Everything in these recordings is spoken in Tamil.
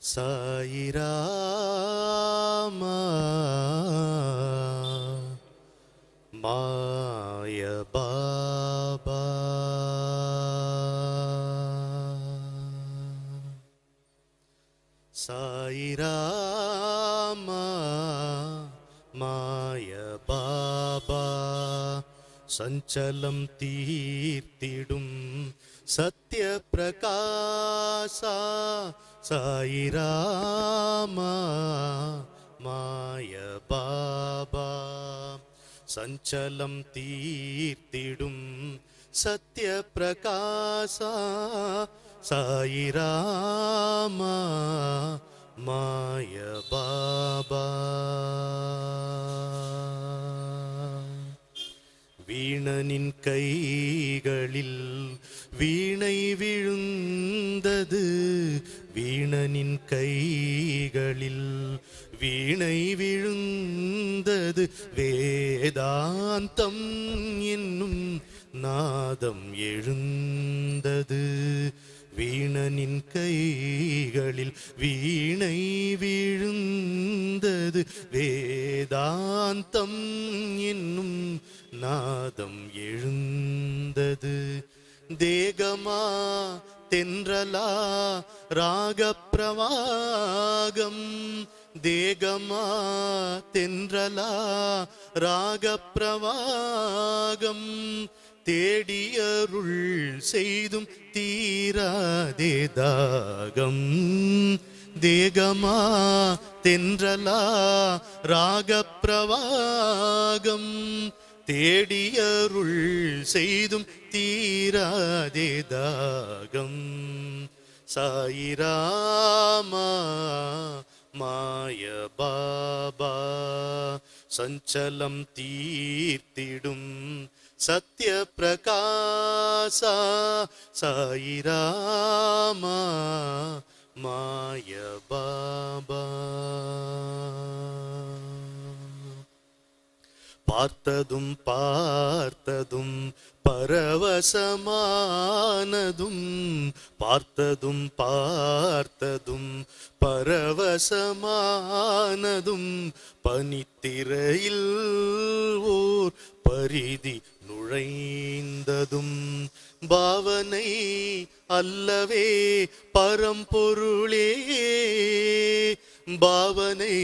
சாயிராமா மாய பாபா சாயிராமா மாய பாபா சஞ்சலம் தீர்த்திடும் சத்ய பிரகாசா சாயிராமா மாய பாபா சஞ்சலம் தீர்த்திடும் சத்ய பிரகாசா சாயிராமா மாய பாபா வீணனின் கைகளில் வீணை விழுந்தது வீணனின் கைகளில் வீணை விழுந்தது வேதாந்தம் என்னும் நாதம் எழுந்தது வீணனின் கைகளில் வீணை விழுந்தது வேதாந்தம் என்னும் நாதம் எழுந்தது தேகமா தென்றலா ராகப்பிரவாகம் தேகமா தென்றலா ராகப்பிரவாகம் தேடியருள் செய்தும் தீராதே தாகம் தேகமா தென்றலா ராகப்பிரவாகம் தேடியருள் செய்தும் தீராதே தாகம் சாயிராமா மாய பாபா சஞ்சலம் தீர்த்திடும் சத்ய பிரகாசா சாயிராமா மாய பாபா பார்த்ததும் பார்த்ததும் பரவசமானதும் பார்த்ததும் பார்த்ததும் பரவசமானதும் பனித்திரையில் ஓர் பரிதி நுழைந்ததும் பாவனை அல்லவே பரம்பொருளே பாவனை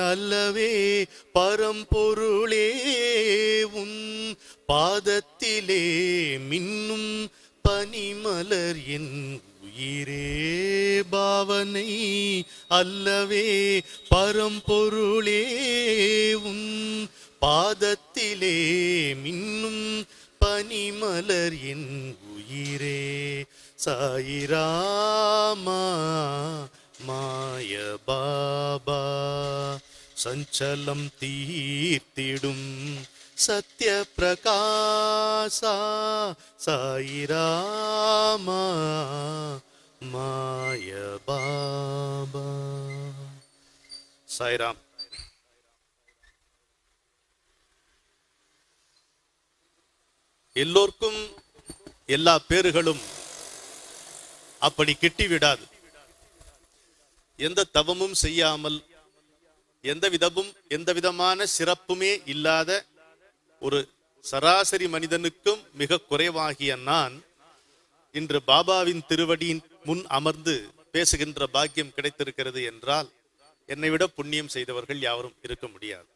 அல்லவே பரம்பொருளே உன் பாதத்திலே மின்னும் பனிமலர் என் உயிரே பாவனை அல்லவே பரம்பொருளே உன் பாதத்திலே மின்னும் பனிமலர் என் உயிரே சாயிராமா மாய பாபா சஞ்சலம் தீர்த்திடும் சத்ய பிரகாசா சாயிராமா மாய பாபா. சாய்ராம். எல்லோருக்கும் எல்லா பேறுகளும் அப்படி கிட்டிவிடாது. எந்த தவமும் செய்யாமல் எந்த விதமான சிறப்புமே இல்லாத ஒரு சராசரி மனிதனுக்கும் மிக குறைவாகிய நான் இன்று பாபாவின் திருவடியின் முன் அமர்ந்து பேசுகின்ற பாக்கியம் கிடைத்திருக்கிறது என்றால் என்னை விட புண்ணியம் செய்தவர்கள் யாரும் இருக்க முடியாது.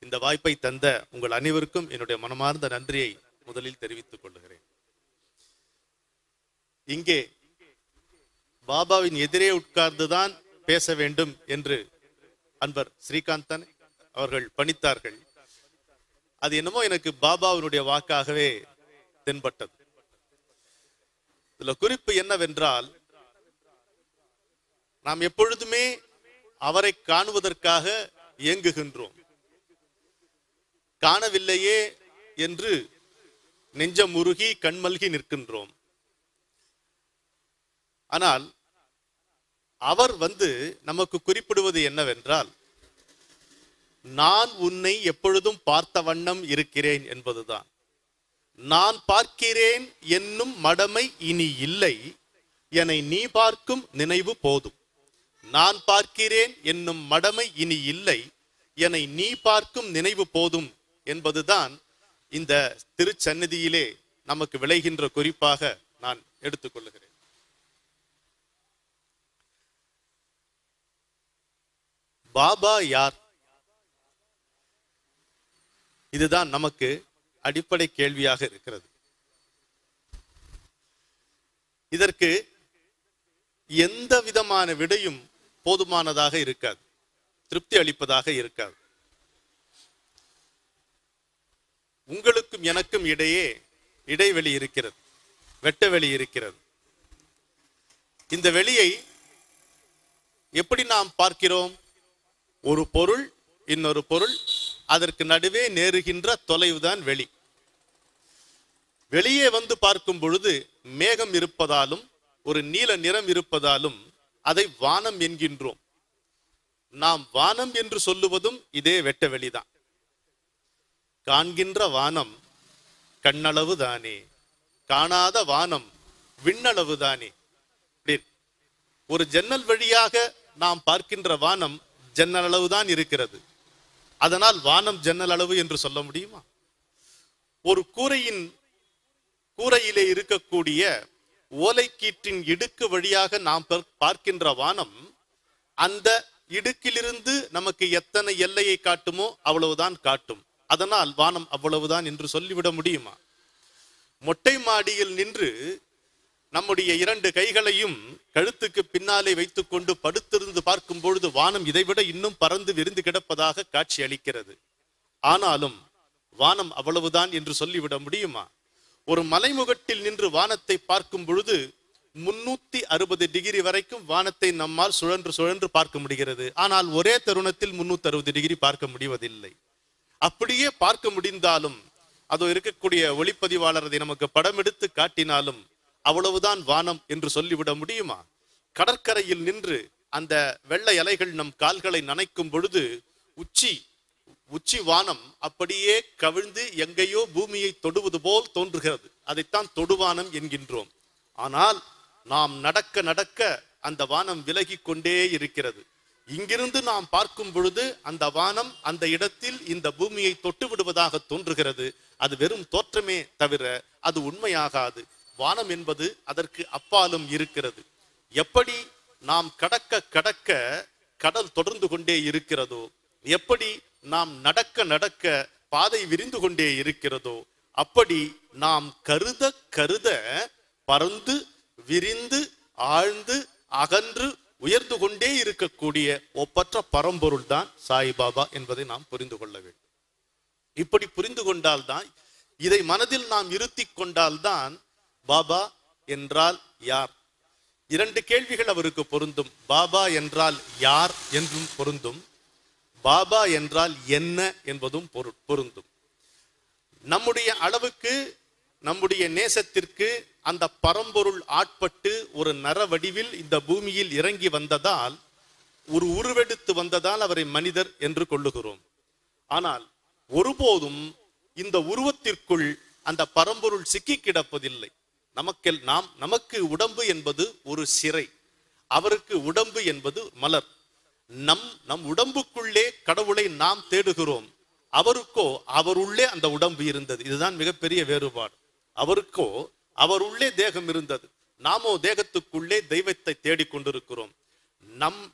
இந்த வாய்ப்பை தந்த உங்கள் அனைவருக்கும் என்னுடைய மனமார்ந்த நன்றியை முதலில் தெரிவித்துக் கொள்கிறேன். இங்கே பாபாவின் எதிரே உட்கார்ந்துதான் பேச வேண்டும் என்று அன்பர் ஸ்ரீகாந்தன் அவர்கள் பணித்தார்கள். அது என்னமோ எனக்கு பாபாவினுடைய வாக்காகவே தென்பட்டது. இதுல குறிப்பு என்னவென்றால், நாம் எப்பொழுதுமே அவரை காணுவதற்காக இயங்குகின்றோம். காணவில்லையே என்று நெஞ்சம் உருகி கண்மல்கி நிற்கின்றோம். ஆனால் அவர் நமக்கு குறிப்பிடுவது என்னவென்றால், நான் உன்னை எப்பொழுதும் பார்த்த வண்ணம் இருக்கிறேன் என்பதுதான். நான் பார்க்கிறேன் என்னும் மடமை இனி இல்லை, என்னை நீ பார்க்கும் நினைவு போதும். நான் பார்க்கிறேன் என்னும் மடமை இனி இல்லை, என்னை நீ பார்க்கும் நினைவு போதும் என்பதுதான் இந்த திருச்சந்நிதியிலே நமக்கு விளைகின்ற குறிப்பாக நான் எடுத்துக்கொள்ளுகிறேன். பாபா யார்? இதுதான் நமக்கு அடிப்படை கேள்வியாக இருக்கிறது. இதற்கு எந்த விதமான விடையும் போதுமானதாக இருக்காது, திருப்தி அளிப்பதாக இருக்காது. உங்களுக்கும் எனக்கும் இடையே இடைவெளி இருக்கிறது, வெட்ட வெளி இருக்கிறது. இந்த வெளியை எப்படி நாம் பார்க்கிறோம்? ஒரு பொருள் இன்னொரு பொருள், அதற்கு நடுவே நேருகின்ற தொலைவுதான் வெளி. வெளியே வந்து பார்க்கும் பொழுது மேகம் இருப்பதாலும் ஒரு நீல நிறம் இருப்பதாலும் அதை வானம் என்கின்றோம். நாம் வானம் என்று சொல்லுவதும் இதே வெட்ட வெளிதான். காண்கின்ற வானம் கண்ணளவு தானே, காணாத வானம் விண்ணளவு தானே. ஒரு ஜன்னல் வழியாக நாம் பார்க்கின்ற வானம் ஜன்னல் அளவுதான் இருக்கிறது. அதனால் வானம் ஜன்னல் அளவு என்று சொல்ல முடியுமா? ஒரு கூரையிலே இருக்கக்கூடிய ஓலைக்கீற்றின் இடுக்கு வழியாக நாம் பார்க்கின்ற வானம் அந்த இடுக்கிலிருந்து நமக்கு எத்தனை எல்லையை காட்டுமோ அவ்வளவுதான் காட்டும். அதனால் வானம் அவ்வளவுதான் என்று சொல்லிவிட முடியுமா? மொட்டை மாடியில் நின்று நம்முடைய 2 கைகளையும் கழுத்துக்கு பின்னாலே வைத்துக் கொண்டு படுத்திருந்து பார்க்கும் பொழுது வானம் இதைவிட இன்னும் பறந்து விரிந்து கிடப்பதாக காட்சி அளிக்கிறது. ஆனாலும் வானம் அவ்வளவுதான் என்று சொல்லிவிட முடியுமா? ஒரு மலைமுகட்டில் நின்று வானத்தை பார்க்கும் பொழுது 360 டிகிரி வரைக்கும் வானத்தை நம்மால் சுழன்று சுழன்று பார்க்க முடிகிறது. ஆனால் ஒரே தருணத்தில் 360 டிகிரி பார்க்க முடிவதில்லை. அப்படியே பார்க்க முடிந்தாலும் அதோ இருக்கக்கூடிய ஒளிப்பதிவாளர் அதை நமக்கு படம் எடுத்து காட்டினாலும் அவ்வளவுதான் வானம் என்று சொல்லிவிட முடியுமா? கடற்கரையில் நின்று அந்த வெள்ளை அலைகள் நம் கால்களை நனைக்கும் பொழுது உச்சி வானம் அப்படியே கவிழ்ந்து எங்கேயோ பூமியை தொடுவது போல் தோன்றுகிறது. அதைத்தான் தொடுவானம் என்கின்றோம். ஆனால் நாம் நடக்க நடக்க அந்த வானம் விலகி கொண்டே இருக்கிறது. இங்கிருந்து நாம் பார்க்கும் பொழுது அந்த வானம் அந்த இடத்தில் இந்த பூமியை தொட்டு விடுவதாக தோன்றுகிறது. அது வெறும் தோற்றமே தவிர அது உண்மையாகாது. வானம் என்பது அதற்கு அப்பாலும் இருக்கிறது. எப்படி நாம் கடக்க கடக்க கடல் தொடர்ந்து கொண்டே இருக்கிறதோ, எப்படி நாம் நடக்க நடக்க பாதை விரிந்து கொண்டே இருக்கிறதோ, அப்படி நாம் கருத கருத பறந்து விரிந்து ஆழ்ந்து அகன்று உயர்ந்து கொண்டே இருக்கக்கூடிய ஒப்பற்ற பரம்பொருள் தான் சாய்பாபா என்பதை நாம் புரிந்து கொள்ள வேண்டும். இப்படி புரிந்து கொண்டால்தான், இதை மனதில் நாம் இருத்தி கொண்டால்தான் பாபா என்றால் யார்? 2 கேள்விகள் அவருக்கு பொருந்தும். பாபா என்றால் யார் என்றும் பொருந்தும், பாபா என்றால் என்ன என்பதும் பொருந்தும். நம்முடைய அளவுக்கு, நம்முடைய நேசத்திற்கு அந்த பரம்பொருள் ஆட்பட்டு ஒரு நர வடிவில் இந்த பூமியில் இறங்கி வந்ததால், ஒரு உருவெடுத்து வந்ததால் அவரை மனிதர் என்று கொள்ளுகிறோம். ஆனால் ஒருபோதும் இந்த உருவத்திற்குள் அந்த பரம்பொருள் சிக்கி கிடப்பதில்லை. நமக்கு உடம்பு என்பது ஒரு சிறை, அவருக்கு உடம்பு என்பது மலர். நம் உடம்புக்குள்ளே கடவுளை நாம் தேடுகிறோம், அவருக்கோ அவருள்ளே அந்த உடம்பு இருந்தது. இதுதான் மிகப்பெரிய வேறுபாடு. அவருக்கோ அவருள்ளே தேகம் இருந்தது, நாமோ தேகத்துக்குள்ளே தெய்வத்தை தேடிக்கொண்டிருக்கிறோம்.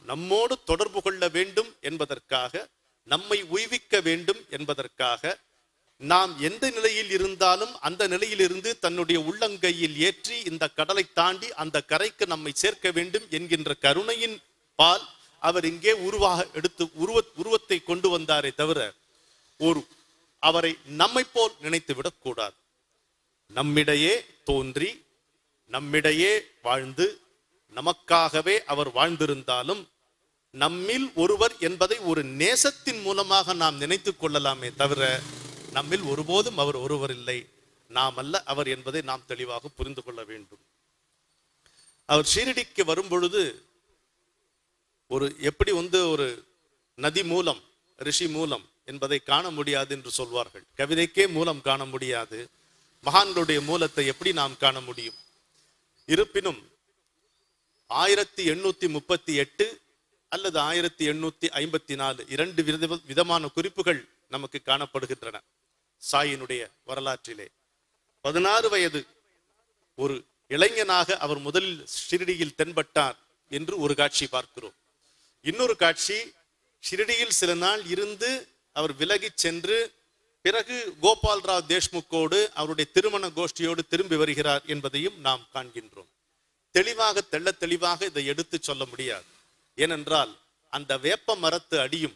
நம்மோடு தொடர்பு கொள்ள வேண்டும் என்பதற்காக, நம்மை உய்விக்க வேண்டும் என்பதற்காக, நாம் எந்த நிலையில் இருந்தாலும் அந்த நிலையிலிருந்து தன்னுடைய உள்ளங்கையில் ஏற்றி இந்த கடலை தாண்டி அந்த கரைக்கு நம்மை சேர்க்க வேண்டும் என்கின்ற கருணையின் பால் அவர் இங்கே உருவத்தை கொண்டு வந்தாரே தவிர அவரை நம்மை போல் நினைத்து விடக்கூடாது. நம்மிடையே தோன்றி நம்மிடையே வாழ்ந்து நமக்காகவே அவர் வாழ்ந்திருந்தாலும் நம்மில் ஒருவர் என்பதை ஒரு நேசத்தின் மூலமாக நாம் நினைத்து கொள்ளலாமே தவிர நம்மில் ஒருபோதும் அவர் ஒருவர் இல்லை, நாம் அல்ல அவர் என்பதை நாம் தெளிவாக புரிந்து கொள்ள வேண்டும். அவர் ஷீரடிக்கு வரும் பொழுது எப்படி ஒரு நதி மூலம், ரிஷி மூலம் என்பதை காண முடியாது என்று சொல்வார்கள். கவிதைக்கே மூலம் காண முடியாது, மகான்களுடைய மூலத்தை எப்படி நாம் காண முடியும்? இருப்பினும் 1838 அல்லது 1854 இரண்டு விதமான குறிப்புகள் நமக்கு காணப்படுகின்றன சாயினுடைய வரலாற்றிலே. 16 வயது ஒரு இளைஞனாக அவர் முதலில் ஷிரடியில் தென்பட்டார் என்று ஒரு காட்சி பார்க்கிறோம். இன்னொரு காட்சி, ஷிரடியில் சில நாள் இருந்து அவர் விலகி சென்று பிறகு கோபால்ராவ் தேஷ்முக்கோடு அவருடைய திருமண கோஷ்டியோடு திரும்பி வருகிறார் என்பதையும் நாம் காண்கின்றோம். தெளிவாக தெள்ள தெளிவாக இதை எடுத்து சொல்ல முடியாது. ஏனென்றால் அந்த வேப்ப மரத்து அடியும்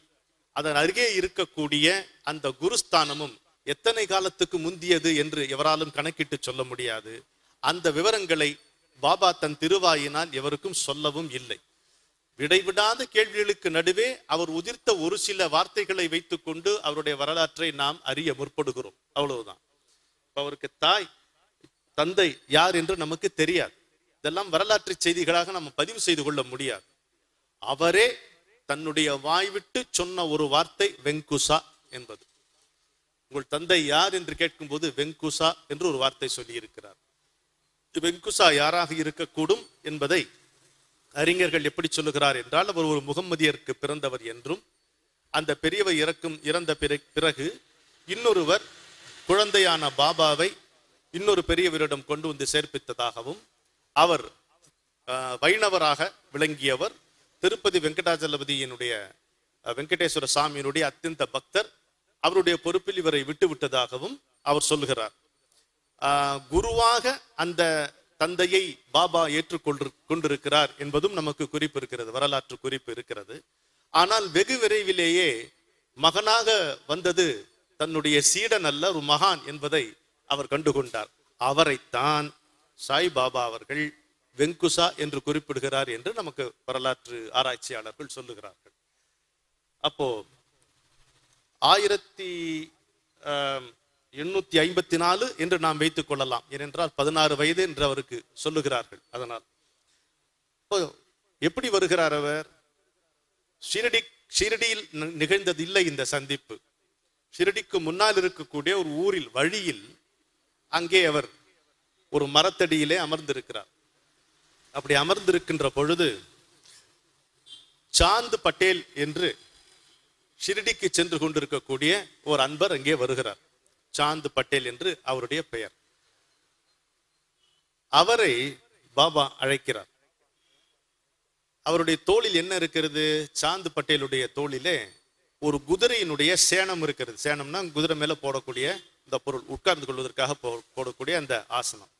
அதன் அருகே இருக்கக்கூடிய அந்த குருஸ்தானமும் எத்தனை காலத்துக்கு முந்தியது என்று எவராலும் கணக்கிட்டு சொல்ல முடியாது. அந்த விவரங்களை பாபா தன் திருவாயினால் எவருக்கும் சொல்லவும் இல்லை. விடைவிடாத கேள்விகளுக்கு நடுவே அவர் உதிர்த்த ஒரு சில வார்த்தைகளை வைத்துக் கொண்டு அவருடைய வரலாற்றை நாம் அறிய முற்படுகிறோம். அவ்வளவுதான். அவருக்கு தாய் தந்தை யார் என்று நமக்கு தெரியாது. இதெல்லாம் வரலாற்று செய்திகளாக நம்ம பதிவு செய்து கொள்ள முடியாது. அவரே தன்னுடைய வாய்விட்டு சொன்ன ஒரு வார்த்தை வெங்குசா என்பது. உங்கள் தந்தை யார் என்று கேட்கும் போது வெங்குசா என்று ஒரு வார்த்தை சொல்லி இருக்கிறார். வெங்குசா யாராக இருக்கக்கூடும் என்பதை அறிஞர்கள் எப்படி சொல்லுகிறார் என்றால், அவர் ஒரு முகம்மதியருக்கு பிறந்தவர் என்றும், அந்த பெரியவர் இறந்த பிறகு இன்னொருவர் குழந்தையான பாபாவை இன்னொரு பெரியவரிடம் கொண்டு வந்து சேர்ப்பித்ததாகவும், அவர் வைணவராக விளங்கியவர், திருப்பதி வெங்கடாஜலபதியினுடைய வெங்கடேஸ்வர சாமியினுடைய அத்தியந்த பக்தர், அவருடைய பொறுப்பில் இவரை விட்டுவிட்டதாகவும் அவர் சொல்லுகிறார். குருவாக அந்த தந்தையை பாபா கொண்டிருக்கிறார் என்பதும் நமக்கு குறிப்பு இருக்கிறது, வரலாற்று குறிப்பு இருக்கிறது. ஆனால் வெகு விரைவிலேயே மகனாக வந்தது தன்னுடைய சீடன் அல்ல, ஒரு மகான் என்பதை அவர் கண்டுகொண்டார். அவரைத்தான் சாய் பாபா அவர்கள் வெங்குசா என்று குறிப்பிடுகிறார் என்று நமக்கு வரலாற்று ஆராய்ச்சியாளர்கள் சொல்லுகிறார்கள். அப்போ 1854 என்று நாம் வைத்துக் கொள்ளலாம். ஏனென்றால் 16 வயது என்று அவருக்கு சொல்லுகிறார்கள். அதனால் எப்படி வருகிறார் அவர்? ஷிரடியில் நிகழ்ந்தது இல்லை இந்த சந்திப்பு. ஷிரடிக்கு முன்னால் இருக்கக்கூடிய ஒரு ஊரில் வழியில் அங்கே அவர் ஒரு மரத்தடியிலே அமர்ந்திருக்கிறார். அப்படி அமர்ந்திருக்கின்ற பொழுது சாந்த் பட்டேல் என்று ஷிரடிக்கு சென்று கொண்டிருக்கக்கூடிய ஒரு அன்பர் அங்கே வருகிறார். சாந்த் பட்டேல் என்று அவருடைய பெயர். அவரை பாபா அழைக்கிறார். அவருடைய தோளில் என்ன இருக்கிறது? சாந்த் பட்டேலுடைய தோளிலே ஒரு குதிரையினுடைய சேணம் இருக்கிறது. சேணம்னா குதிரை மேல போடக்கூடிய இந்த பொருள், உட்கார்ந்து கொள்வதற்காக போடக்கூடிய அந்த ஆசனம்.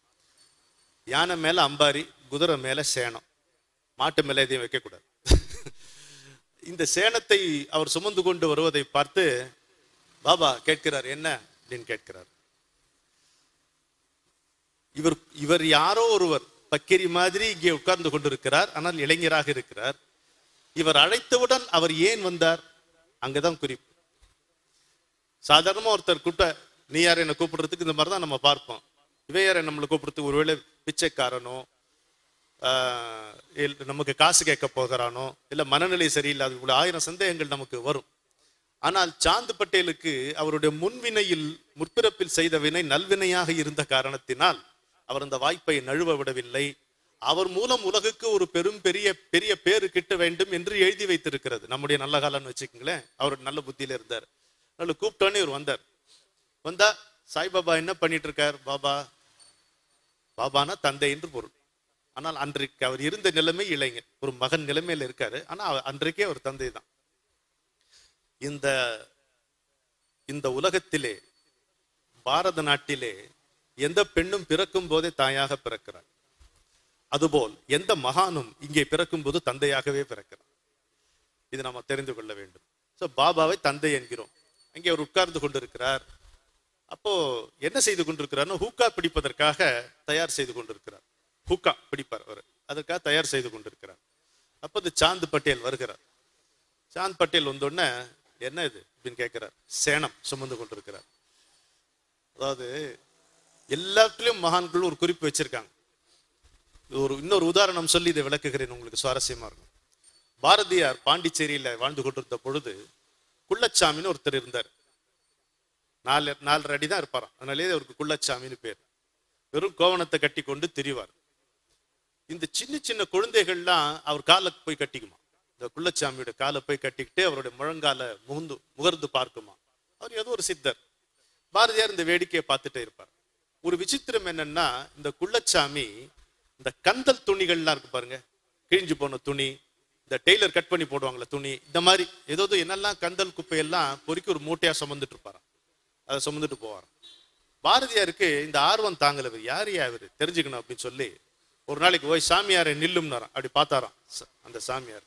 யானை மேல அம்பாரி, குதிரை மேல சேணம், மாட்டு மேல எதையும் வைக்கக்கூடாது. இந்த சேணத்தை அவர் சுமந்து கொண்டு வருவதை பார்த்து பாபா கேட்கிறார், என்ன அப்படின்னு கேட்கிறார். இவர் யாரோ ஒருவர் பக்கிரி மாதிரி இங்கே உட்கார்ந்து கொண்டிருக்கிறார், ஆனால் இளைஞராக இருக்கிறார். இவர் அழைத்தவுடன் அவர் ஏன் வந்தார்? அங்கதான் குறிப்பு. சாதாரணமா ஒருத்தர் கூட்ட, நீ யார் என்ன கூப்பிடுறதுக்கு, இந்த மாதிரிதான் நம்ம பார்ப்போம். இவன் யார் நம்மளை கூப்பிடுறதுக்கு, ஒருவேளை பிச்சைக்காரனோ, நமக்கு காசு கேட்க போகிறானோ, இல்ல மனநிலை சரியில்லாத, இவ்வளவு 1000 சந்தேகங்கள் நமக்கு வரும். ஆனால் சாந்த் பட்டேலுக்கு அவருடைய முன்வினையில், முற்பிறப்பில் செய்த வினை நல்வினையாக இருந்த காரணத்தினால் அவர் அந்த வாய்ப்பை நழுவ விடவில்லை. அவர் மூலம் உலகுக்கு ஒரு பெரிய பேரு கிட்ட வேண்டும் என்று எழுதி வைத்திருக்கிறது நம்முடைய நல்ல காலம்னு வச்சுக்கோங்களேன். அவர் நல்ல புத்தியில இருந்தார். நல்ல கூப்பிட்டோன்னே இவர் வந்தார். வந்தா சாய்பாபா என்ன பண்ணிட்டு இருக்கார்? பாபானா தந்தை என்று பொருள். ஆனால் அன்றைக்கு அவர் இருந்த நிலைமை இளைஞர், ஒரு மகன் நிலைமையில இருக்காரு. ஆனா அன்றைக்கே அவர் தந்தை தான். இந்த உலகத்திலே, பாரத நாட்டிலே எந்த பெண்ணும் பிறக்கும் போதே தாயாக பிறக்கிறார். அதுபோல் எந்த மகானும் இங்கே பிறக்கும் போது தந்தையாகவே பிறக்கிறார். இது நம்ம தெரிந்து கொள்ள வேண்டும். பாபாவை தந்தை என்கிறோம். அங்கே அவர் உட்கார்ந்து கொண்டிருக்கிறார். அப்போ என்ன செய்து கொண்டிருக்கிறார்? ஹூக்கா பிடிப்பதற்காக தயார் செய்து கொண்டிருக்கிறார். ஹூக்கா பிடிப்பார் அவர், அதற்காக தயார் செய்து கொண்டிருக்கிறார். அப்போ சாந்த் பட்டேல் வருகிறார். சாந்த் பட்டேல் வந்தோடனே என்ன இது அப்படின்னு கேட்கிறார். சேணம் சுமந்து கொண்டிருக்கிறார். அதாவது எல்லாத்துலயும் மகான்கள் ஒரு குறிப்பு வச்சிருக்காங்க. இன்னொரு உதாரணம் சொல்லி இதை விளக்குகிறேன், உங்களுக்கு சுவாரஸ்யமா இருக்கும். பாரதியார் பாண்டிச்சேரியில வாழ்ந்து கொண்டிருந்த பொழுது குள்ளச்சாமின்னு ஒருத்தர் இருந்தார். 4.5 அடி தான் இருப்பாராம். அதனாலேயே அவருக்கு குள்ளச்சாமின்னு பேர். வெறும் கோவணத்தை கட்டி கொண்டு திரிவார். இந்த சின்ன சின்ன குழந்தைகள்லாம் அவர் காலில் போய் கட்டிக்குமா. இந்த குள்ளச்சாமியோட காலை போய் கட்டிக்கிட்டு அவருடைய முழங்கால முகர்ந்து பார்க்குமா. அவர் ஏதோ ஒரு சித்தர். பாரதியார் இந்த வேடிக்கையை பார்த்துட்டே இருப்பார். ஒரு விசித்திரம் என்னன்னா, இந்த குள்ளச்சாமி இந்த கந்தல் துணிகள்லாம் இருக்கு பாருங்க, கிழிஞ்சு போன துணி, இந்த டெய்லர் கட் பண்ணி போடுவாங்களே துணி, இந்த மாதிரி ஏதோ என்னெல்லாம் கந்தல் குப்பையெல்லாம் பொறுக்கி ஒரு மூட்டையா சுமந்துட்டு இருப்பாராம். அதை சுமந்துட்டு போவார். பாரதியாருக்கு இந்த ஆர்வம் தாங்கல, யார் யாரு தெரிஞ்சுக்கணும் அப்படின்னு சொல்லி ஒரு நாளைக்கு போய் சாமியாரை நில்லும்னாராம். அப்படி பார்த்தாராம் அந்த சாமியார்.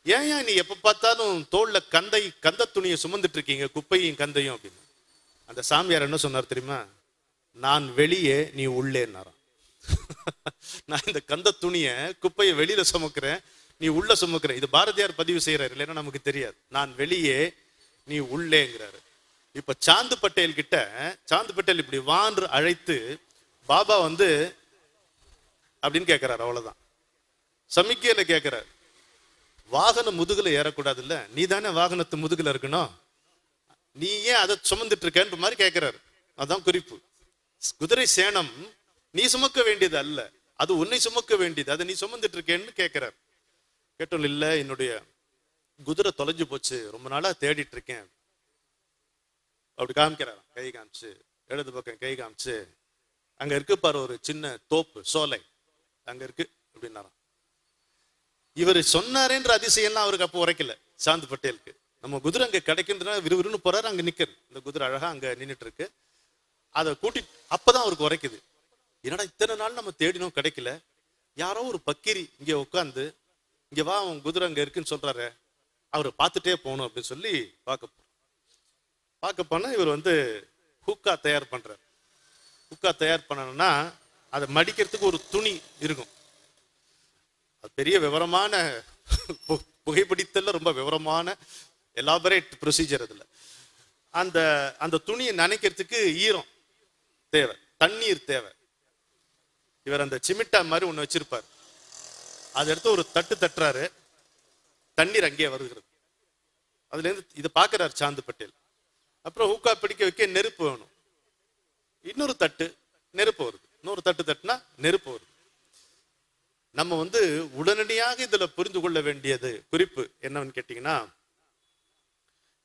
ஏன் நீ எப்ப பார்த்தாலும் தோல்ல கந்த துணியை சுமந்துட்டு இருக்கீங்க, குப்பையும் கந்தையும் அப்படின்னு. அந்த சாமியார் என்ன சொன்னார் தெரியுமா? நான் வெளியே நீ உள்ளேன்னாராம். நான் இந்த கந்த துணியை குப்பையை வெளியில சுமக்கிறேன், நீ உள்ள சுமக்கிற. இது பாரதியார் பதிவு செய்யறாரு, இல்லைன்னா நமக்கு தெரியாது. நான் வெளியே நீ உள்ளேங்கிறாரு. இப்ப சாந்து பட்டேல் கிட்ட, சாந்து பட்டேல் இப்படி வான்று அழைத்து பாபா வந்து அப்படின்னு கேட்கிறாரு. அவ்வளவுதான். சமிக்கையில கேட்கிறார், வாகன முதுகுல ஏறக்கூடாது இல்ல, நீ தானே வாகனத்து முதுகுல இருக்கணும், நீ ஏன் அதை சுமந்துட்டு இருக்கன்ற மாதிரி கேட்கிறாரு. அதான் குறிப்பு. குதிரை சேணம் நீ சுமக்க வேண்டியது அல்ல, அது உன்னை சுமக்க வேண்டியது, அதை நீ சுமந்துட்டு இருக்கேன்னு கேட்கிறார். கேட்டோம், இல்ல என்னுடைய குதிரை தொலைஞ்சு போச்சு, ரொம்ப நாளா தேடிட்டு இருக்கேன். அப்படி காமிக்கிறார், கை காமிச்சு, இடது பக்கம் கை காமிச்சு, அங்க இருக்கு பாரு ஒரு சின்ன தோப்பு சோலை, அங்க இருக்கு அப்படின்னாராம். இவர் சொன்னாரேன்ற அதிசயம்லாம் அவருக்கு அப்போ உரைக்கல சாந்து பட்டேலுக்கு. நம்ம குதிரை அங்க கிடைக்கின்றன விறுவிறுன்னு போறாரு, அங்க நிக்கிறது. இந்த குதிரை அழகா அங்க நின்றுட்டு இருக்கு. அதை கூட்டி அப்பதான் அவருக்கு உரைக்குது, என்னடா இத்தனை நாள் நம்ம தேடினோம் கிடைக்கல, யாரோ ஒரு பக்கிரி இங்க உட்காந்து இங்க வா அவன் குதிரை அங்க இருக்குன்னு சொல்றாரு, அவரை பார்த்துட்டே போகணும் அப்படின்னு சொல்லி பார்க்க போனா இவர் வந்து ஹூக்கா தயார் பண்றார். ஹூக்கா தயார் பண்ணணும்னா அதை மடிக்கிறதுக்கு ஒரு துணி இருக்கும். அது பெரிய விவரமான புகைப்பிடித்தல ரொம்ப விவரமான எலாபரேட் ப்ரொசீஜர். அதுல அந்த துணியை நனைக்கிறதுக்கு ஈரம் தேவை, தண்ணீர் தேவை. இவர் அந்த சிமிட்டா மாதிரி ஒண்ணு வச்சிருப்பார், அதை எடுத்து ஒரு தட்டு தட்டுறாரு, தண்ணீர் அங்கேயே வருகிறது. அதுல இருந்து இதை பாக்குறாரு சாந்து பட்டேல். அப்புறம் ஹூக்கா பிடிக்க வைக்க நெருப்பு வேணும், இன்னொரு தட்டு நெருப்பு வருது, இன்னொரு தட்டு தட்டுனா நெருப்பு வருது. நம்ம வந்து உடனடியாக இதுல புரிந்து கொள்ள வேண்டியது குறிப்பு என்னன்னு கேட்டீங்கன்னா,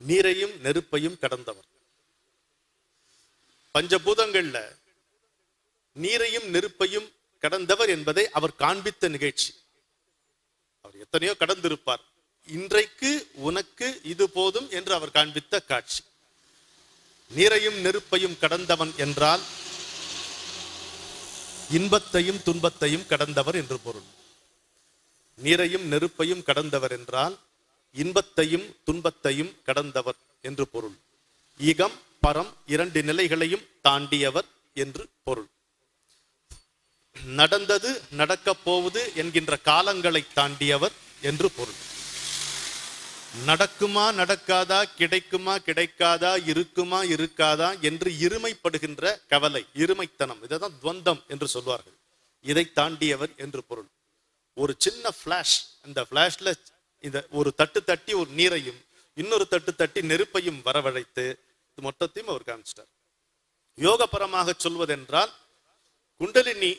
நீரையும் நெருப்பையும் கடந்தவர். பஞ்சபூதங்கள்ல நீரையும் நெருப்பையும் கடந்தவர் என்பதை அவர் காண்பித்த நிகழ்ச்சி. அவர் எத்தனையோ கடந்திருப்பார், இன்றைக்கு உனக்கு இது போதும் என்று அவர் காண்பித்த காட்சி. நீரையும் நெருப்பையும் கடந்தவன் என்றால் இன்பத்தையும் துன்பத்தையும் கடந்தவர் என்று பொருள். நீரையும் நெருப்பையும் கடந்தவர் என்றால் இன்பத்தையும் துன்பத்தையும் கடந்தவர் என்று பொருள். ஈகம் பரம் இரண்டு நிலைகளையும் தாண்டியவர் என்று பொருள். நடந்தது நடக்கப் போவது என்கின்ற காலங்களை தாண்டியவர் என்று பொருள். நடக்குமா நடக்காதா, கிடைக்குமா கிடைக்காதா, இருக்குமா இருக்காதா என்று இருமைப்படுகின்ற கவலை, இருமைத்தனம், இதைதான் துவந்தம் என்று சொல்வார்கள். இதை தாண்டியவர் என்று பொருள். ஒரு சின்ன பிளாஷ், அந்த பிளாஷ்ல இந்த ஒரு தட்டு தட்டி ஒரு நீரையும் இன்னொரு தட்டு தட்டி நெருப்பையும் வரவழைத்து இது மொத்தத்தையும் அவர் காமிச்சிட்டார். யோகபரமாக சொல்வதென்றால் குண்டலினி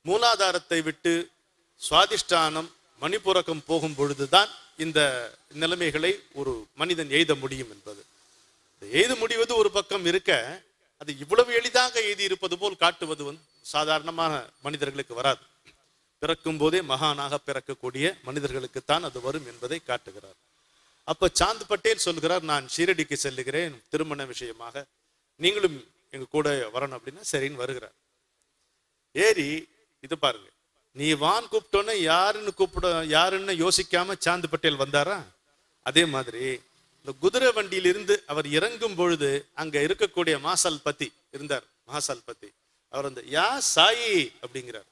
மூலாதாரத்தை விட்டு சுவாதிஷ்டானம் மணிப்புரக்கம் போகும் பொழுதுதான் இந்த நிலைமைகளை ஒரு மனிதன் எய்த முடியும் என்பது. எய்த முடிவது ஒரு பக்கம் இருக்க, அது இவ்வளவு எளிதாக எய்தி இருப்பது போல் காட்டுவது சாதாரணமான மனிதர்களுக்கு வராது. பிறக்கும் போதே மகானாக பிறக்கக்கூடிய மனிதர்களுக்குத்தான் அது வரும் என்பதை காட்டுகிறார். அப்ப சாந்து பட்டேல் சொல்கிறார், நான் ஷீரடிக்கு செல்லுகிறேன் திருமண விஷயமாக, நீங்களும் எங்க கூட வரணும் அப்படின்னா சரின்னு வருகிறார். ஏறி இது பாருங்க, நீ வான் கூப்பிட்டோன்னு யாருன்னு யோசிக்காம சாந்து பட்டேல் வந்தாரா? அதே மாதிரி இந்த குதிரை வண்டியிலிருந்து அவர் இறங்கும் பொழுது அங்க இருக்கக்கூடிய மாசல் பத்தி இருந்தார். மாசல் பத்தி அவர் வந்து யா சாயி அப்படிங்கிறார்.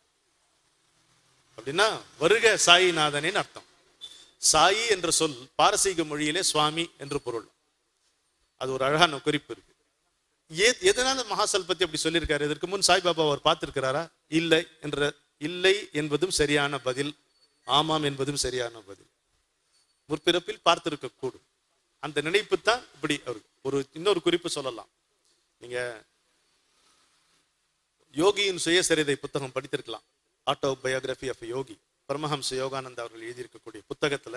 அப்படின்னா வருக சாயிநாதனின் அர்த்தம். சாயி என்ற சொல் பாரசீக மொழியிலே சுவாமி என்று பொருள். அது ஒரு அழகான குறிப்பு இருக்கு. எதனால மகாசல்பத்தி அப்படி சொல்லியிருக்காரு? இதற்கு முன் சாய்பாபா அவர் பார்த்திருக்கிறாரா? இல்லை என்பதும் சரியான பதில், ஆமாம் என்பதும் சரியான பதில். முற்பிறப்பில் பார்த்திருக்க கூடும். அந்த நினைப்பு தான் இப்படி ஒரு இன்னொரு குறிப்பு சொல்லலாம். நீங்க யோகியின் சுயசரிதை புத்தகம் படித்திருக்கலாம், ஆட்டோபயோகிராபி ஆஃப் யோகி. பரமஹம்ச யோகானந்தா அவர்கள் எழுதியிருக்கக்கூடிய புத்தகத்துல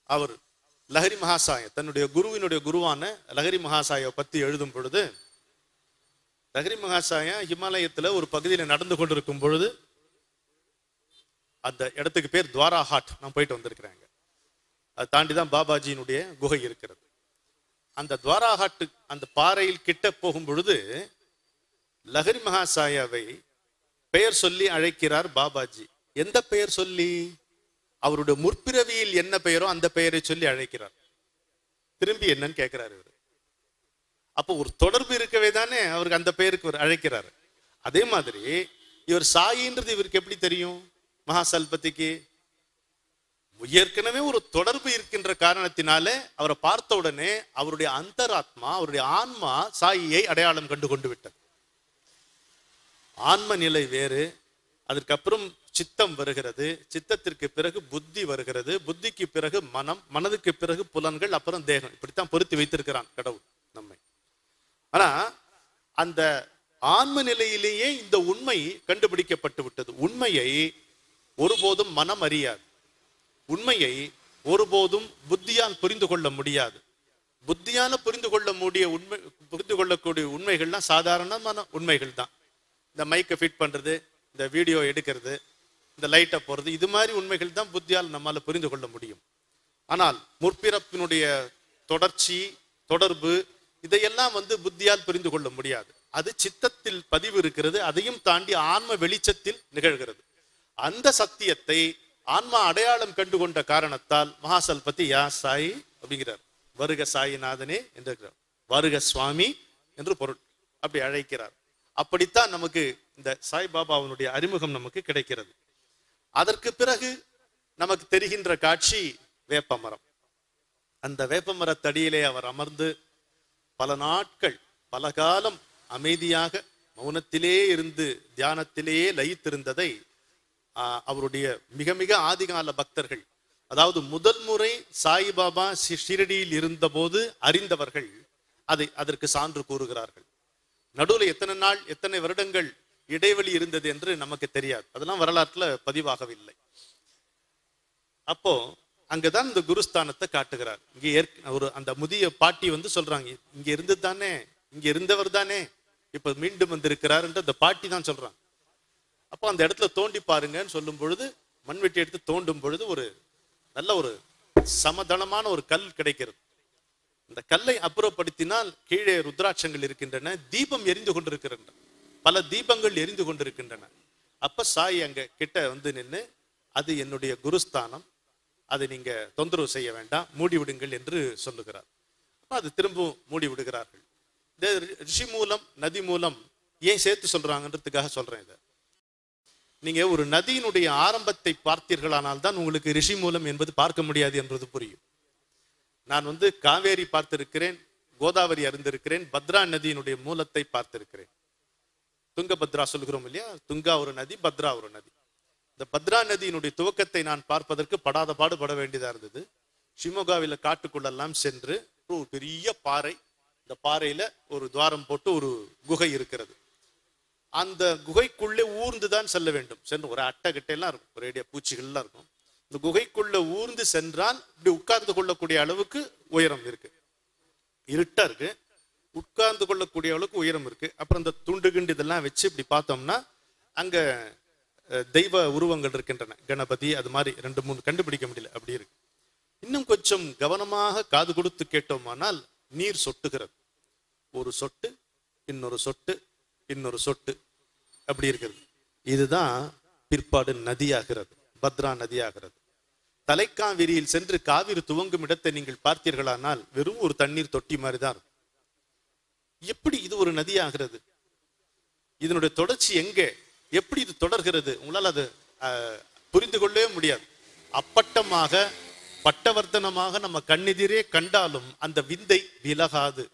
அவர் லஹரி மகாசாய தன்னுடைய குருவினுடைய குருவான லஹரி மகாசாயை பத்தி எழுதும் பொழுது, லஹரி மகாசாய ஹிமாலயத்துல ஒரு பகுதியில நடந்து கொண்டிருக்கும் பொழுது, அந்த இடத்துக்கு பேர் துவாரா ஹாட், நான் போயிட்டு வந்திருக்கிறாங்க. அதை தாண்டிதான் பாபாஜியினுடைய குகை இருக்கிறது. அந்த துவாரா ஹாட்டு அந்த பாறையில் கிட்ட போகும் பொழுது லஹரி மகாசாயாவை பெயர் சொல்லி அழைக்கிறார் பாபாஜி. எந்த பெயர் சொல்லி? அவருடைய முற்பிறவியில் என்ன பெயரோ அந்த பெயரை சொல்லி அழைக்கிறார். திரும்பி என்னன்னு கேட்கிறார் இவர். அப்போ ஒரு தொடர்பு இருக்கவே தானே அவருக்கு அந்த பெயருக்கு அழைக்கிறார். அதே மாதிரி இவர் சாயின்றது இவருக்கு எப்படி தெரியும்? மகாசல்பதிக்கு ஏற்கனவே ஒரு தொடர்பு இருக்கின்ற காரணத்தினாலே அவரை பார்த்த உடனே அவருடைய அந்தராத்மா, அவருடைய ஆன்மா சாயியை அடையாளம் கண்டு கொண்டு விட்டது. ஆன்ம நிலை வேறு, அதற்கப்புறம் சித்தம் வருகிறது, சித்தத்திற்கு பிறகு புத்தி வருகிறது, புத்திக்கு பிறகு மனம், மனதுக்கு பிறகு புலன்கள், அப்புறம் தேகம். இப்படித்தான் பொருத்தி வைத்திருக்கிறான் கடவுள் நம்மை. ஆனா அந்த ஆன்ம நிலையிலேயே இந்த உண்மை கண்டுபிடிக்கப்பட்டு விட்டது. உண்மையை ஒருபோதும் மனம் அறியாது, உண்மையை ஒருபோதும் புத்தியால் புரிந்து கொள்ள முடியாது. புத்தியால புரிந்து கொள்ளக்கூடிய உண்மைகள்லாம் சாதாரணமான உண்மைகள் தான். இந்த மைக்கை ஃபிட் பண்றது, இந்த வீடியோ எடுக்கிறது, இந்த லைட்டை போறது, இது மாதிரி உண்மைகள் தான் புத்தியால் நம்மால புரிந்து கொள்ள முடியும். ஆனால் முற்பிறப்பினுடைய தொடர்ச்சி, தொடர்பு, இதையெல்லாம் புத்தியால் புரிந்து கொள்ள முடியாது. அது சித்தத்தில் பதிவு இருக்கிறது, அதையும் தாண்டி ஆன்ம வெளிச்சத்தில் நிகழ்கிறது. அந்த சத்தியத்தை ஆன்மா அடையாளம் கண்டு கொண்ட காரணத்தால் மகாசல்பதி யா சாயி அப்படிங்கிறார். வருக சாயிநாதனே என்று, வருக சுவாமி என்று பொருள், அப்படி அழைக்கிறார். அப்படித்தான் நமக்கு இந்த சாய்பாபாவுடைய அறிமுகம் நமக்கு கிடைக்கிறது. அதற்கு பிறகு நமக்கு தெரிகின்ற காட்சி வேப்பமரம். அந்த வேப்பமரத்தடியிலே அவர் அமர்ந்து பல நாட்கள், பல காலம் அமைதியாக மௌனத்திலே இருந்து தியானத்திலேயே லயித்திருந்ததை அவருடைய மிக மிக ஆதிகால பக்தர்கள், அதாவது முதல் முறை சாய்பாபா ஷிரடியில் இருந்த போது அறிந்தவர்கள் அதற்கு சான்று கூறுகிறார்கள். நடுவில் எத்தனை நாள், எத்தனை வருடங்கள் இடைவெளி இருந்தது என்று நமக்கு தெரியாது, அதெல்லாம் வரலாற்றுல பதிவாகவில்லை. அப்போ அங்கதான் இந்த குருஸ்தானத்தை காட்டுகிறார். இங்கே அந்த முதிய பாட்டி சொல்றாங்க, இங்க இருந்து தானே, இங்க இருந்தவர் தானே இப்ப மீண்டும் வந்திருக்கிறார் என்று அந்த பாட்டி தான் சொல்றாங்க. அப்போ அந்த இடத்துல தோண்டி பாருங்கன்னு சொல்லும் பொழுது, மண்வெட்டி எடுத்து தோண்டும் பொழுது ஒரு நல்ல ஒரு சமதளமான ஒரு கல் கிடைக்கிறது. இந்த கல்லை அப்புறப்படுத்தினால் கீழே ருத்ராட்சங்கள் இருக்கின்றன, தீபம் எரிந்து கொண்டிருக்கின்றன, பல தீபங்கள் எரிந்து கொண்டிருக்கின்றன. அப்ப சாய் அங்க கிட்ட நின்று, அது என்னுடைய குருஸ்தானம், அதை நீங்க தொந்தரவு செய்ய வேண்டாம், மூடி விடுங்கள் என்று சொல்லுகிறார். அப்ப அது திரும்பவும் மூடி விடுகிறார்கள். இந்த ரிஷி மூலம், நதி மூலம் ஏன் சேர்த்து சொல்றாங்கன்றதுக்காக சொல்றேன். இதை நீங்க ஒரு நதியினுடைய ஆரம்பத்தை பார்த்தீர்களானால் தான் உங்களுக்கு ரிஷி மூலம் என்பது பார்க்க முடியாது என்பது புரியும். நான் காவேரி பார்த்திருக்கிறேன், கோதாவரி அறிந்திருக்கிறேன், பத்ரா நதியினுடைய மூலத்தை பார்த்திருக்கிறேன். துங்கபத்ரா சொல்கிறோம் இல்லையா, துங்கா ஒரு நதி, பத்ரா ஒரு நதி. இந்த பத்ரா நதியினுடைய துவக்கத்தை நான் பார்ப்பதற்கு படாத பாடுபட வேண்டியதா இருந்தது. ஷிமோகாவில காட்டுக்குள்ளெல்லாம் சென்று ஒரு பெரிய பாறை, இந்த பாறையில ஒரு துவாரம் போட்டு ஒரு குகை இருக்கிறது. அந்த குகைக்குள்ளே ஊர்ந்துதான் செல்ல வேண்டும். சென்று ஒரு அட்டைகட்டையெல்லாம் இருக்கும், ஒரேடியா பூச்சிகள்லாம் இருக்கும். இந்த குகைக்குள்ள ஊர்ந்து சென்றால் இப்படி உட்கார்ந்து கொள்ளக்கூடிய அளவுக்கு உயரம் இருக்கு, இருட்டா இருக்கு, உட்கார்ந்து கொள்ளக்கூடிய அளவுக்கு உயரம் இருக்கு. அப்புறம் இந்த துண்டு கிண்டு இதெல்லாம் வச்சு இப்படி பார்த்தோம்னா அங்க தெய்வ உருவங்கள் இருக்கின்றன, கணபதி, அது மாதிரி 2-3 கண்டுபிடிக்க முடியல, அப்படி இருக்கு. இன்னும் கொஞ்சம் கவனமாக காது கொடுத்து கேட்டோமானால் நீர் சொட்டுகிறது. ஒரு சொட்டு, இன்னொரு சொட்டு, இன்னொரு சொட்டு, அப்படி இருக்கிறது. இதுதான் பிற்பாடு நதியாகிறது, பத்ரா நதியாகிறது. தலைக்காவிரியில் சென்று காவிரி துவங்கும் இடத்தை நீங்கள் பார்த்தீர்களானால் வெறும் ஒரு தண்ணீர் தொட்டி மாதிரி தான் இருக்கும். எப்படி இது ஒரு நதியாகிறது? இதனுடைய தொடர்ச்சி எங்கே, எப்படி இது தொடர்கிறது? உங்களால் அது புரிந்து கொள்ளவே முடியாது. அப்பட்டமாக, பட்டவர்த்தனமாக நம்ம கண்ணெதிரே கண்டாலும் அந்த விந்தை விலகாது.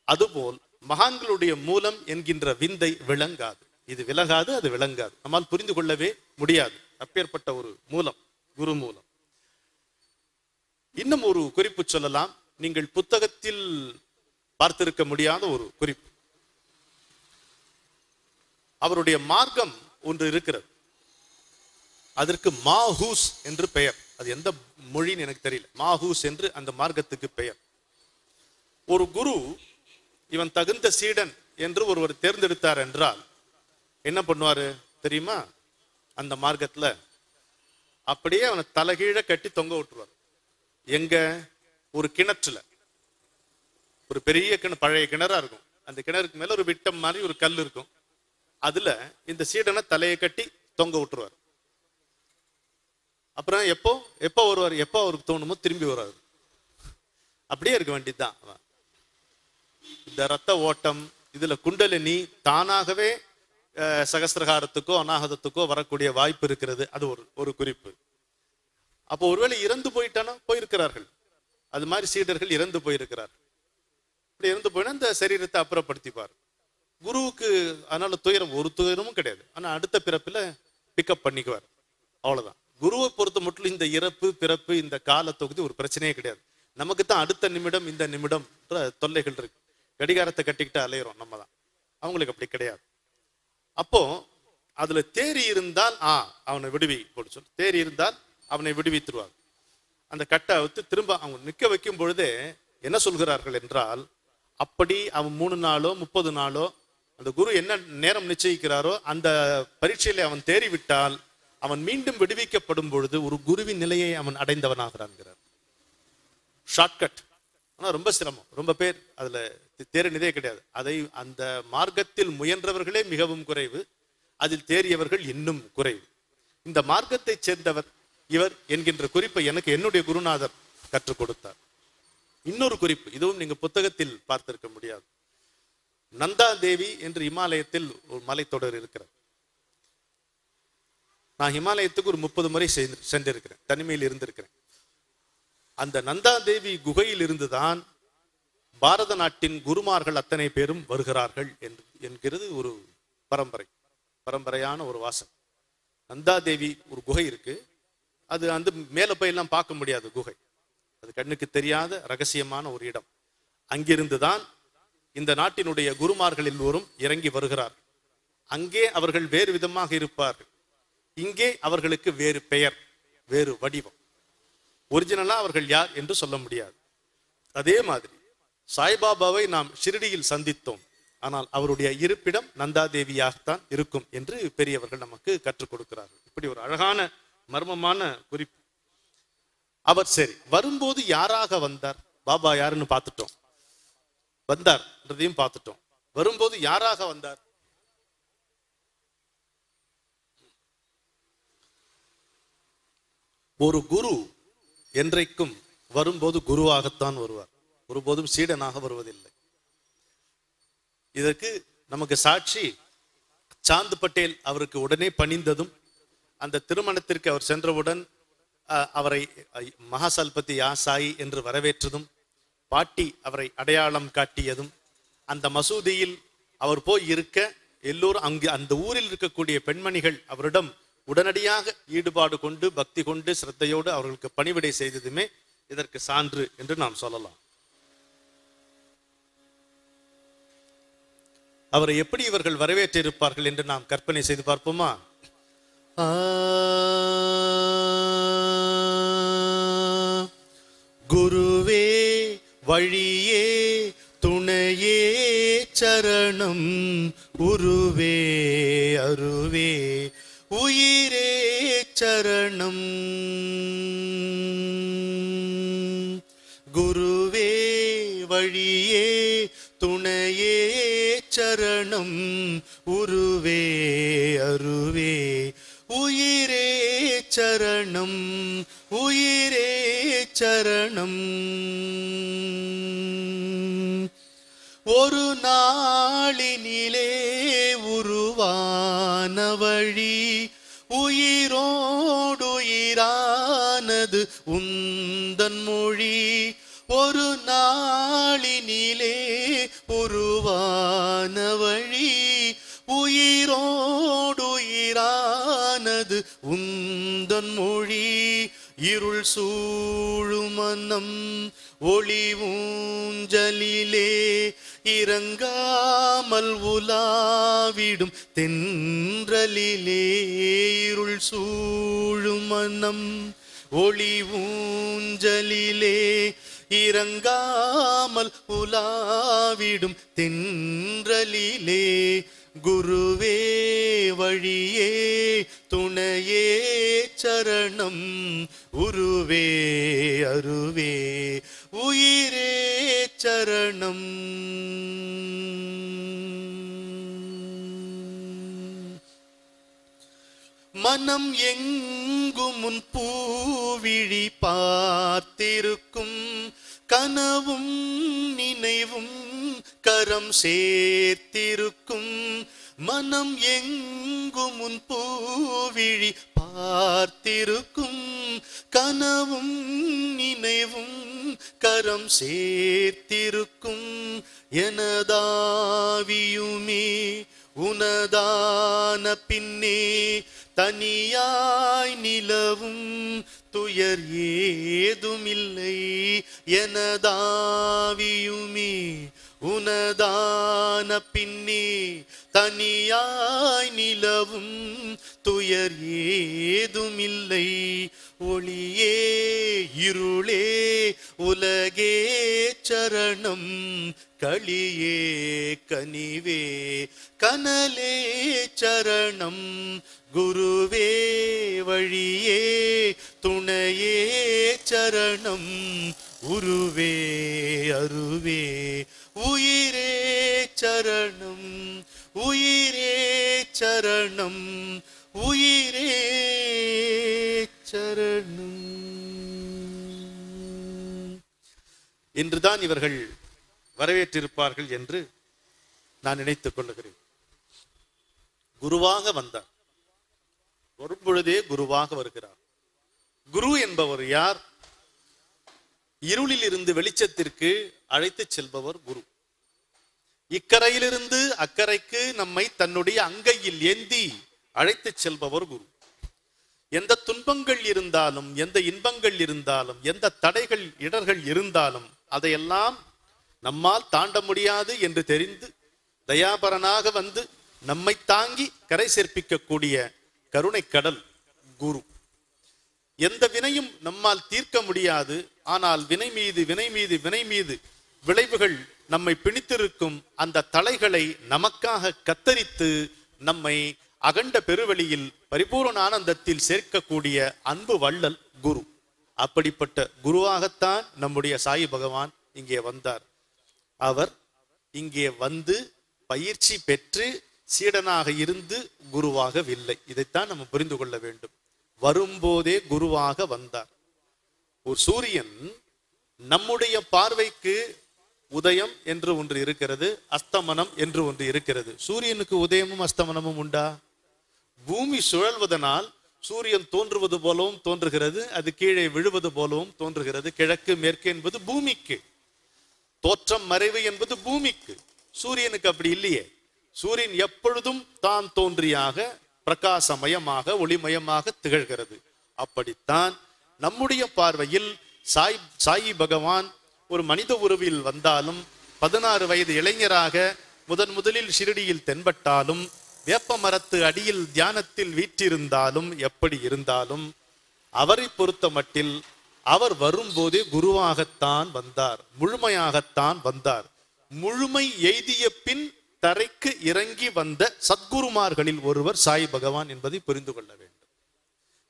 அதுபோல் மகான்களுடைய மூலம் என்கின்ற விந்தை விளங்காது. இது விலகாது, அது விளங்காது, நம்மால் புரிந்து கொள்ளவே முடியாது. அப்பேற்பட்ட ஒரு மூலம், குரு மூலம். இன்னும் ஒரு குறிப்பு சொல்லலாம், நீங்கள் புத்தகத்தில் பார்த்திருக்க முடியாத ஒரு குறிப்பு. அவருடைய மார்க்கம் ஒன்று இருக்கிறது. அதற்கு மாஹூஸ் என்று பெயர். அது எந்த மொழின்னு எனக்கு தெரியல. மாஹூஸ் என்று அந்த மார்க்கத்துக்கு பெயர். ஒரு குரு இவன் தகுந்த சீடன் என்று ஒருவர் தேர்ந்தெடுத்தார் என்றால் என்ன பண்ணுவாரு தெரியுமா? அந்த மார்க்கத்துல அப்படியே அவனை தலைகீழ கட்டி தொங்க விட்டுருவார். எங்க? ஒரு கிணற்றுல, ஒரு பெரிய பழைய கிணறா இருக்கும். அந்த கிணறுக்கு மேல ஒரு விட்டம் மாதிரி ஒரு கல் இருக்கும். அதுல இந்த சீடனை தலையை கட்டி தொங்க விட்டுருவார். அப்புறம் எப்போ எப்போ வருவார்? எப்போ அவருக்கு தோணுமோ திரும்பி வராது. அப்படியே இருக்க வேண்டியதுதான். இந்த ரத்த ஓட்டம், இதுல குண்டலினி தானாகவே சகஸ்திரகாரத்துக்கோ அநாகதத்துக்கோ வரக்கூடிய வாய்ப்பு இருக்கிறது. அது ஒரு குறிப்பு. அப்போ ஒருவேளை இறந்து போயிட்டானா போயிருக்கிறார்கள். அது மாதிரி சீடர்கள் இறந்து போயிருக்கிறார்கள். இப்படி இறந்து போயினா இந்த சரீரத்தை அப்புறப்படுத்திப்பார். குருவுக்கு அதனால துயரம், ஒரு துயரமும் கிடையாது. ஆனா அடுத்த பிறப்புல பிக்கப் பண்ணிக்குவார். அவ்வளவுதான். குருவை பொறுத்த மட்டும் இந்த இறப்பு பிறப்பு இந்த கால தொகுதி ஒரு பிரச்சனையே கிடையாது. நமக்கு தான் அடுத்த நிமிடம் இந்த நிமிடம் தொல்லைகள் இருக்கு. கடிகாரத்தை கட்டிக்கிட்டு அலையிறோம் நம்ம தான். அவங்களுக்கு அப்படி கிடையாது. அப்போ அதுல தேறி இருந்தால் அவனை விடுவி போட்டு சொல்லு. தேறி இருந்தால் அவனை விடுவித்துருவார். அந்த கட்டை அவுத்து திரும்ப அவங்க நிற்க வைக்கும் பொழுதே என்ன சொல்கிறார்கள் என்றால், அப்படி அவன் 3 நாளோ 30 நாளோ அந்த குரு என்ன நேரம் நிச்சயிக்கிறாரோ அந்த பரீட்சையில அவன் தேறிவிட்டால் அவன் மீண்டும் விடுவிக்கப்படும் பொழுது ஒரு குருவின் நிலையை அவன் அடைந்தவனாகிறான். ஷார்ட்கட். ஆனா ரொம்ப சிரமம். ரொம்ப பேர் அதுல தேறினதே கிடையாது. அதை அந்த மார்க்கத்தில் முயன்றவர்களே மிகவும் குறைவு. அதில் தேறியவர்கள் இன்னும் குறைவு. இந்த மார்க்கத்தை சேர்ந்தவர் இவர் என்கின்ற குறிப்பை எனக்கு என்னுடைய குருநாதர் கற்றுக் கொடுத்தார். இன்னொரு குறிப்பு, இதுவும் நீங்க புத்தகத்தில் பார்த்திருக்க முடியாது. நந்தா தேவி என்று இமாலயத்தில் ஒரு மலைத்தொடர் இருக்கிறது. நான் இமாலயத்துக்கு ஒரு 30 முறை சென்றிருக்கிறேன். தனிமையில் இருந்திருக்கிறேன். அந்த நந்தா தேவி குகையில் இருந்துதான் பாரத நாட்டின் குருமார்கள் அத்தனை பேரும் வருகிறார்கள் என்கிறது ஒரு பரம்பரையான ஒரு வாசம். நந்தா தேவி ஒரு குகை இருக்கு. அது அந்த மேல போய் எல்லாம் பார்க்க முடியாது குகை. அது கண்ணுக்கு தெரியாத ரகசியமான ஒரு இடம். அங்கிருந்துதான் இந்த நாட்டினுடைய குருமார்கள் எல்லோரும் இறங்கி வருகிறார். அங்கே அவர்கள் வேறு விதமாக இருப்பார்கள். இங்கே அவர்களுக்கு வேறு பெயர், வேறு வடிவம். ஒரிஜினலா அவர்கள் யார் என்று சொல்ல முடியாது. அதே மாதிரி சாய்பாபாவை நாம் ஷிரடியில் சந்தித்தோம். ஆனால் அவருடைய இருப்பிடம் நந்தாதேவியாகத்தான் இருக்கும் என்று பெரியவர்கள் நமக்கு கற்றுக் கொடுக்கிறார்கள். இப்படி ஒரு அழகான மர்மமான குறிப்பு. அவர் சரி வரும்போது யாராக வந்தார்? பாபா யாருன்னு பார்த்துட்டோம். வந்தார்ன்றதையும் பார்த்துட்டோம். வரும்போது யாராக வந்தார்? ஒரு குரு என்றைக்கும் வரும்போது குருவாகத்தான் வருவார். ஒருபோதும் சீடனாக வருவதில்லை. இதற்கு நமக்கு சாட்சி சாந்து பட்டேல் அவருக்கு உடனே பணிந்ததும், அந்த திருமணத்திற்கு அவர் சென்றவுடன் அவரை மகாசல்பதி யாசாயி என்று வரவேற்றதும், பாட்டி அவரை அடையாளம் காட்டியதும், அந்த மசூதியில் அவர் போய் இருக்க எல்லோரும் அங்கு அந்த ஊரில் இருக்கக்கூடிய பெண்மணிகள் அவரிடம் உடனடியாக ஈடுபாடு கொண்டு பக்தி கொண்டு சிரத்தையோடு அவர்களுக்கு பணிவிடை செய்ததுமே இதற்கு சான்று என்று நாம் சொல்லலாம். அவரை எப்படி இவர்கள் வரவேற்றிருப்பார்கள் என்று நாம் கற்பனை செய்து பார்ப்போமா? குருவே வழியே துணையே சரணம், உருவே அருவே உயிரே சரணம். குருவே வழியே துணையே சரணம், உருவே அருவே உயிரே சரணம், உயிரே சரணம். ஒரு நாளினிலே உருவான வழி உயிரோடுயிரானது உந்தன் மொழி. ஒரு நாளினிலே உருவான வழி உயிரோடுயிரானது உந்தன் மொழி. இருள் சூழும் மனம் ஒளி ஊஞ்சலிலே இறங்காமல் உலாவிடும் தென்றலிலே இருள் சூழும் மனம் ஒளி ஊஞ்சலிலே இறங்காமல் உலாவிடும் தென்றலிலே குருவே வழியே துணையே சரணம் உருவே அருவே உயிரே சரணம். மனம் எங்கும் உன் பூவிழி பார்த்திருக்கும் கனவும் நினைவும் கரம் சேர்த்திருக்கும். மனம் எங்கும் உன் பூவிழி பார்த்திருக்கும் கனவும் நினைவும் கரம் சேர்த்திருக்கும். எனதாவியுமே உனதான பின்னே தனியாய் நிலவும் துயர் ஏதுமில்லை. எனதாவியுமே உனதான பின்னே தனியாய் நிலவும் துயர் ஏதுமில்லை. ஒளியே இருளே உலகே சரணம் களியே கனிவே கனலே சரணம். குருவே வழியே துணையே சரணம் உருவே அருவே உயிரே சரணம் உயிரே சரணம் உயிரே சரணம். என்றுதான் இவர்கள் வரவேற்றிருப்பார்கள் என்று நான் நினைத்துக் கொள்ளுகிறேன். குருவாக வந்தார், வரும்பொழுதே குருவாக வருகிறார். குரு என்பவர் யார்? இருளில் இருந்து வெளிச்சத்திற்கு அழைத்து செல்பவர் குரு. இக்கரையிலிருந்து அக்கறைக்கு நம்மை தன்னுடைய அங்கையில் ஏந்தி அழைத்து செல்பவர் குரு. எந்த துன்பங்கள் இருந்தாலும், எந்த இன்பங்கள் இருந்தாலும், எந்த தடைகள் இடர்கள் இருந்தாலும் அதையெல்லாம் நம்மால் தாண்ட முடியாது என்று தெரிந்து தயாபரனாக வந்து நம்மை தாங்கி கரை சேர்ப்பிக்கக்கூடிய கருணை கடல் குரு. எந்த வினையும் நம்மால் தீர்க்க முடியாது, ஆனால் வினை மீது வினை மீது வினை மீது விளைவுகள் நம்மை பிணித்திருக்கும் அந்த தலைகளை நமக்காக கத்தரித்து நம்மை அகண்ட பெருவெளியில் பரிபூரண ஆனந்தத்தில் சேர்க்கக்கூடிய அன்பு வள்ளல் குரு. அப்படிப்பட்ட குருவாகத்தான் நம்முடைய சாயி பகவான் இங்கே வந்தார். அவர் இங்கே வந்து பயிற்சி பெற்று சீடனாக இருந்து குருவாகவில்லை. இதைத்தான் நம்ம புரிந்து கொள்ள வேண்டும். வரும்போதே குருவாக வந்தார். ஒரு சூரியன் நம்முடைய பார்வைக்கு உதயம் என்று ஒன்று இருக்கிறது, அஸ்தமனம் என்று ஒன்று இருக்கிறது. சூரியனுக்கு உதயமும் அஸ்தமனமும் உண்டா? பூமி சுழல்வதனால் சூரியன் தோன்றுவது போலவும் தோன்றுகிறது, அது கீழே விழுவது போலவும் தோன்றுகிறது. கிழக்கு மேற்கு என்பது பூமிக்கு, தோற்றம் மறைவு என்பது பூமிக்கு. சூரியனுக்கு அப்படி இல்லையே. சூரியன் எப்பொழுதும் தான் தோன்றியாக பிரகாசமயமாக ஒளிமயமாக திகழ்கிறது. அப்படித்தான் நம்முடைய பார்வையில் சாயி பகவான் ஒரு மனித உருவில் வந்தாலும், 16 வயது இளைஞராக முதலில் ஷிரடியில் தென்பட்டாலும், வேப்ப மரத்து அடியில் தியானத்தில் வீற்றிருந்தாலும், எப்படி இருந்தாலும் அவரை பொறுத்த மட்டில் அவர் வரும்போதே குருவாகத்தான் வந்தார், முழுமையாகத்தான் வந்தார். முழுமை எய்திய பின் தரைக்கு இறங்கி வந்த சத்குருமார்களில் ஒருவர் சாய் பகவான் என்பதை புரிந்து கொள்ள வேண்டும்.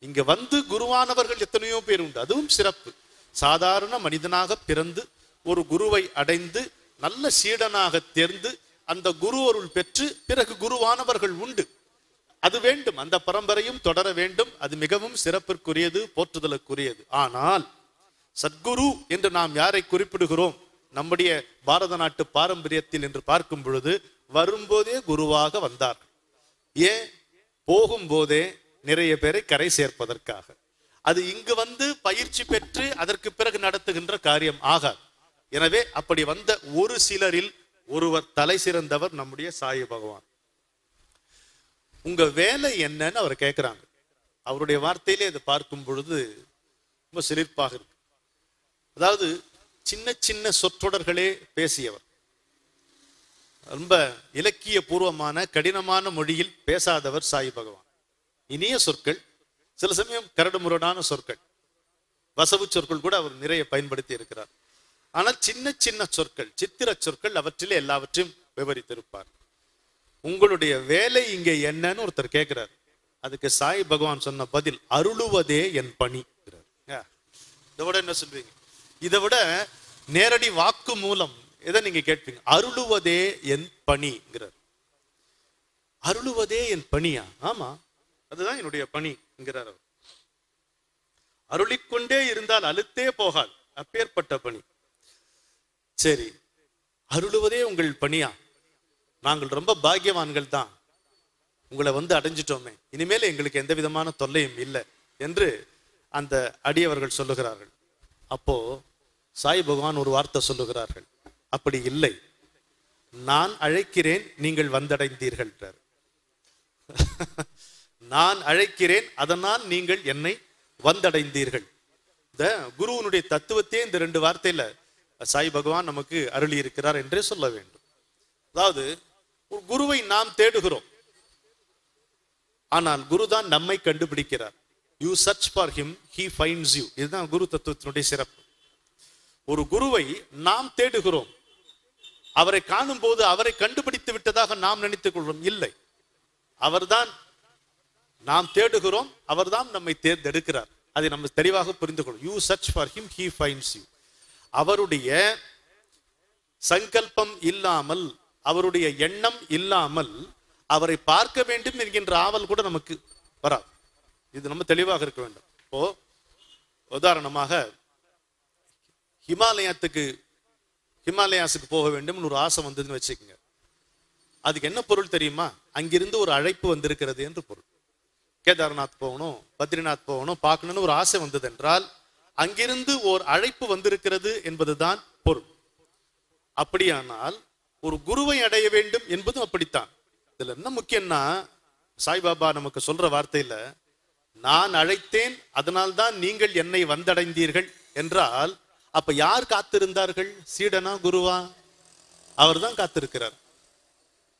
இங்க வந்து குருவானவர்கள் எத்தனையோ பேர் உண்டு, அதுவும் சிறப்பு. சாதாரண மனிதனாக பிறந்து ஒரு குருவை அடைந்து நல்ல சீடனாக தேர்ந்து அந்த குரு அருள் பெற்று பிறகு குருவானவர்கள் உண்டு. அது வேண்டும், அந்த பரம்பரையும் தொடர வேண்டும். அது மிகவும் சிறப்பிற்குரியது, போற்றுதலுக்குரியது. ஆனால் சத்குரு என்று நாம் யாரை குறிப்பிடுகிறோம்? நம்முடைய பாரத நாட்டு பாரம்பரியத்தில் என்று பார்க்கும் பொழுது வரும்போதே குருவாக வந்தார். ஏன்? போகும்போதே நிறைய பேரை கரை சேர்ப்பதற்காக. அது இங்கு வந்து பயிற்சி பெற்று அதற்கு பிறகு நடத்துகின்ற காரியம் ஆகாது. எனவே அப்படி வந்த ஒரு சிலரில் ஒருவர், தலை சிறந்தவர் நம்முடைய சாயி பகவான். உங்க வேலை என்னன்னு அவர் கேட்கிறாங்க. அவருடைய வார்த்தையிலே அதை பார்க்கும் பொழுது ரொம்ப சிலிர்ப்பாக இருக்கு. அதாவது சின்ன சின்ன சொற்றொடர்களே பேசியவர். ரொம்ப இலக்கிய பூர்வமான கடினமான மொழியில் பேசாதவர் சாய் பகவான். இனிய சொற்கள், சில சமயம் கரடுமுரடான சொற்கள், வசவு சொற்கள் கூட அவர் நிறைய பயன்படுத்தி இருக்கிறார். ஆனால் சின்ன சின்ன சொற்கள், சித்திர சொற்கள், அவற்றிலே எல்லாவற்றையும் விவரித்திருப்பார். உங்களுடைய வேலை இங்கே என்னன்னு ஒருத்தர் கேட்கிறார். அதுக்கு சாய் பகவான் சொன்ன பதில், அருளுவதே என் பணி. இதை விட என்ன சொல்வீங்க? இதை விட நேரடி வாக்கு மூலம் எதை நீங்க கேட்பீங்க? அருளுவதே என் பணிங்கிறார். அருளுவதே என் பணியா? ஆமா, அதுதான் என்னுடைய பணி என்கிறார் அவர். அருளிக்கொண்டே இருந்தால் அழுத்தே போகாது, அப்பேற்பட்ட பணி. சரி, அருளுவதே உங்கள் பணியா? நாங்கள் ரொம்ப பாக்கியவான்கள் தான், உங்களை அடைஞ்சிட்டோமே, இனிமேல் எங்களுக்கு எந்த விதமான தொல்லையும் இல்லை என்று அந்த அடியவர்கள் சொல்லுகிறார்கள். அப்போ சாய் பகவான் ஒரு வார்த்தை சொல்லுகிறார்கள், அப்படி இல்லை, நான் அழைக்கிறேன், நீங்கள் வந்தடைந்தீர்கள். நான் அழைக்கிறேன், அதனால் நீங்கள் என்னை வந்தடைந்தீர்கள். இந்த குருவனுடைய தத்துவத்தையே இந்த 2 வார்த்தையில சாய் பகவான் நமக்கு அருளி இருக்கிறார் என்றே சொல்ல வேண்டும். அதாவது, ஒரு குருவை நாம் தேடுகிறோம், ஆனால் குருதான் நம்மை கண்டுபிடிக்கிறார். You search for him, he finds you. இதுதான் குரு தத்துவத்தினுடைய சிறப்பு. ஒரு குருவை நாம் தேடுகிறோம், அவரை காணும் போது அவரை கண்டுபிடித்து விட்டதாக நாம் நினைத்துக் கொள்வோம். இல்லை, அவர்தான் நாம் தேடுகிறோம், அவர்தான் நம்மை தேர்ந்தெடுக்கிறார். அதை நம்ம தெளிவாக புரிந்து கொள்ளும். You search for him, he finds you. அவருடைய சங்கல்பம் இல்லாமல், அவருடைய எண்ணம் இல்லாமல் அவரை பார்க்க வேண்டும் என்கின்ற ஆவல் கூட நமக்கு வராது. இது நம்ம தெளிவாக இருக்க வேண்டும். இப்போ உதாரணமாக ஹிமாலயாஸுக்கு போக வேண்டும் ஒரு ஆசை வந்ததுன்னு வச்சுக்கோங்க. அதுக்கு என்ன பொருள் தெரியுமா? அங்கிருந்து ஒரு அழைப்பு வந்திருக்கிறது என்று பொருள். கேதார்நாத் போகணும், பத்ரிநாத் போகணும், பார்க்கணும்னு ஒரு ஆசை வந்தது என்றால் அங்கிருந்து ஒரு அழைப்பு வந்திருக்கிறது என்பதுதான் பொருள். அப்படியானால் ஒரு குருவை அடைய வேண்டும் என்பதும் அப்படித்தான். இதுல என்ன முக்கியம்னா, சாய்பாபா நமக்கு சொல்ற வார்த்தையில, நான் அழைத்தேன், அதனால்தான் நீங்கள் என்னை வந்தடைந்தீர்கள் என்றால், அப்ப யார் காத்திருந்தார்கள்? சீடனா, குருவா? அவர் தான் காத்திருக்கிறார்.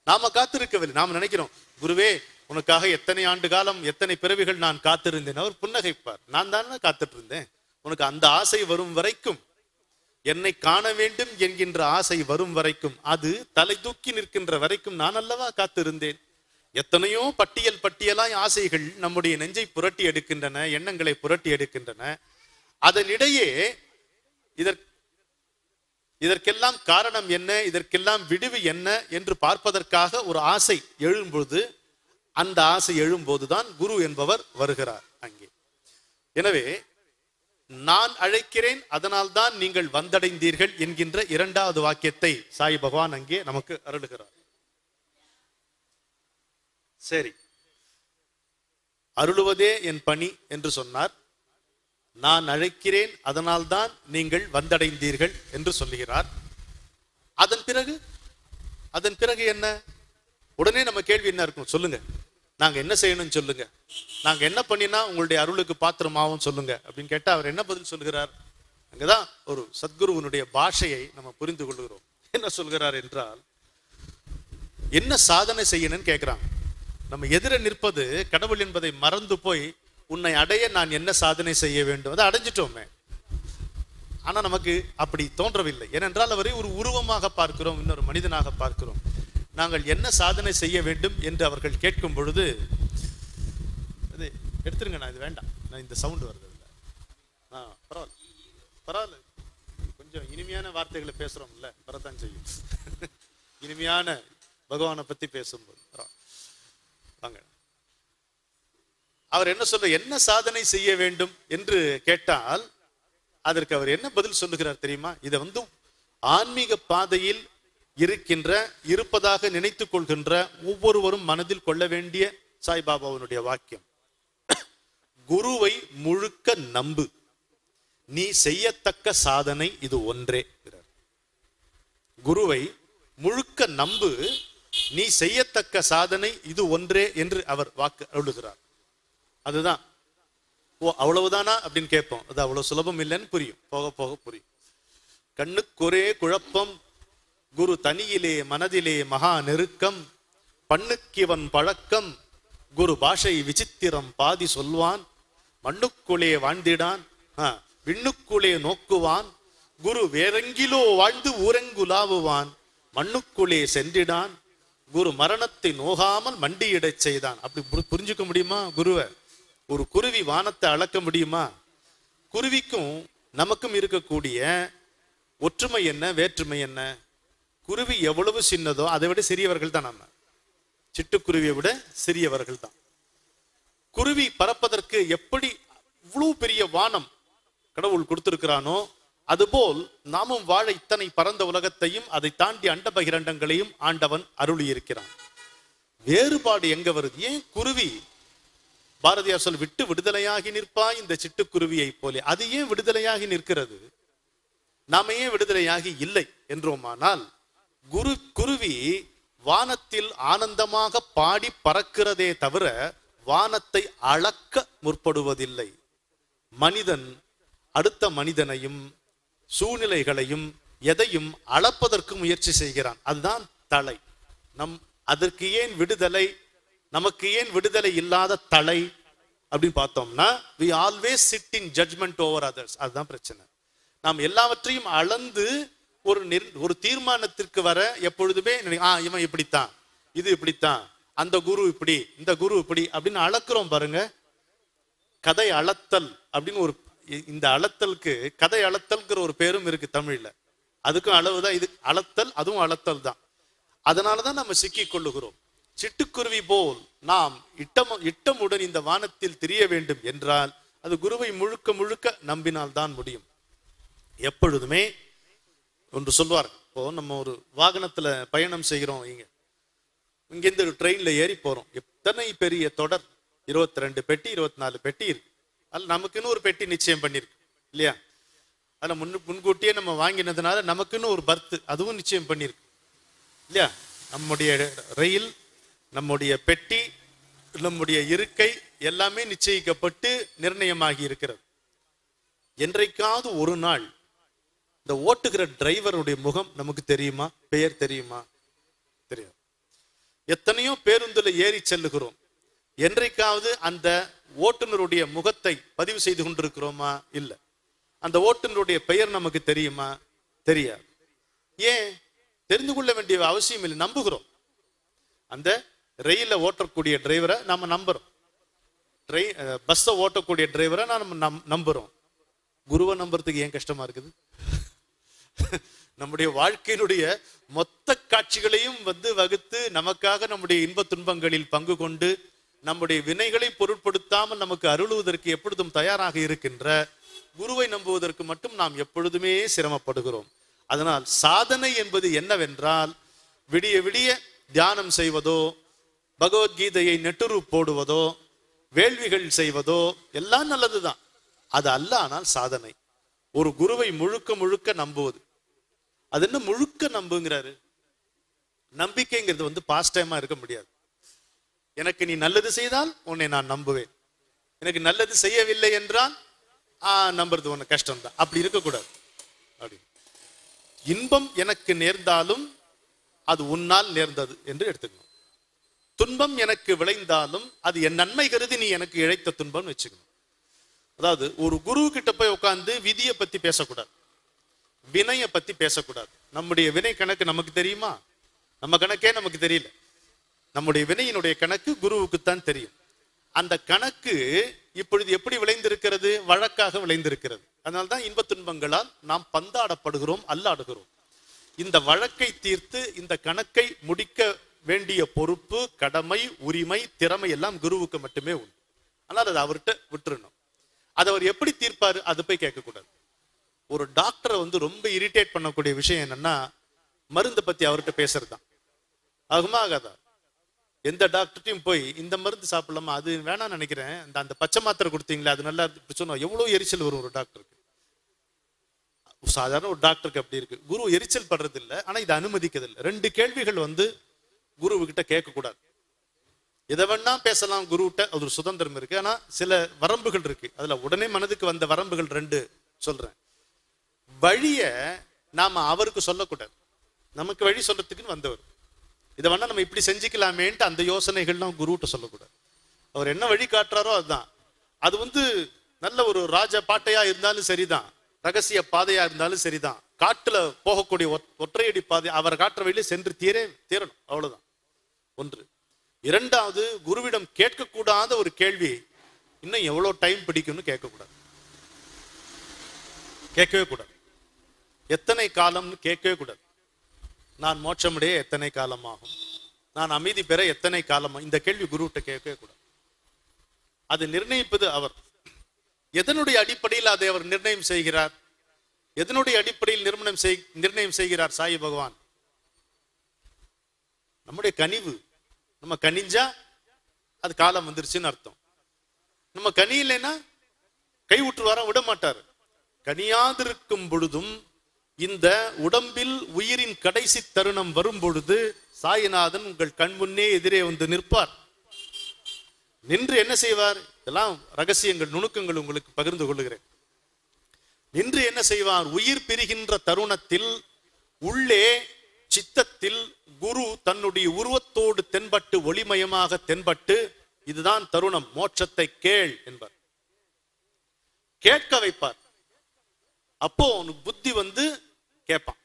நாம காத்திருக்கவில்லை. நாம நினைக்கிறோம், குருவே உனக்காக எத்தனை ஆண்டு காலம், எத்தனை பிறவிகள் நான் காத்திருந்தேன். அவர் புன்னகைப்பார், நான் தானே காத்துட்டு இருந்தேன். உனக்கு அந்த ஆசை வரும் வரைக்கும், என்னை காண வேண்டும் என்கின்ற ஆசை வரும் வரைக்கும், அது தலை தூக்கி நிற்கின்ற வரைக்கும் நான் அல்லவா காத்திருந்தேன். எத்தனையோ பட்டியலாய் ஆசைகள் நம்முடைய நெஞ்சை புரட்டி எடுக்கின்றன, எண்ணங்களை புரட்டி எடுக்கின்றன. அதனிடையே இதற்கெல்லாம் காரணம் என்ன, இதற்கெல்லாம் விடுவு என்ன என்று பார்ப்பதற்காக ஒரு ஆசை எழும்பொழுது, அந்த ஆசை எழும்போதுதான் குரு என்பவர் வருகிறார் அங்கே. எனவே நான் அழைக்கிறேன், அதனால் தான் நீங்கள் வந்தடைந்தீர்கள் என்கின்ற 2வது வாக்கியத்தை சாய் பகவான் அங்கே நமக்கு அருளுகிறார். சரி, அருளுவதே என் பணி என்று சொன்னார். நான் அழைக்கிறேன், அதனால் தான் நீங்கள் வந்தடைந்தீர்கள் என்று சொல்லுகிறார். அதன் பிறகு என்ன? உடனே நம்ம கேள்வி என்ன இருக்கும்? சொல்லுங்க, நாங்க என்ன செய்யணும்னு சொல்லுங்க, நாங்க என்ன பண்ணினா உங்களுடைய அருளுக்கு பாத்திரமாவும் சொல்லுங்க அப்படின்னு கேட்டா அவர் என்ன பதில் சொல்கிறார்? அங்கதான் ஒரு சத்குருவனுடைய பாஷையை நம்ம புரிந்து கொள்கிறோம். என்ன சொல்கிறார் என்றால், என்ன சாதனை செய்யணும்னு கேட்கிறாங்க. நம்ம எதிர நிற்பது கடவுள் என்பதை மறந்து போய், உன்னை அடைய நான் என்ன சாதனை செய்ய வேண்டும், அதை அடைஞ்சிட்டோமே. ஆனா நமக்கு அப்படி தோன்றவில்லை. ஏனென்றால் அவரை ஒரு உருவமாக பார்க்கிறோம், இன்னொரு மனிதனாக பார்க்கிறோம். நாங்கள் என்ன சாதனை செய்ய வேண்டும் என்று அவர்கள் கேட்கும் பொழுது, அது எடுத்துருங்க, நான் இது வேண்டாம், நான் இந்த சவுண்ட் வருது இல்லை, பரவாயில்ல, கொஞ்சம் இனிமையான வார்த்தைகளை பேசுறோம்ல, வரதான் செய்யும். இனிமையான பகவானை பத்தி பேசும்போது வாங்க. அவர் என்ன சொல்ற, என்ன சாதனை செய்ய வேண்டும் என்று கேட்டால் அதற்கு அவர் என்ன பதில் சொல்லுகிறார் தெரியுமா? இதை ஆன்மீக பாதையில் இருப்பதாக நினைத்துக் கொள்கின்ற ஒவ்வொருவரும் மனதில் கொள்ள வேண்டிய சாய்பாபாவுடைய வாக்கியம். குருவை முழுக்க நம்பு, நீ செய்யத்தக்க சாதனை இது ஒன்றே. குருவை முழுக்க நம்பு, நீ செய்யத்தக்க சாதனை இது ஒன்றே என்று அவர் வாக்கு அருளுகிறார். அதுதான். ஓ, அவ்வளவுதானா அப்படின்னு கேட்போம். அது அவ்வளவு சுலபம் இல்லைன்னு புரியும், போக போக புரியும். கண்ணுக்கு ஒரே குழப்பம், குரு தனியிலே மனதிலே மகா நெருக்கம், பண்ணுக்கிவன் பழக்கம், குரு பாஷை விசித்திரம் பாதி சொல்வான், மண்ணுக்குள்ளே வாழ்ந்திடான், விண்ணுக்குள்ளே நோக்குவான், குரு வேறெங்கிலோ வாழ்ந்து ஊரெங்குலாவுவான், மண்ணுக்குள்ளே சென்றிடான், குரு மரணத்தை நோகாமல் மண்டியிடச் செய்தான். அப்படி புரிஞ்சுக்க முடியுமா குருவை? ஒரு குருவி வானத்தை அளக்க முடியுமா? குருவிக்கும் நமக்கும் இருக்கக்கூடிய ஒற்றுமை என்ன, வேற்றுமை என்ன? குருவி எவ்வளவு சின்னதோ அதை விட சிறியவர்கள் தான் நம்ம. சிட்டுக்குருவியை விட சிறியவர்கள் தான். குருவி பறப்பதற்கு எப்படி இவ்வளவு பெரிய வானம் கடவுள் கொடுத்திருக்கிறானோ, அதுபோல் நாமும் வாழ இத்தனை பரந்த உலகத்தையும் அதை தாண்டி அண்ட பகிரண்டங்களையும் ஆண்டவன் அருளி இருக்கிறான். வேறுபாடு எங்க வருது? ஏன் குருவி பாரதியார் சொல் விட்டு விடுதலையாகி நிற்பாய் இந்த சிட்டுக்குருவியை போலே, அது ஏன் விடுதலையாகி நிற்கிறது? நாம ஏன் விடுதலையாகி இல்லை என்றோமானால், குருவி வானத்தில் ஆனந்தமாக பாடி பறக்கிறதே தவிர வானத்தை அளக்க முற்படுவதில்லை. மனிதன் அடுத்த மனிதனையும் சூழ்நிலைகளையும் எதையும் அளப்பதற்கு முயற்சி செய்கிறான். அதுதான் தலை. அதற்கு ஏன் விடுதலை? நமக்கு ஏன் விடுதலை இல்லாத தலை அப்படின்னு பார்த்தோம்னா, we always sit in judgment over others. அதுதான் பிரச்சனை. நாம் எல்லாவற்றையும் அளந்து ஒரு தீர்மானத்திற்கு வர எப்பொழுதுமே இவன் இப்படித்தான், இது இப்படித்தான், அந்த குரு இப்படி, இந்த குரு இப்படி அப்படின்னு அளக்குறோம் பாருங்க. கதை அளத்தல் அப்படின்னு இந்த அளத்தலுக்கு கதை அளத்தல்ங்கிற ஒரு பேரும் இருக்கு தமிழ்ல. அதுக்கும் அளவுதான் இது அளத்தல், அதுவும் அளத்தல் தான். அதனாலதான் நம்ம சிக்கிக் கொள்ளுகிறோம். சிட்டுக்குருவி போல் நாம் இட்டமுடன் இந்த வானத்தில் திரிய வேண்டும் என்றால் அது குருவை முழுக்க முழுக்க நம்பினால் தான் முடியும். எப்பொழுதுமே ஒன்று சொல்வார். இப்போ நம்ம ஒரு வாகனத்துல பயணம் செய்கிறோம், இங்கிருந்து ஒரு ட்ரெயின்ல ஏறி போறோம். எத்தனை பெரிய தொடர், 22 பெட்டி 24 பெட்டி இருக்கு. அதில் நமக்குன்னு ஒரு பெட்டி நிச்சயம் பண்ணிருக்கு இல்லையா? அதில் முன்கூட்டியே நம்ம வாங்கினதுனால நமக்குன்னு ஒரு பர்த் அதுவும் நிச்சயம் பண்ணிருக்கு இல்லையா? நம்முடைய ரயில், நம்முடைய பெட்டி, நம்முடைய இருக்கை எல்லாமே நிச்சயிக்கப்பட்டு நிர்ணயமாகி இருக்கிறது. என்றைக்காவது ஒரு நாள் இந்த ஓட்டுகிற டிரைவருடைய முகம் நமக்கு தெரியுமா? பெயர் தெரியுமா? தெரியாது. எத்தனையோ பேருந்துல ஏறி செல்லுகிறோம். என்றைக்காவது அந்த ஓட்டுநருடைய முகத்தை பதிவு செய்து கொண்டிருக்கிறோமா? இல்லை. அந்த ஓட்டுநருடைய பெயர் நமக்கு தெரியுமா? தெரியாது. ஏன்? தெரிந்து கொள்ள வேண்டிய அவசியம் இல்லை. நம்புகிறோம். அந்த ரயில ஓட்டக்கூடிய டிரைவரை நாம நம்புறோம். பஸ்ஸை ஓட்டக்கூடிய டிரைவரை நம்ம நம்புறோம். குருவை நம்புறதுக்கு ஏன் கஷ்டமா இருக்குது? நம்முடைய வாழ்க்கையினுடைய மொத்த காட்சிகளையும் வகுத்து நமக்காக நம்முடைய இன்ப துன்பங்களில் பங்கு கொண்டு நம்முடைய வினைகளை பொருட்படுத்தாமல் நமக்கு அருளுவதற்கு எப்பொழுதும் தயாராக இருக்கின்ற குருவை நம்புவதற்கு மட்டும் நாம் எப்பொழுதுமே சிரமப்படுகிறோம். அதனால் சாதனை என்பது என்னவென்றால், விடிய விடிய தியானம் செய்வதோ, பகவத்கீதையை நெட்டுரு போடுவதோ, வேள்விகள் செய்வதோ எல்லாம் நல்லதுதான். அது அல்ல. ஆனால் சாதனை ஒரு குருவை முழுக்க முழுக்க நம்புவது. அது என்ன முழுக்க நம்புங்கிறாரு? நம்பிக்கைங்கிறது பாஸ்ட் டைமா இருக்க முடியாது. எனக்கு நீ நல்லது செய்தால் உன்னை நான் நம்புவேன், எனக்கு நல்லது செய்யவில்லை என்றால் நம்புறது உனக்கு கஷ்டம்தான். அப்படி இருக்கக்கூடாது. அப்படி இன்பம் எனக்கு நேர்ந்தாலும் அது உன்னால் நேர்ந்தது என்று எடுத்துக்கணும். துன்பம் எனக்கு விளைந்தாலும் அது என் நன்மை கருதி நீ எனக்கு இழைத்த துன்பம் வச்சுக்கணும். அதாவது ஒரு குரு கிட்ட போய் உட்கார்ந்து விதியை பத்தி பேசக்கூடாது, வினையை பத்தி பேசக்கூடாது. நம்முடைய வினை கணக்கு நமக்கு தெரியுமா? நம்ம கணக்கே நமக்கு தெரியல. நம்முடைய வினையினுடைய கணக்கு குருவுக்குத்தான் தெரியும். அந்த கணக்கு இப்பொழுது எப்படி விளைந்திருக்கிறது? வழக்காக விளைந்திருக்கிறது. அதனால்தான் இன்ப துன்பங்களால் நாம் பந்தாடப்படுகிறோம், அல்லாடுகிறோம். இந்த வழக்கை தீர்த்து இந்த கணக்கை முடிக்க வேண்டிய பொறுப்பு, கடமை, உரிமை, திறமை எல்லாம் குருவுக்கு மட்டுமே உண்டு. ஆனால் அதை அவர்கிட்ட விட்டுறணும். அதை அவர் எப்படி தீர்ப்பாரு? அது போய் கேட்கக்கூடாது. ஒரு டாக்டரை ரொம்ப இரிட்டேட் பண்ணக்கூடிய விஷயம் என்னன்னா, மருந்து பத்தி அவர்கிட்ட பேசுறதுதான். ஆகுமா ஆகாதா? எந்த டாக்டர்ட்டையும் போய் இந்த மருந்து சாப்பிடலாமா, அது வேணாம்னு நினைக்கிறேன், அந்த பச்சை மாத்திரை கொடுத்தீங்களா அது நல்லா சொன்னோம், எவ்வளவு எரிச்சல் வரும் ஒரு டாக்டருக்கு. சாதாரண ஒரு டாக்டருக்கு அப்படி இருக்கு. குரு எரிச்சல் படுறது இல்லை, ஆனா இதை அனுமதிக்கிறது இல்லை. 2 கேள்விகள் குருவு கிட்ட கேட்கக்கூடாது. எதை வேணா பேசலாம் குருகிட்ட, அது ஒரு சுதந்திரம் இருக்கு. ஆனா சில வரம்புகள் இருக்கு. அதுல உடனே மனதுக்கு வந்த வரம்புகள் 2 சொல்றேன். வழிய நாம அவருக்கு சொல்லக்கூடாது. நமக்கு வழி சொல்றதுக்குன்னு வந்தவர். இதை வேணா நம்ம இப்படி செஞ்சுக்கலாமேன்ட்டு அந்த யோசனைகள்லாம் குருகிட்ட சொல்லக்கூடாது. அவர் என்ன வழி காட்டுறாரோ அதுதான். அது நல்ல ஒரு ராஜ பாட்டையா இருந்தாலும் சரிதான், ரகசிய பாதையா இருந்தாலும் சரிதான், காட்டுல போகக்கூடிய ஒற்றையடி பாதை அவர் காட்டுற வழியில சென்று தீரணும், அவ்வளவுதான் ஒன்று. இரண்டாவது, குருவிடம் கேட்கக்கூடாத ஒரு கேள்வி, இன்னும் எவ்வளவு டைம் பிடிக்கும்னு கேட்கக்கூடாது, கேட்கவே கூடாது. எத்தனை காலம்னு கேட்கவே கூடாது. நான் மோட்சமுடைய எத்தனை காலம் ஆகும், நான் அமைதி பெற எத்தனை காலம், இந்த கேள்வி குருவிட்ட கேட்கவே கூடாது. அது நிர்ணயிப்பது அவர். எதனுடைய அடிப்படையில் அதை அவர் நிர்ணயம் செய்கிறார்? எதனுடைய அடிப்படையில் நிர்ணயம் செய்கிறார் சாயி பகவான்? நம்முடைய கனிவு. நம்ம கனிஞ்சா அது காலம் வந்துருச்சுன்னு அர்த்தம். நம்ம கனி இல்லைன்னா கை விட்டுருவாரா? விட மாட்டார். கனியாதிருக்கும் பொழுதும் இந்த உடம்பில் உயிரின் கடைசி தருணம் வரும் பொழுது சாயிநாதன் உங்கள் கண் முன்னே எதிரே வந்து நிற்பார். நின்று என்ன செய்வார்? இதெல்லாம் ரகசியங்கள், நுணுக்கங்கள் உங்களுக்கு பகிர்ந்து கொள்ளுகிறேன். நின்று என்ன செய்வார்? உயிர் பிரிகின்ற தருணத்தில் உள்ளே சித்தத்தில் குரு தன்னுடைய உருவத்தோடு தென்பட்டு, ஒளிமயமாக தென்பட்டு, இதுதான் தருணம், மோட்சத்தை கேள் என்பார். கேட்க வைப்பார். அப்போ உனக்கு புத்தி கேட்பான்.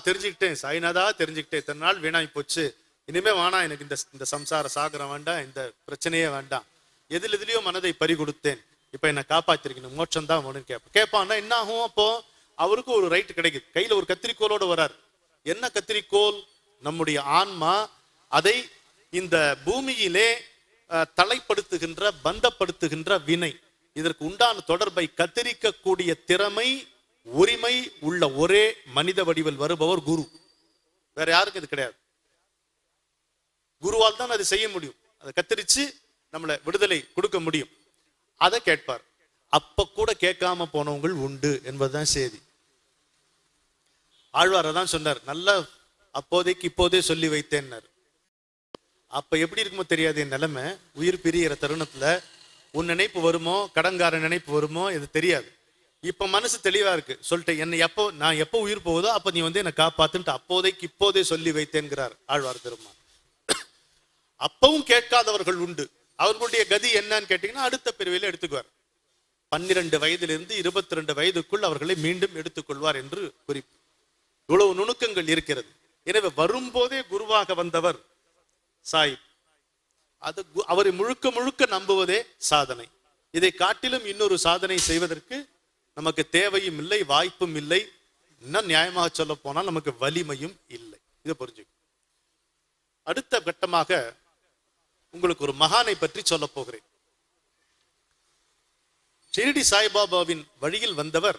தெரிஞ்சுக்கிட்டேன் சாய்நாதா, தெரிஞ்சுக்கிட்டேன், இத்தனை நாள் வீணாய் போச்சு, இனிமே வேணாம் எனக்கு இந்த சம்சார சாகரம் வேண்டாம், இந்த பிரச்சனையே வேண்டாம், எதுலயோ மனதை பறி கொடுத்தேன், இப்ப என்ன காப்பாத்திருக்கணும், மோட்சம் தான் வேணும்னு கேட்பான்னா என்ன ஆகும்? அப்போ அவருக்கு ஒரு ரைட் கிடைக்குது. கையில ஒரு கத்திரிக்கோளோடு வரார். என்ன கத்திரிக்கோள்? நம்முடைய ஆன்மா அதை இந்த பூமியிலே தலைப்படுத்துகின்ற, பந்தப்படுத்துகின்ற வினை, இதற்கு உண்டான தொடர்பை கத்திரிக்கக்கூடிய திறமை, உரிமை உள்ள ஒரே மனித வடிவில் வருபவர் குரு. வேற யாருக்கும் இது கிடையாது. குருவால் தான் அதை செய்ய முடியும். அதை கத்திரிச்சு நம்மளை விடுதலை கொடுக்க முடியும். அதை கேட்பார். அப்ப கூட கேட்காம போனவங்கள் உண்டு என்பதுதான் செய்தி. ஆழ்வார் தான் சொன்னார், நல்லா அப்போதைக்கு இப்போதே சொல்லி வைத்தேன்னார். அப்ப எப்படி இருக்குமோ தெரியாது என் நிலைமை. உயிர் பிரிகிற தருணத்துல உன் நினைப்பு வருமோ, கடங்கார நினைப்பு வருமோ, இது தெரியாது. இப்ப மனசு தெளிவா இருக்கு. சொல்லிட்டு நான் எப்போ உயிர் போகுதோ அப்ப நீ என்னை காப்பாத்துன்ட்டு அப்போதைக்கு இப்போதே சொல்லி வைத்தேன்கிறார் ஆழ்வார் பெருமான். அப்பவும் கேட்காதவர்கள் உண்டு. அவர்களுடைய கதி என்னன்னு கேட்டீங்கன்னா அடுத்த பிரிவில எடுத்துக்குவார். 12 வயதிலிருந்து 22 வயதுக்குள் அவர்களை மீண்டும் எடுத்துக்கொள்வார் என்று குறிப்பு. இவ்வளவு நுணுக்கங்கள் இருக்கிறது. எனவே வரும்போதே குருவாக வந்தவர் சாய். அது அவரை முழுக்க முழுக்க நம்புவதே சாதனை. இதை காட்டிலும் இன்னொரு சாதனை செய்வதற்கு நமக்கு தேவையும் இல்லை, வாய்ப்பும் இல்லை. இன்னும் நியாயமாக சொல்ல போனால் நமக்கு வலிமையும் இல்லை. இதை புரிஞ்சுக்க. அடுத்த கட்டமாக உங்களுக்கு ஒரு மகானை பற்றி சொல்ல போகிறேன். ஷிரடி சாய்பாபாவின் வழியில் வந்தவர்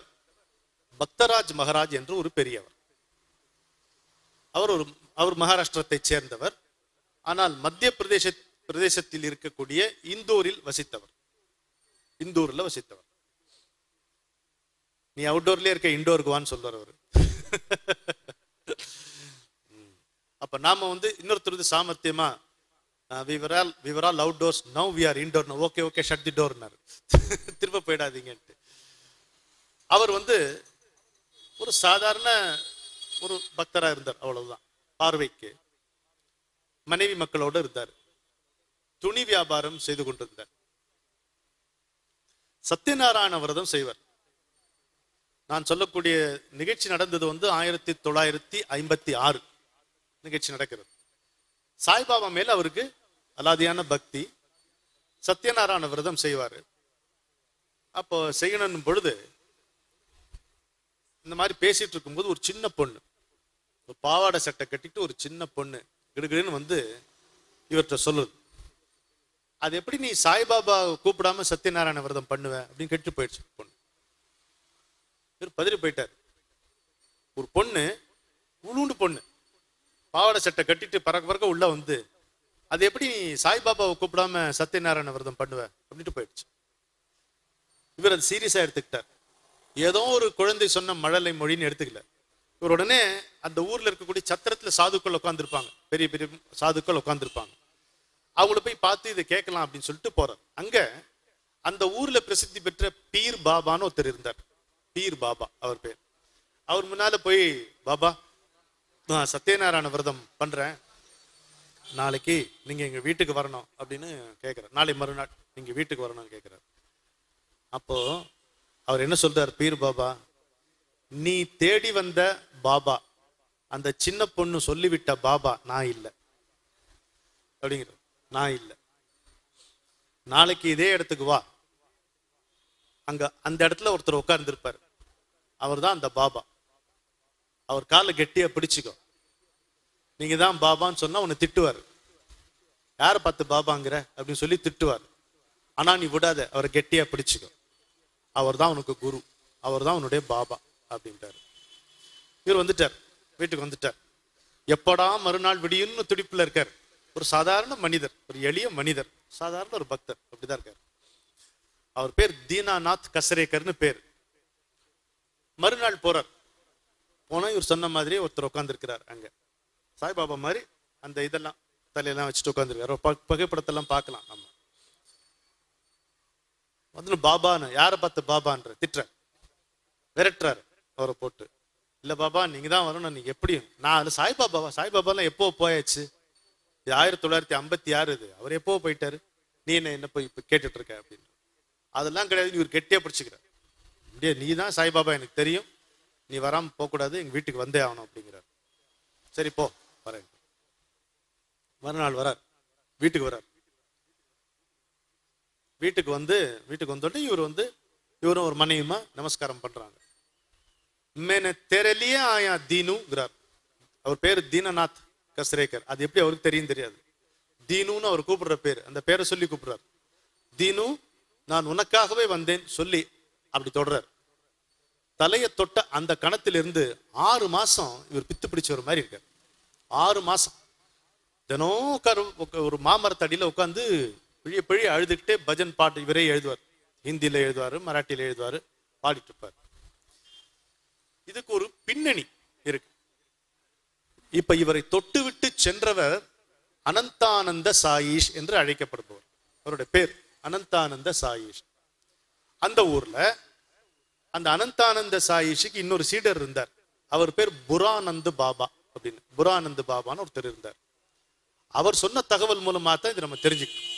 பக்தராஜ் மகாராஜ் என்று ஒரு பெரியவர். அவர் மகாராஷ்டிரத்தை சேர்ந்தவர். ஆனால் மத்திய பிரதேசத்தில் இருக்கக்கூடிய இந்தூரில் வசித்தவர். நீ அவுட்டோர்லயே இருக்க, இண்டோருக்கு வான்னு சொல்றார் அவர். அப்ப நாம இன்னொருத்தர் சாமர்த்தியமா we were all outdoors, now we are indoor, okay shut the door னாரு. திரும்ப போயிடாதீங்கன்ட்டு. அவர் ஒரு சாதாரண ஒரு பக்தரா இருந்தார், அவ்வளவுதான். பார்வைக்கு மனைவி மக்களோடு இருந்தார். துணி வியாபாரம் செய்து கொண்டிருந்தார். சத்யநாராயண விரதம் செய்வார். நான் சொல்லக்கூடிய நிகழ்ச்சி நடந்தது 1956 நிகழ்ச்சி நடக்கிறது. சாய்பாபா மேல அவருக்கு அலாதியான பக்தி. சத்யநாராயண விரதம் செய்வாரு. அப்போ செய்யணும் பொழுது இந்த மாதிரி பேசிட்டு இருக்கும்போது ஒரு சின்ன பொண்ணு, ஒரு பாவாடை சட்டை கட்டிட்டு ஒரு சின்ன பொண்ணு கிடுகிடுன்னு இவர்கிட்ட சொல்லுது, அது எப்படி நீ சாய்பாபா கூப்பிடாம சத்யநாராயண விரதம் பண்ணுவ அப்படின்னு கெட்டு போயிடுச்சு பொண்ணு. இவர் பதறி போயிட்டார். ஒரு பொண்ணு, உளுண்டு பொண்ணு, பாவாடை சட்டை கட்டிட்டு பறக்க உள்ள அது எப்படி நீ சாய்பாபாவை கூப்பிடாம சத்யநாராயண விரதம் பண்ணுவ அப்படின்ட்டு போயிடுச்சு. இவர் அது சீரியஸா எடுத்துக்கிட்டார். ஏதோ ஒரு குழந்தை சொன்ன மழலை மொழின்னு எடுத்துக்கல. இவர் உடனே அந்த ஊர்ல இருக்கக்கூடிய சத்திரத்துல சாதுக்கள் உட்காந்துருப்பாங்க, பெரிய பெரிய சாதுக்கள் உட்காந்துருப்பாங்க. அவங்கள போய் பார்த்து இதை கேட்கலாம் அப்படின்னு சொல்லிட்டு போறார். அங்க அந்த ஊர்ல பிரசித்தி பெற்ற பீர் பாபான்னு ஒருத்தர் இருந்தார். பீர் பாபா அவர் பேர். அவர் முன்னால போய், பாபா நான் சத்யநாராயண விரதம் பண்றேன், நாளைக்கு நீங்க எங்க வீட்டுக்கு வரணும் அப்படின்னு கேட்கிறார். நாளை மறுநாள் நீங்க வீட்டுக்கு வரணும்னு கேட்கிறார். அப்போ அவர் என்ன சொல்றார், பீர் பாபா, நீ தேடி வந்த பாபா, அந்த சின்ன பொண்ணு சொல்லிவிட்ட பாபா நான் இல்லை அப்படிங்கிற. நான் இல்லை, நாளைக்கு இதே இடத்துக்கு வா, அங்க அந்த இடத்துல ஒருத்தர் உட்கார்ந்துருப்பார், அவர் தான் அந்த பாபா. அவர் காலை கெட்டியா பிடிச்சுக்கோ, நீங்க தான் பாபான்னு சொன்னா உன்னை திட்டுவார். யாரை பார்த்து பாபாங்கிற அப்படின்னு சொல்லி திட்டுவார். ஆனா நீ விடாத, அவரை கெட்டியா பிடிச்சுக்கோ, அவர் தான் உனக்கு குரு, அவர் தான் உன்னுடைய பாபா அப்படின்ட்டார். இவர் வந்துட்டார், வீட்டுக்கு வந்துட்டார். எப்படா மறுநாள் விடியும்னு துடிப்புல இருக்கார். ஒரு சாதாரண மனிதர், ஒரு எளிய மனிதர், சாதாரண ஒரு பக்தர், அப்படிதான் இருக்கார். அவர் பேர் தீனாநாத் கசரேக்கர்னு பேர். மறுநாள் போறார். போனா இவர் சொன்ன மாதிரி ஒருத்தர் உட்கார்ந்துருக்கிறார் அங்க, சாய்பாபா மாதிரி அந்த இதெல்லாம் தலையெல்லாம் வச்சுட்டு உட்காந்துருக்காரு. புகைப்படத்தெல்லாம் பார்க்கலாம் நம்ம. வந்து பாபான்னு, யாரை பார்த்து பாபான்ற திட்டுற, விரட்டுறாரு அவரை போட்டு. இல்ல பாபா நீங்க தான் வரணும், நீங்க எப்படி, நான் சாய்பாபாவா, சாய்பாபாலாம் எப்போ போயாச்சு, இது 1956 இது, அவர் எப்போ போயிட்டாரு, நீ என்ன போய் இப்ப கேட்டுட்டு இருக்க அப்படின்னு. அதெல்லாம் கிடையாது, இவர் கெட்டியா பிடிச்சுக்கிறார். அப்படியே நீ தான் சாய்பாபா எனக்கு தெரியும், நீ வராம போகக்கூடாது, எங்க வீட்டுக்கு வந்தே ஆகணும் அப்படிங்கிறார். சரி போ வரேன். மறுநாள் வரார், வீட்டுக்கு வரார். வீட்டுக்கு வந்தோடனே இவரும் ஒரு மனைவியுமா நமஸ்காரம் பண்றாங்க. மேனே தெரியலையே ஆயா தீனுங்கிறார். அவர் பேரு தீனநாத் கஸ்ரேக்கர். அது எப்படி அவருக்கு தெரியாது. தீனுன்னு அவர் கூப்பிடுற பேர், அந்த பேரை சொல்லி கூப்பிடுறார். தீனு, நான் உனக்காகவே வந்தேன் சொல்லி அப்படி தொடர்றார். தலையை தொட்ட அந்த கணத்திலிருந்து 6 மாசம் இவர் பித்து பிடிச்ச மாதிரி இருக்கார். 6 மாசம் தினம் ஒரு மாமரத்தடியில உட்காந்து பிழிய அழுதுகிட்டே பஜன் பாட்டு இவரே எழுதுவார். ஹிந்தியில எழுதுவாரு, மராட்டியில எழுதுவாரு, பாடிட்டு இருப்பார். இதுக்கு ஒரு பின்னணி இருக்கு. இப்ப இவரை தொட்டு விட்டு சென்றவர் அனந்தானந்த சாயிஷ் என்று அழைக்கப்படுபவர். அவருடைய பேர் அனந்தானந்த சாயிஷ். அந்த ஊர்ல அந்த அனந்தானந்த சாயிஷுக்கு இன்னொரு சீடர் இருந்தார். அவர் பேர் புரானந்து பாபா அப்படின்னு. புரானந்து பாபான்னு ஒருத்தர் இருந்தார். அவர் சொன்ன தகவல் மூலமா தான் இது நம்ம தெரிஞ்சுக்கணும்.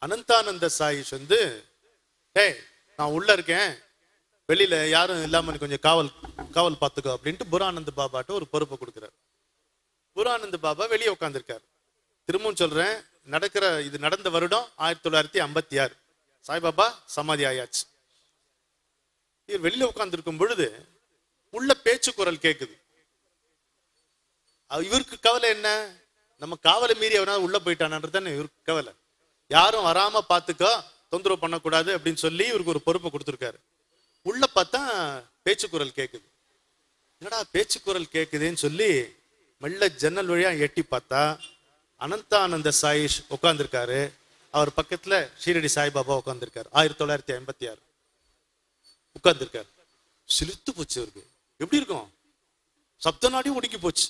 அனந்தானந்த சாயிஷ் நான் உள்ள இருக்கேன், வெளியில யாரும் இல்லாம கொஞ்சம் காவல் பார்த்துக்கோ அப்படின்ட்டு புரானந்த பாபாட்ட ஒரு பொறுப்பை கொடுக்கிறார். புரானந்த பாபா வெளியே உட்கார்ந்துருக்காரு. திரும்பவும் சொல்றேன், இது நடந்த வருடம் 1956. சாய்பாபா சமாதி ஆயாச்சு. இவர் வெளியில உட்கார்ந்துருக்கும் பொழுது உள்ள பேச்சு குரல் கேட்குது. இவருக்கு கவலை என்ன, நம்ம காவலை மீறி அவனால உள்ள போயிட்டானன்றதுதானே இவருக்கு கவலை. யாரும் வராம பாத்துக்கோ, தொந்தரவு பண்ணக்கூடாது அப்படின்னு சொல்லி இவருக்கு ஒரு பொறுப்பை கொடுத்துருக்காரு. உள்ள பார்த்தா பேச்சு குரல் கேட்குது. என்னடா பேச்சு குரல் கேட்குதுன்னு சொல்லி மெல்ல ஜன்னல் வழியா எட்டி பார்த்தா அனந்தானந்த சாயிஷ் உட்கார்ந்துருக்காரு. அவர் பக்கத்துல ஷீரடி சாய்பாபா உட்கார்ந்துருக்காரு. 1956 உட்கார்ந்துருக்காரு. சிலிர்த்து போச்சு அவருக்கு. எப்படி இருக்கும், சப்த நாடியும் ஒடுங்கி போச்சு.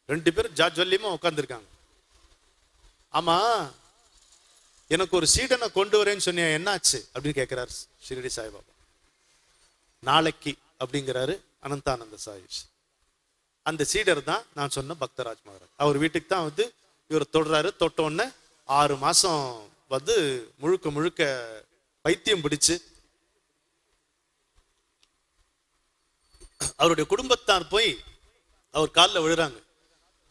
2 பேரும் ஜாஜ்வல்யமா உட்கார்ந்துருக்காங்க. ஆமா, எனக்கு ஒரு சீடனை கொண்டு வரேன்னு சொன்னியா, என்னாச்சு அப்படின்னு கேட்கிறாரு ஷீரடி சாய்பாபா. நாளைக்கு அப்படிங்கிறாரு அனந்தானந்த சாயிஷ். அந்த சீடர் தான் நான் சொன்ன பக்தராஜ் மகாராஜ். அவர் வீட்டுக்கு தான் இவர் தொடுறாரு. தொட்ட உடனே 6 மாசம் முழுக்க பைத்தியம் பிடிச்சு அவருடைய குடும்பத்தார் போய் அவர் காலில் விழுறாங்க.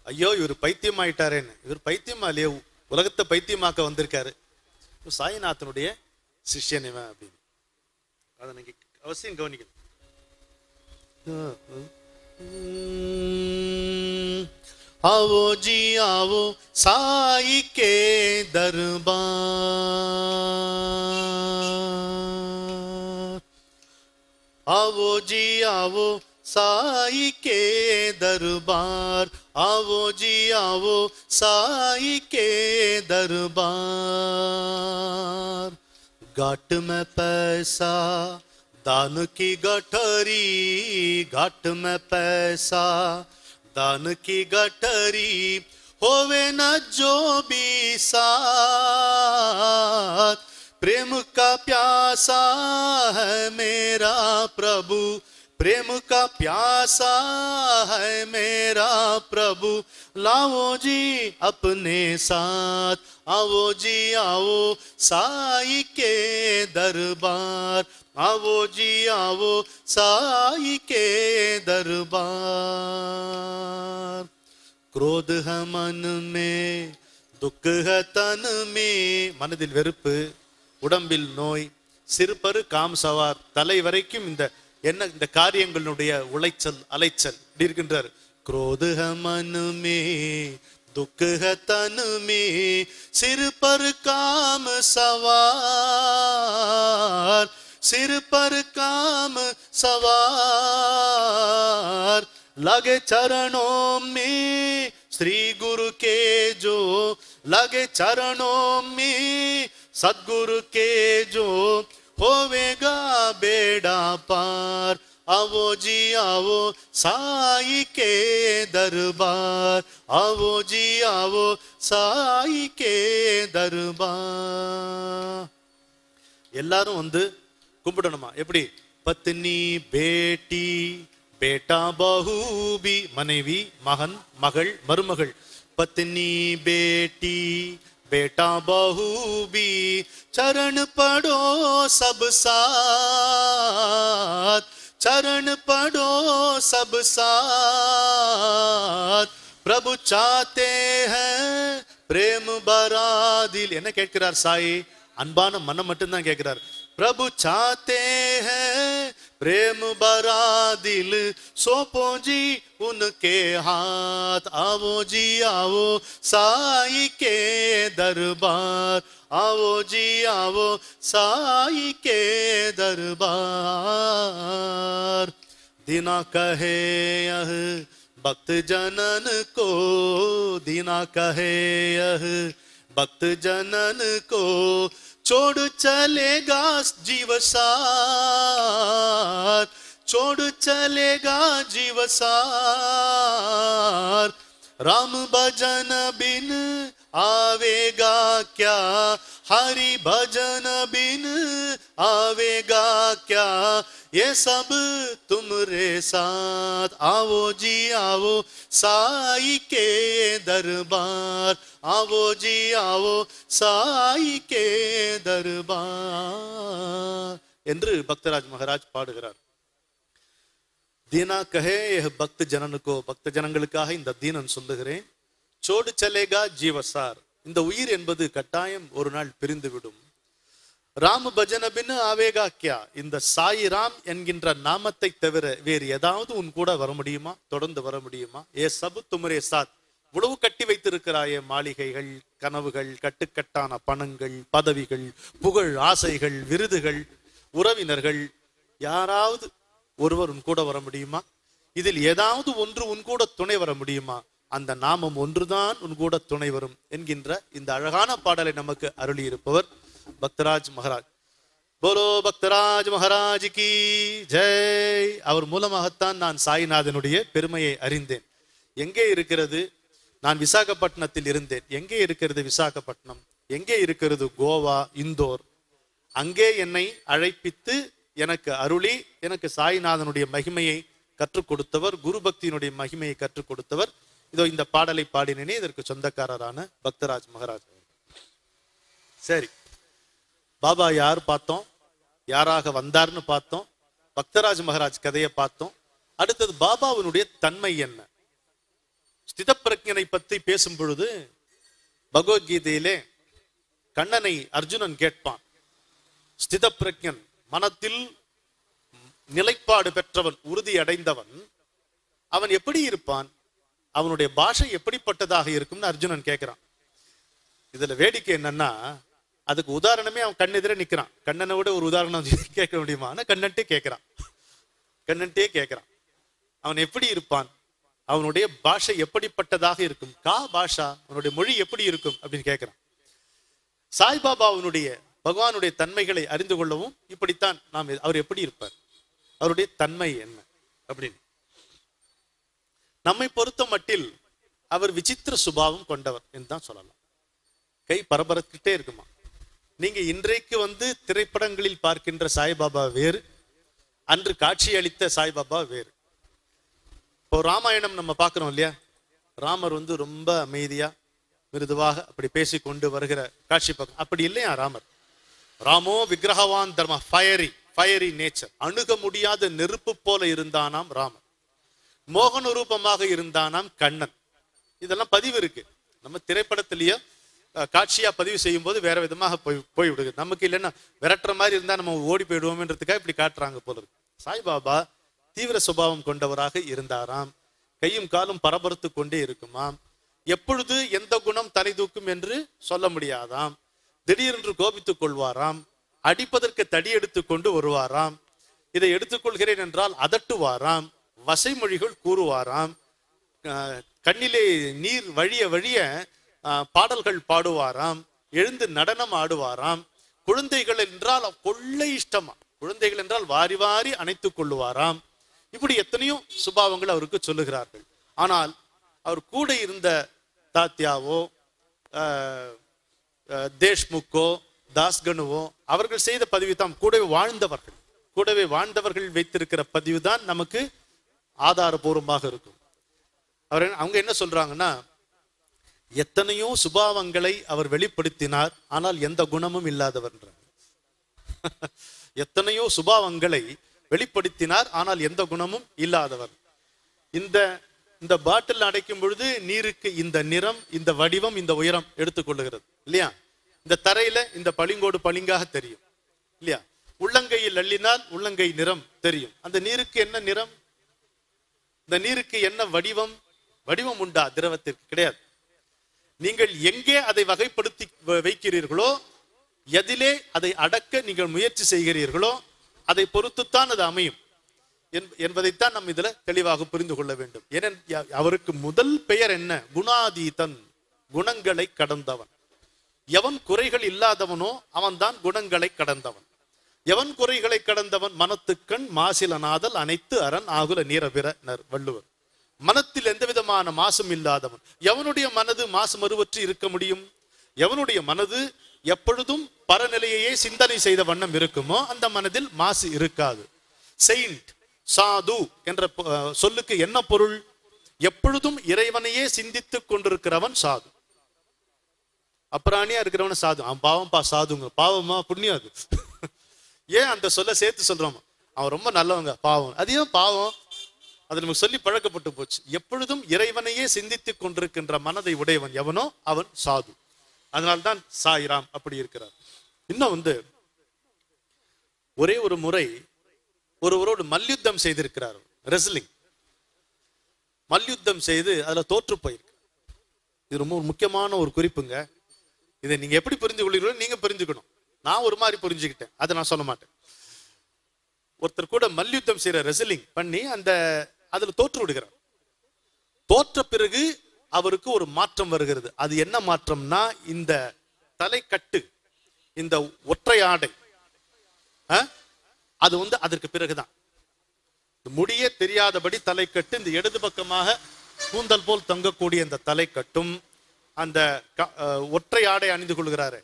ஐயோ இவர் பைத்தியம் ஆயிட்டாரேன்னு. இவர் பைத்தியமா இல்லையே, உலகத்தை பைத்தியமாக்க வந்திருக்காரு. சாய்நாதனுடைய சிஷ்யன் இவன் அப்படின்னு. அதை நீங்க அவசியம் கவனிக்கணும். आओ जी आओ साई के दरबार, आओ जी आओ साई के दरबार, आओ जी आओ साई के दरबार। घाट में पैसा दान की गठरी, घाट में पैसा दान की गठरी, होवे न जो भी साथ, प्रेम का प्यासा है मेरा प्रभु, प्रेम का प्यासा है मेरा प्रभु, लाओ जी अपने साथ, आओ जी आओ साई के दरबार, आओ जी आओ साई के दरबार। क्रोध है मन में, दुख है तन में, மனதில் வெறுப்பு, உடம்பில் நோய், சிறுபரு காம் சவார், தலை வரைக்கும் இந்த காரியங்களுடைய உளைச்சல் அலைச்சல் இருக்கின்றார். क्रोध है मन में, दुख है तन में, सिर पर काम सवार, सिर पर काम सवार, लगे चरणों में श्री गुरु के जो, लगे चरणों में सद्गुरु के जो, होवेगा बेड़ा पार, आओ जी आओ साई के दरबार, आओ जी आओ साई के दरबार। எல்லாரும் வந்து கும்பிடணுமா? எப்படி? பத்னி பேட்டி, பேட்டா பஹூபி, மனைவி மகன் மகள் மருமகள், பத்னி பேட்டி बेटा बहू भी, चरण पड़ो सब साथ, चरण पड़ो सब साथ, प्रभु चाहते हैं प्रेम भरा दिल. என்ன கேட்கிறார் சாயி? அன்பான மனம் மட்டும்தான் கேட்கிறார். प्रभु चाहते हैं प्रेम भरा दिल, सौंपो जी उनके हाथ, आओ जी आओ साई के दरबार, आओ जी आओ साई के दरबार। दीना कहे यह भक्त जनन को, दीना कहे यह भक्त जनन को, छोड़ चलेगा जीव सार, छोड़ चलेगा जीव सार, राम भजन बिन आवेगा क्या, हरि भजन बिन आवेगा क्या, ये सब तुमरे साथ, आओ जी आओ साई के दरबार, आओ जी आओ साई के दरबार என்று பக்தராஜ் மகாராஜ் பாடுகிறார். தீனா கஹே பக்த ஜனனுக்கோ, பக்த ஜனங்களுக்காக இந்த தீனன் சொல்லுகிறேன். சோடு சலேகா ஜீவசார், இந்த உயிர் என்பது கட்டாயம் ஒரு நாள் பிரிந்துவிடும். ராம பஜனபின்னு ஆவேகா கியா, இந்த சாய் ராம் என்கின்ற நாமத்தை தவிர வேறு ஏதாவது உன் கூட வர முடியுமா, தொடர்ந்து வர முடியுமா? ஏ சபு துமரே சாத், உணவு கட்டி வைத்திருக்கிறாயே, மாளிகைகள், கனவுகள், கட்டுக்கட்டான பணங்கள், பதவிகள், புகழ், ஆசைகள், விருதுகள், உறவினர்கள், யாராவது ஒருவர் உன் கூட வர முடியுமா? இதில் ஏதாவது ஒன்று உன் கூட துணை வர முடியுமா? அந்த நாமம் ஒன்றுதான் உன் கூட துணை வரும் என்கின்ற இந்த அழகான பாடலை நமக்கு அருளி இருப்பவர் பக்தராஜ் மகாராஜ். போலோ பக்தராஜ் மகாராஜ் கி ஜெய். அவர் மூலமாகத்தான் நான் சாய்நாதனுடைய பெருமையை அறிந்தேன். எங்கே இருக்கிறது? நான் விசாகப்பட்டினத்தில் இருந்தேன். எங்கே இருக்கிறது விசாகப்பட்டினம்? எங்கே இருக்கிறது கோவா, இந்தோர்? அங்கே என்னை அழைப்பித்து எனக்கு அருளி எனக்கு சாய்நாதனுடைய மகிமையை கற்றுக் கொடுத்தவர், குரு பக்தியினுடைய மகிமையை கற்றுக் கொடுத்தவர். இதோ இந்த பாடலை பாடினேனே, இதற்கு சொந்தக்காரரான பக்தராஜ் மகாராஜ். சரி, பாபா யார் பார்த்தோம், யாராக வந்தார்னு பார்த்தோம், பக்தராஜ் மகாராஜ் கதையை பார்த்தோம். அடுத்தது பாபாவினுடைய தன்மை என்ன? ஸ்தித பிரஜனை பற்றி பேசும் பொழுது பகவத்கீதையிலே கண்ணனை அர்ஜுனன் கேட்பான். ஸ்தித பிரஜன், மனத்தில் நிலைப்பாடு பெற்றவன், உறுதி அடைந்தவன், அவன் எப்படி இருப்பான், அவனுடைய பாஷை எப்படிப்பட்டதாக இருக்கும்னு அர்ஜுனன் கேட்கிறான். இதுல வேடிக்கை என்னன்னா, அதுக்கு உதாரணமே அவன் கண்ணெதிர நிக்கிறான். கண்ணனை விட ஒரு உதாரணம் கேட்க முடியுமா? கண்ணன்ட்டே கேட்கிறான், கண்ணன்ட்டே கேட்கிறான் அவன் எப்படி இருப்பான், அவனுடைய பாஷை எப்படிப்பட்டதாக இருக்கும், கா பாஷா, அவனுடைய மொழி எப்படி இருக்கும் அப்படின்னு கேட்கிறான். சாய்பாபா அவனுடைய பகவானுடைய தன்மைகளை அறிந்து கொள்ளவும் இப்படித்தான் நாம், அவர் எப்படி இருப்பார், அவருடைய தன்மை என்ன அப்படின்னு. நம்மை பொறுத்த மட்டில் அவர் விசித்திர சுபாவம் கொண்டவர் என்று தான் சொல்லலாம். கை பரபரக்கிட்டே இருக்குமா. நீங்க இன்றைக்கு திரைப்படங்களில் பார்க்கின்ற சாய்பாபா வேறு, அன்று காட்சி அளித்த சாய்பாபா வேறு. இப்போ ராமாயணம் நம்ம பார்க்கிறோம் இல்லையா, ராமர் ரொம்ப அமைதியா மிருதுவாக அப்படி பேசி கொண்டு வருகிற காட்சி பார்க்க. அப்படி இல்லையா ராமர். ராமோ விக்கிரகவான் தர்ம, ஃபயரி நேச்சர், அணுக முடியாத நெருப்பு போல இருந்தானாம் ராமர். மோகன ரூபமாக இருந்தானாம் கண்ணன். இதெல்லாம் பதிவு இருக்கு நம்ம திரைப்படத்திலேயே, காட்சியா பதிவு செய்யும் போது வேற விதமாக போய் விடுது. நமக்கு இல்லைன்னா விரட்டுற மாதிரி இருந்தா நம்ம ஓடி போயிடுவோம்ன்றதுக்காக இப்படி காட்டுறாங்க போல இருக்கு. சாய்பாபா தீவிர சுபாவம் கொண்டவராக இருந்தாராம். கையும் காலும் பரபரத்து கொண்டே இருக்குமாம். எப்பொழுது எந்த குணம் தலை தூக்கும் என்று சொல்ல முடியாதாம். திடீரென்று கோபித்துக் கொள்வாராம். அடிப்பதற்கு தடி எடுத்து கொண்டு வருவாராம். இதை எடுத்துக்கொள்கிறேன் என்றால் அதட்டுவாராம். வசைமொழிகள் கூறுவாராம். கண்ணிலே நீர் வழிய வழிய பாடல்கள் பாடுவாராம். எழுந்து நடனம் ஆடுவாராம். குழந்தைகள் என்றால் கொள்ளை இஷ்டமா, குழந்தைகள் என்றால் வாரி வாரி அணைத்துக் கொள்ளுவாராம். இப்படி எத்தனையோ சுபாவங்கள் அவருக்கு சொல்லுகிறார்கள். ஆனால் அவர் கூட இருந்த தாத்யாவோ தேஷ்முக்கோ தாஸ்கனுவோ அவர்கள் செய்த பதிவு தான், கூடவே வாழ்ந்தவர்கள் வைத்திருக்கிற பதிவு தான் நமக்கு ஆதாரபூர்வமாக இருக்கும். அவங்க என்ன சொல்றாங்கன்னா, எத்தனையோ சுபாவங்களை அவர் வெளிப்படுத்தினார், ஆனால் எந்த குணமும் இல்லாதவர். எத்தனையோ சுபாவங்களை வெளிப்படுத்தினார், ஆனால் எந்த குணமும் இல்லாதவர். இந்த பாட்டில் அடைக்கும் பொழுது நீருக்கு இந்த நிறம், இந்த வடிவம், இந்த உயரம் எடுத்துக்கொள்ளுகிறது இல்லையா. இந்த தரையில இந்த பளிங்கோடு பளிங்காக தெரியும் இல்லையா. உள்ளங்கையில் அள்ளினால் உள்ளங்கை நிறம் தெரியும். அந்த நீருக்கு என்ன நிறம், இந்த நீருக்கு என்ன வடிவம் உண்டா? திரவத்திற்கு கிடையாது. நீங்கள் எங்கே அதை வகைப்படுத்தி வைக்கிறீர்களோ, எதிலே அதை அடக்க நீங்கள் முயற்சி செய்கிறீர்களோ, அதை பொறுத்துத்தான் அது அமையும் என்பதைத்தான் நம்ம இதுல தெளிவாக புரிந்து கொள்ள வேண்டும். ஏன்னா அவருக்கு முதல் பெயர் என்ன? குணாதீதன், குணங்களை கடந்தவன். எவன் குறைகள் இல்லாதவனோ அவன் தான் குணங்களை கடந்தவன். எவன் குறைகளை கடந்தவன்? மனத்துக்கண் மாசிலனாதல் அனைத்து அரண் ஆகுல நீரபிற வள்ளுவர். மனத்தில் எந்த விதமான மாசும் இல்லாதவன். எவனுடைய மனது மாசு மறுவற்று இருக்க முடியும்? எவனுடைய மனது எப்பொழுதும் பரநிலையே சிந்தனை செய்த வண்ணம் இருக்குமோ அந்த மனதில் மாசு இருக்காது. செயின்ட், சாது என்ற சொல்லுக்கு என்ன பொருள்? எப்பொழுதும் இறைவனையே சிந்தித்துக் கொண்டிருக்கிறவன் சாது. அப்புறாணியா இருக்கிறவன் சாது. அவன் பாவம்பா சாதுங்க. பாவமா புண்ணியம் அது. ஏன் அந்த சொல்ல சேர்த்து சொல்றோம்? அவன் ரொம்ப நல்லவங்க, பாவம். அது ஏன் பாவம்? அது நமக்கு சொல்லி பழக்கப்பட்டு போச்சு. எப்பொழுதும் இறைவனையே சிந்தித்துக் கொண்டிருக்கின்ற மனதை உடையவன் எவனோ அவன் சாது. அதனால்தான் சாயிராம் அப்படி இருக்கிறார். இன்னும் ஒரே ஒரு முறை ஒருவரோடு மல்யுத்தம் செய்திருக்கிறார். ரெஸ்லிங் மல்யுத்தம் செய்து அதுல தோற்று போயிருக்கு. இது ரொம்ப முக்கியமான ஒரு குறிப்புங்க. இதை நீங்க எப்படி புரிந்து கொள்கிறீங்களோ நீங்க புரிஞ்சுக்கணும். நான் ஒரு மாதிரி புரிஞ்சுக்கிட்டேன், அதை நான் சொல்ல மாட்டேன். ஒருத்தர் கூட மல்யுத்தம் செய்யற ரெஸ்லிங் பண்ணி அதுல தோற்று விடுகிறார். தோற்ற பிறகு அவருக்கு ஒரு மாற்றம் வருகிறது. அது என்ன மாற்றம்னா, இந்த தலைக்கட்டு, இந்த ஒற்றை ஆடை, அது அதற்கு பிறகுதான் முடியே தெரியாதபடி தலைக்கட்டு, இந்த இடது பக்கமாக கூந்தல் போல் தங்கக்கூடிய இந்த தலைக்கட்டும், அந்த ஒற்றை ஆடை அணிந்து கொள்கிறாரு,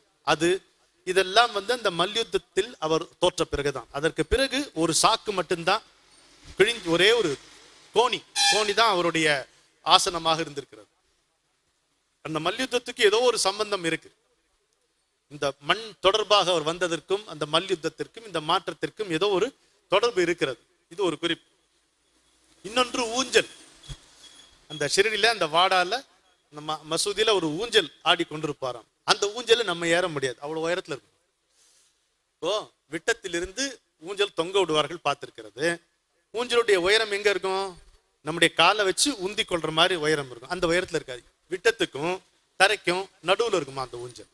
இதெல்லாம் அந்த மல்யுத்தத்தில் அவர் தோற்ற பிறகுதான். அதற்கு பிறகு ஒரு சாக்கு மட்டும்தான் கிழிஞ்சு, ஒரே ஒரு கோணி தான் அவருடைய ஆசனமாக இருந்திருக்கிறது. அந்த மல்யுத்தத்துக்கு ஏதோ ஒரு சம்பந்தம் இருக்கு. இந்த மண் தொடர்பாக அவர் வந்ததற்கும் அந்த மல்யுத்தத்திற்கும் இந்த மாற்றத்திற்கும் ஏதோ ஒரு தொடர்பு இருக்கிறது. இது ஒரு குறிப்பு. இன்னொன்று ஊஞ்சல். அந்த ஷிரடியில அந்த வாடால அந்த மசூதியில ஒரு ஊஞ்சல் ஆடி கொண்டிருப்பாராம். அந்த ஊஞ்சல நம்ம ஏற முடியாது, அவ்வளவு உயரத்துல இருக்கும். இப்போ விட்டத்திலிருந்து ஊஞ்சல் தொங்க விடுவார்கள் பார்த்திருக்கிறது. ஊஞ்சலுடைய உயரம் எங்க இருக்கும்? நம்முடைய காலை வச்சு உந்தி கொள்ற மாதிரி உயரம் இருக்கும். அந்த உயரத்துல இருக்காது. விட்டத்துக்கும் தரைக்கும் நடுவுல இருக்குமா அந்த ஊஞ்சல்.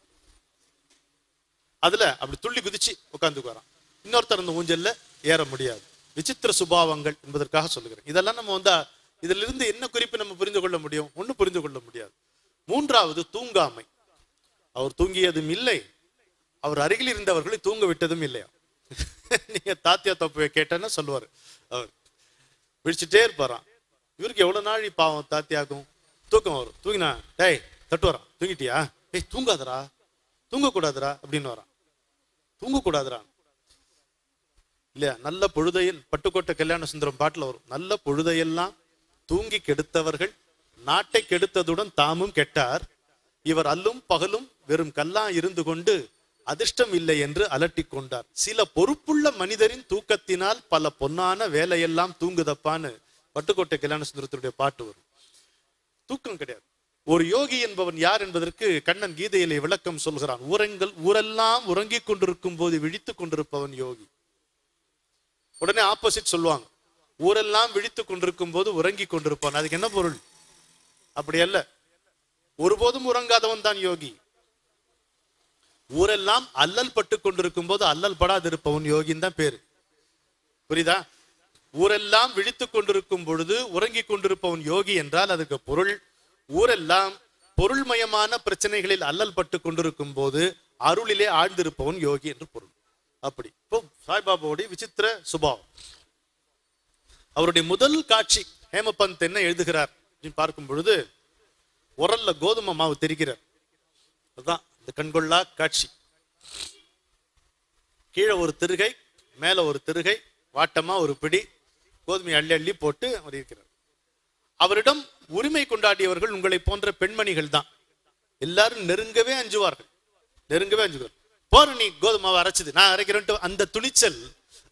அதுல அப்படி துள்ளி குதிச்சு உட்கார்ந்துக்கு வரான். இன்னொருத்தர் அந்த ஊஞ்சல்ல ஏற முடியாது. விசித்திர சுபாவங்கள் என்பதற்காக சொல்லுகிறேன். இதெல்லாம் நம்ம இதுல இருந்து என்ன குறிப்பு நம்ம புரிந்து கொள்ள முடியும்? ஒண்ணு புரிந்து கொள்ள முடியாது. மூன்றாவது, தூங்காமை. அவர் தூங்கியதும் இல்லை, அவர் அருகில் இருந்தவர்களை தூங்க விட்டதும் இல்லையா. நீங்க தாத்தியா தப்பு கேட்டேன்னா சொல்லுவாரு, அவர் விழிச்சுட்டே இருப்பாராம். இவருக்கு எவ்வளவு நாள் பாவம் தாத்தியாக்கும் தூக்கம் வரும். தூங்கினா டேய் தட்டு வரான், தூங்கிட்டியா? ஏய் தூங்காதரா, தூங்கக்கூடாதுரா அப்படின்னு வரான். தூங்கக்கூடாதுரா. இல்லையா? நல்ல பொழுதையில் பட்டுக்கோட்டை கல்யாண சுந்தரம் பாட்டுல வரும், நல்ல பொழுதையெல்லாம் தூங்கி கெடுத்தவர்கள் நாட்டை கெடுத்ததுடன் தாமும் கெட்டார், இவர் அல்லும் பகலும் வெறும் கல்லா இருந்து கொண்டு அதிர்ஷ்டம் இல்லை என்று அலட்டிக் கொண்டார். சில பொறுப்புள்ள மனிதரின் தூக்கத்தினால் பல பொன்னான வேலையெல்லாம் தூங்குதப்பான்னு பட்டுக்கோட்டை கல்யாண சுந்தரத்துடைய பாட்டு வரும். தூக்கம் கிடையாது. ஒரு யோகி என்பவன் யார் என்பதற்கு கண்ணன் கீதையிலே விளக்கம் சொல்கிறான். ஊரெல்லாம் உறங்கிக் கொண்டிருக்கும் போது விழித்துக் கொண்டிருப்பவன் யோகி. உடனே ஆப்போசிட் சொல்லுவாங்க, ஊரெல்லாம் விழித்துக் கொண்டிருக்கும் போது உறங்கி கொண்டிருப்பான். அதுக்கு என்ன பொருள்? அப்படி அல்ல, ஒருபோதும் உறங்காதவன் தான் யோகி. ஊரெல்லாம் அல்லல் பட்டு கொண்டிருக்கும் போது அல்லல் படாதிருப்பவன் யோகின்னு தான் பேரு. புரியுதா? ஊரெல்லாம் விழித்துக் கொண்டிருக்கும் பொழுது உறங்கி கொண்டிருப்பவன் யோகி என்றால் அதுக்கு பொருள், ஊரெல்லாம் பொருள்மயமான பிரச்சனைகளில் அல்லல் பட்டு கொண்டிருக்கும் போது அருளிலே ஆழ்ந்திருப்பவன் யோகி என்று பொருள். அப்படி இப்போ சாய்பாபாவுடைய விசித்திர சுபாவம். அவருடைய முதல் காட்சி ஹேமபந்த் என்ன எழுதுகிறார் அப்படின்னு பார்க்கும் பொழுது, உரல்ல கோதுமை மாவு தெரிக்கிறார். அதுதான் இந்த கண்கொள்ளா காட்சி. கீழே ஒரு திருகை, மேல ஒரு திருகை, வாட்டமா ஒரு பிடி கோதுமை அள்ளி அள்ளி போட்டு அவர் இருக்கிறார். அவரிடம் உரிமை கொண்டாடியவர்கள் உங்களை போன்ற பெண்மணிகள் தான். எல்லாரும் நெருங்கவே அஞ்சுவார்கள். போற நீ கோதுமாவை அரைச்சது, நான் அரைக்கிறேன்ட்டு அந்த துணிச்சல்,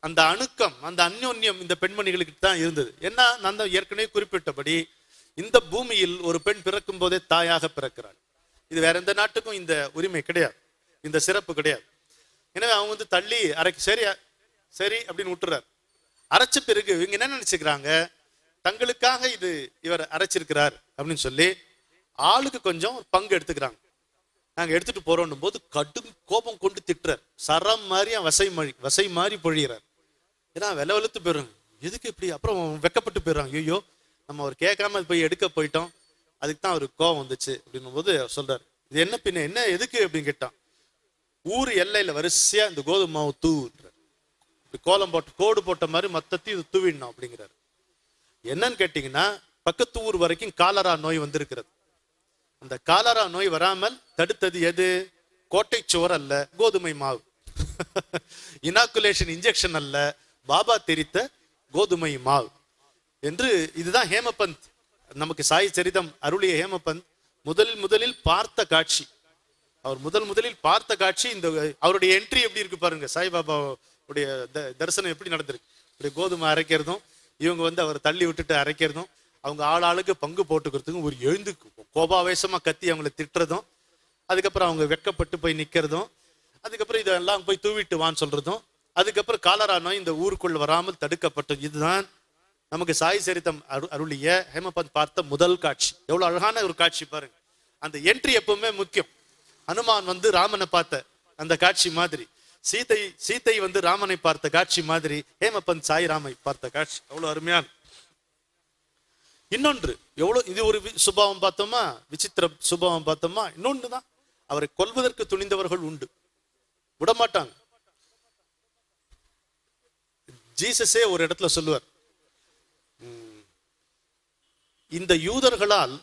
அந்த அணுக்கம், அந்த அந்யோன்யம் இந்த பெண்மணிகளுக்கு தான் இருந்தது. ஏன்னா நான் ஏற்கனவே குறிப்பிட்டபடி இந்த பூமியில் ஒரு பெண் பிறக்கும் போதே தாயாக பிறக்கிறாள். இது வேற எந்த நாட்டுக்கும் இந்த உரிமை கிடையாது, இந்த சிறப்பு கிடையாது. எனவே அவங்க தள்ளி அரைக்க சரி சரி அப்படின்னு விட்டுறாரு. அரைச்ச பிறகு இவங்க என்ன நினைச்சுக்கிறாங்க, தங்களுக்காக இது இவர் அரைச்சிருக்கிறார் அப்படின்னு சொல்லி ஆளுக்கு கொஞ்சம் பங்கு எடுத்துக்கிறாங்க. நாங்க எடுத்துட்டு போறோம் போது கடும் கோபம் கொண்டு திட்டுறார். சரம் மாதிரி வசை மாதிரி பொழிகிறார். ஏன்னா விலை வெளுத்து போயிடுறாங்க, எதுக்கு இப்படி? அப்புறம் வெக்கப்பட்டு போயிடுறாங்க, ஐயோ நம்ம அவர் கேட்காம போய் எடுக்க போயிட்டோம், அதுக்கு தான் அவருக்கு கோபம் வந்துச்சு அப்படின்னும் போது சொல்றாரு, இது என்ன பின்ன என்ன எதுக்கு அப்படின்னு கேட்டான். ஊர் எல்லையில வரிசையா இந்த கோதுமை மாவு தூவுன்றார். கோலம் போட்டு கோடு போட்ட மாதிரி மொத்தத்தையும் இது தூவிடணும் அப்படிங்கிறாரு. என்னன்னு கேட்டீங்கன்னா, பக்கத்து ஊர் வரைக்கும் காலரா நோய் வந்திருக்கிறது. அந்த காலரா நோய் வராமல் தடுத்தது எது? கோட்டை சுவர் அல்ல, கோதுமை மாவு. இனாகுலேஷன் இன்ஜெக்ஷன் அல்ல, பாபா தெரித்த கோதுமை மாவு என்று. இதுதான் ஹேமபந்த் நமக்கு சாய் சரிதம் அருளிய ஹேமபந்த் முதலில் பார்த்த காட்சி. அவர் முதலில் பார்த்த காட்சி இந்த. அவருடைய என்ட்ரி எப்படி இருக்கு பாருங்க. சாய்பாபாவுடைய தரிசனம் எப்படி நடந்திருக்கு. இப்படி கோதுமை அரைக்கிறதும், இவங்க அவர் தள்ளி விட்டுட்டு அரைக்கிறதும், அவங்க ஆளாளுக்கு பங்கு போட்டுக்கிறதுக்கும் ஒரு எழுந்து கோபாவேசமா கத்தி அவங்களை திட்டுறதும், அதுக்கப்புறம் அவங்க வெக்கப்பட்டு போய் நிக்கிறதும், அதுக்கப்புறம் இதெல்லாம் போய் தூவிட்டு வான்னு சொல்றதும், அதுக்கப்புறம் காலரா நோய் இந்த ஊருக்குள்ள வராமல் தடுக்கப்பட்டது. இதுதான் நமக்கு சாய் சரிதம் அருளிய ஹேமபந்த் பார்த்த முதல் காட்சி. எவ்வளவு அழகான ஒரு காட்சி பாருங்க. அந்த என்ட்ரி எப்பவுமே முக்கியம். ஹனுமான் ராமனை பார்த்த அந்த காட்சி மாதிரி, சீத்தை ராமனை பார்த்த காட்சி மாதிரி, ஹேமபந்த் சாய்ராமை பார்த்த காட்சி அவ்வளவு அருமையான. இன்னொன்று எவ்வளவு, இது ஒரு சுபாவம் பார்த்தோமா, விசித்திர சுபாவம் பார்த்தோமா. இன்னொன்றுதான், அவரை கொல்வதற்கு துணிந்தவர்கள் உண்டு, விடமாட்டாங்க. ஜீசஸே ஒரு இடத்துல சொல்லுவார், இந்த யூதர்களால்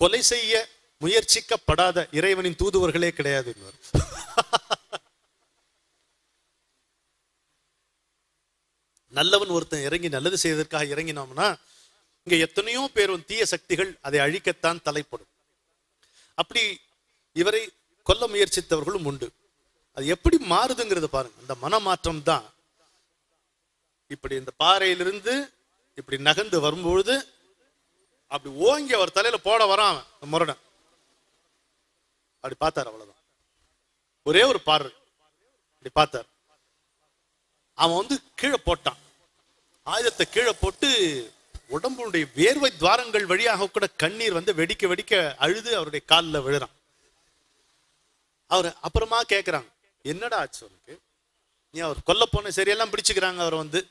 கொலை செய்ய முயற்சிக்கப்படாத இறைவனின் தூதுவர்களே கிடையாது. நல்லவன் ஒருத்தன் இறங்கி நல்லது செய்வதற்காக இறங்கினோம்னா, இங்க எத்தனையோ பேர் தீய சக்திகள் அதை அழிக்கத்தான் தலைப்படும். அப்படி இவரை கொல்ல முயற்சித்தவர்களும் உண்டு. அது எப்படி மாறுதுங்கிறது பாருங்க. அந்த மனமாற்றம் தான். இப்படி இந்த பாறையிலிருந்து இப்படி நகர்ந்து வரும்பொழுது அப்படி ஓங்கி அவர் தலையில போட வரான் முரடன். அப்படி பார்த்தார், அவ்வளவுதான். ஒரே ஒரு பார்வை அப்படி பார்த்தார். அவன் கீழே போட்டான், ஆயுதத்தை கீழே போட்டு உடம்புடைய வேர்வை துவாரங்கள் வழியாக கூட கண்ணீர் வெடிக்க வெடிக்க அழுது அவருடைய காலில் விழுறான். அவர் அப்புறமா கேட்கிறாங்க, என்னடா ஆச்சு உனக்கு? நீ அவர் கொல்ல போன, சரியெல்லாம் பிடிச்சுக்கிறாங்க. அவர்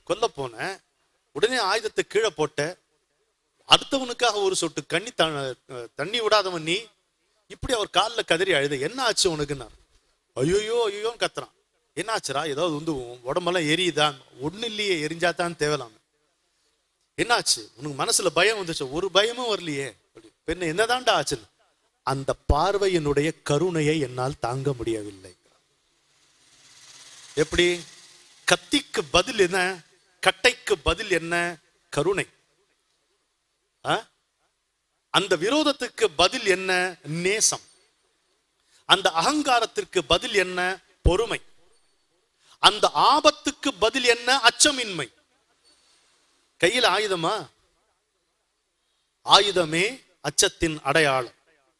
கொல்ல போன உடனே ஆயுதத்தை கீழே போட்ட, அடுத்தவனுக்காக ஒரு சொட்டு தண்ணி விடாதவன் நீ, இப்படி அவர் காலில் கதறி அழுது, என்ன ஆச்சு உனக்குன்னா? ஐயோயோ ஐயோன்னு கத்துறான். என்ன ஆச்சுரா? ஏதாவது உடம்பெல்லாம் எரியுதான்? ஒண்ணு இல்லையே, எரிஞ்சாதான் தேவலாம். என்னாச்சு உனக்கு? மனசுல பயம் வந்துச்சு? ஒரு பயமும் வரலையே. பெண்ணு என்னதான்டா ஆச்சுன்னு? அந்த பார்வையினுடைய கருணையை என்னால் தாங்க முடியவில்லை. எப்படி? கத்திக்கு பதில் என்ன? கட்டைக்கு பதில் என்ன? கருணை. அந்த விரோதத்துக்கு பதில் என்ன? நேசம். அந்த அகங்காரத்திற்கு பதில் என்ன? பொறுமை. அந்த ஆபத்துக்கு பதில் என்ன? அச்சமின்மை. கையில் ஆயுதமா? ஆயுதமே அச்சத்தின் அடையாளம்.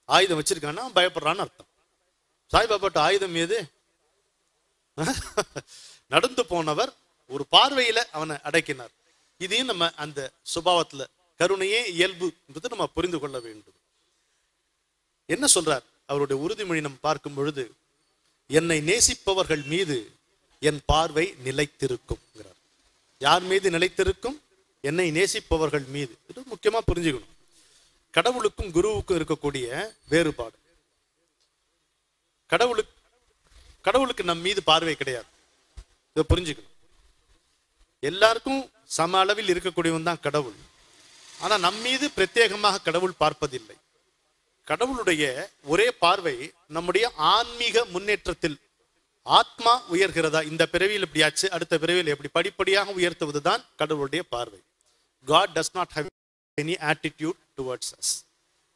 ஆயுதம் வச்சிருக்கான்னா பயப்படுறான்னு அர்த்தம். சாய்பாபாட்ட ஆயுதம் ஏது? நடந்து போனவர் ஒரு பார்வையில அவனை அடக்கினார். இதையும் நம்ம அந்த சுபாவத்துல கருணையே இயல்பு என்பது நம்ம புரிந்து கொள்ள வேண்டும். என்ன சொல்றார் அவருடைய உறுதிமொழி நம்ம பார்க்கும் பொழுது, என்னை நேசிப்பவர்கள் மீது என் பார்வை நிலைத்திருக்கும். யார் மீது நிலைத்திருக்கும்? என்னை நேசிப்பவர்கள் மீது. இது முக்கியமா புரிஞ்சுக்கணும். கடவுளுக்கும் குருவுக்கும் இருக்கக்கூடிய வேறுபாடு. கடவுளுக்கு நம் மீது பார்வை கிடையாது. இதை புரிஞ்சுக்கணும். எல்லாருக்கும் சம அளவில் இருக்கக்கூடியவன் தான் கடவுள். ஆனா நம் மீது பிரத்யேகமாக கடவுள் பார்ப்பதில்லை. கடவுளுடைய ஒரே பார்வை நம்முடைய ஆன்மீக முன்னேற்றத்தில் ஆத்மா உயர்கிறதா, இந்த பிறவியில் எப்படியாச்சு, அடுத்த பிறவியில் எப்படி படிப்படியாக உயர்த்துவதுதான் கடவுளுடைய பார்வை. God does not have any attitude towards us.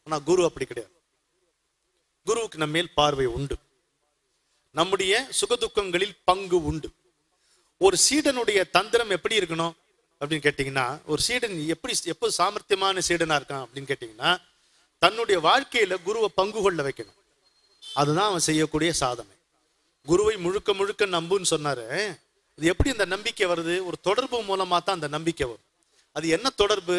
ஆனா குரு அப்படி கிடையாது. குருவுக்கு நம்ம மேல் பார்வை உண்டு. நம்முடைய சுகதுக்கங்களில் பங்கு உண்டு. ஒரு சீடனுடைய தந்திரம் எப்படி இருக்கணும் அப்படின்னு கேட்டீங்கன்னா, ஒரு சீடன் எப்போ சாமர்த்தியமான சீடனா இருக்கான் அப்படின்னு கேட்டீங்கன்னா, தன்னுடைய வாழ்க்கையில குருவை பங்கு கொள்ள வைக்கணும். அதுதான் அவன் செய்யக்கூடிய சாதனை. குருவை முழுக்க முழுக்க நம்புன்னு சொன்னாரு. இது எப்படி இந்த நம்பிக்கை வருது? ஒரு தொடர்பு மூலமா தான் அந்த நம்பிக்கை வரும். அது என்ன தொடர்பு?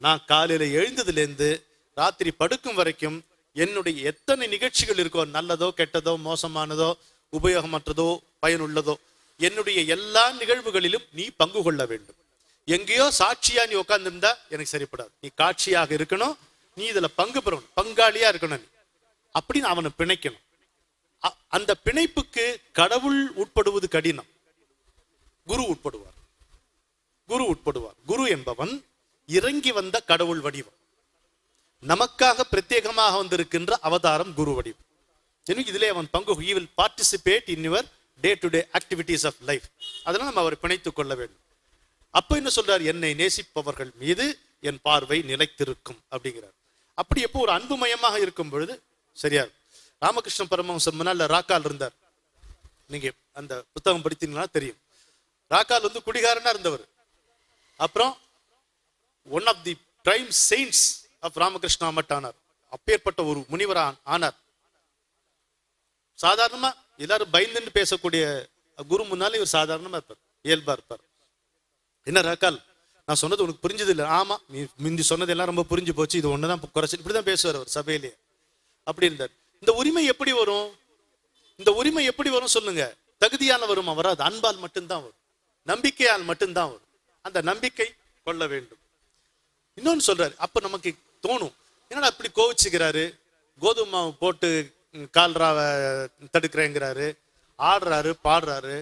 நான் காலையில எழுந்ததுலேருந்து ராத்திரி படுக்கும் வரைக்கும் என்னுடைய எத்தனை நிகழ்ச்சிகள் இருக்கோ, நல்லதோ கெட்டதோ மோசமானதோ உபயோகமற்றதோ பயனுள்ளதோ, என்னுடைய எல்லா நிகழ்வுகளிலும் நீ பங்கு கொள்ள வேண்டும். எங்கேயோ சாட்சியா நீ உட்கார்ந்துருந்தா எனக்கு சரிப்படாது. நீ காட்சியாக இருக்கணும். நீ இதுல பங்கு பெறணும், பங்காளியா இருக்கணும். நீ அப்படின்னு அவனை பிணைக்கணும். அந்த பிணைப்புக்கு கடவுள் உட்படுவது கடினம். குரு உட்படுவார். குரு என்பவன் இறங்கி வந்த கடவுள் வடிவம். நமக்காக பிரத்யேகமாக வந்திருக்கின்ற அவதாரம் குரு வடிவம். இதிலே அவன் பங்கு. he will participate in your day to day activities of life. அதனால நம்ம அவரை பிணைத்துக் கொள்ள வேண்டும். அப்ப என்ன சொல்றார்? என்னை நேசிப்பவர்கள் மீது என் பார்வை நிலைத்திருக்கும் அப்படிங்கிறார். அப்படி எப்போ ஒரு அன்புமயமாக இருக்கும் பொழுது சரியா. ராமகிருஷ்ண பரமஹம்சர் முன்னால ராக்கால் இருந்தார். நீங்க அந்த புத்தகம் படித்தீங்கன்னா தெரியும். ராக்கால் குடிகாரனா இருந்தவர். அப்புறம் one of the prime saints of Ramakrishna Math ஆனார். அப்பேற்பட்ட ஒரு முனிவர் ஆனார். சாதாரணமா எல்லாரும் பயந்துன்னு பேசக்கூடிய குரு முன்னாலே இவர் சாதாரணமா இருப்பார், இயல்பா இருப்பார். என்ன ராக்கால், நான் சொன்னது உனக்கு புரிஞ்சது இல்லை? ஆமா, நீ முந்தி சொன்னது எல்லாம் ரொம்ப புரிஞ்சு போச்சு, இது ஒண்ணுதான் குறைச்சி. இப்படிதான் பேசுவார் அவர் சபையிலேயே. அப்படி இருந்தார். இந்த உரிமை எப்படி வரும்? இந்த உரிமை எப்படி வரும் சொல்லுங்க? தகுதியால வரும் வராது. அன்பால் மட்டும்தான் வரும், நம்பிக்கையால் மட்டும்தான் வரும். அந்த நம்பிக்கை கொள்ள வேண்டும். இன்னொன்னு சொல்றாரு. அப்ப நமக்கு தோணும், என்னடா அப்படி கோவிச்சுக்கிறாரு, கோதுமை மாவு போட்டு கால்ராவை தடுக்கிறேங்கிறாரு, ஆடுறாரு பாடுறாரு,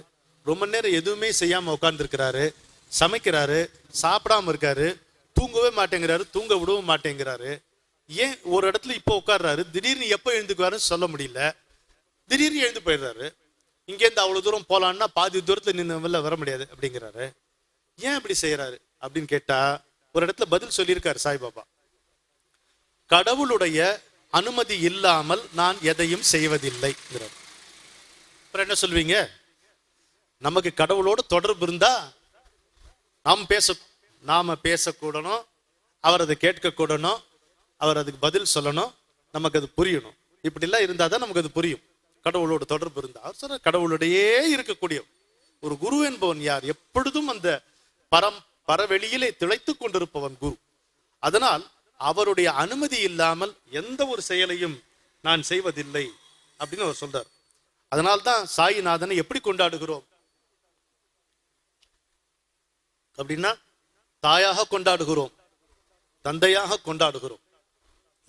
ரொம்ப நேரம் எதுவுமே செய்யாம உட்கார்ந்துருக்கிறாரு, சமைக்கிறாரு, சாப்பிடாம இருக்காரு, தூங்கவே மாட்டேங்கிறாரு, தூங்க விடவும் மாட்டேங்கிறாரு. ஏன் ஒரு இடத்துல இப்போ உட்கார்றாரு, திடீர்னு எப்போ எழுந்துக்குவாருன்னு சொல்ல முடியல, திடீர்னு எழுந்து போயிடுறாரு. இங்கேருந்து அவ்வளவு தூரம் போலான்னா பாதி தூரத்துல நின்று வர முடியாது அப்படிங்கிறாரு. ஏன் இப்படி செய்யறாரு அப்படின்னு கேட்டா, ஒரு இடத்துல பதில் சொல்லியிருக்காரு சாய்பாபா. கடவுளுடைய அனுமதி இல்லாமல் நான் எதையும் செய்வதில்லை. அப்புறம் என்ன சொல்வீங்க? நமக்கு கடவுளோட தொடர்பு இருந்தா நாம பேசக்கூடணும், அவர் அதை கேட்க கூடணும், அவர் அதுக்கு பதில் சொல்லணும், நமக்கு அது புரியணும். இப்படிலாம் இருந்தாதான் நமக்கு அது புரியும். கடவுளோட தொடர்பு இருந்தா. அவர் சொல்ற கடவுளுடையே இருக்கக்கூடிய ஒரு குரு என்பவன் யார்? எப்பொழுதும் அந்த பரவெளியிலே திளைத்துக் கொண்டிருப்பவன் குரு. அதனால் அவருடைய அனுமதி இல்லாமல் எந்த ஒரு செயலையும் நான் செய்வதில்லை அப்படின்னு அவர் சொல்றார். அதனால்தான் சாயிநாதனை எப்படி கொண்டாடுகிறோம் அப்படின்னா, தாயாக கொண்டாடுகிறோம், தந்தையாக கொண்டாடுகிறோம்.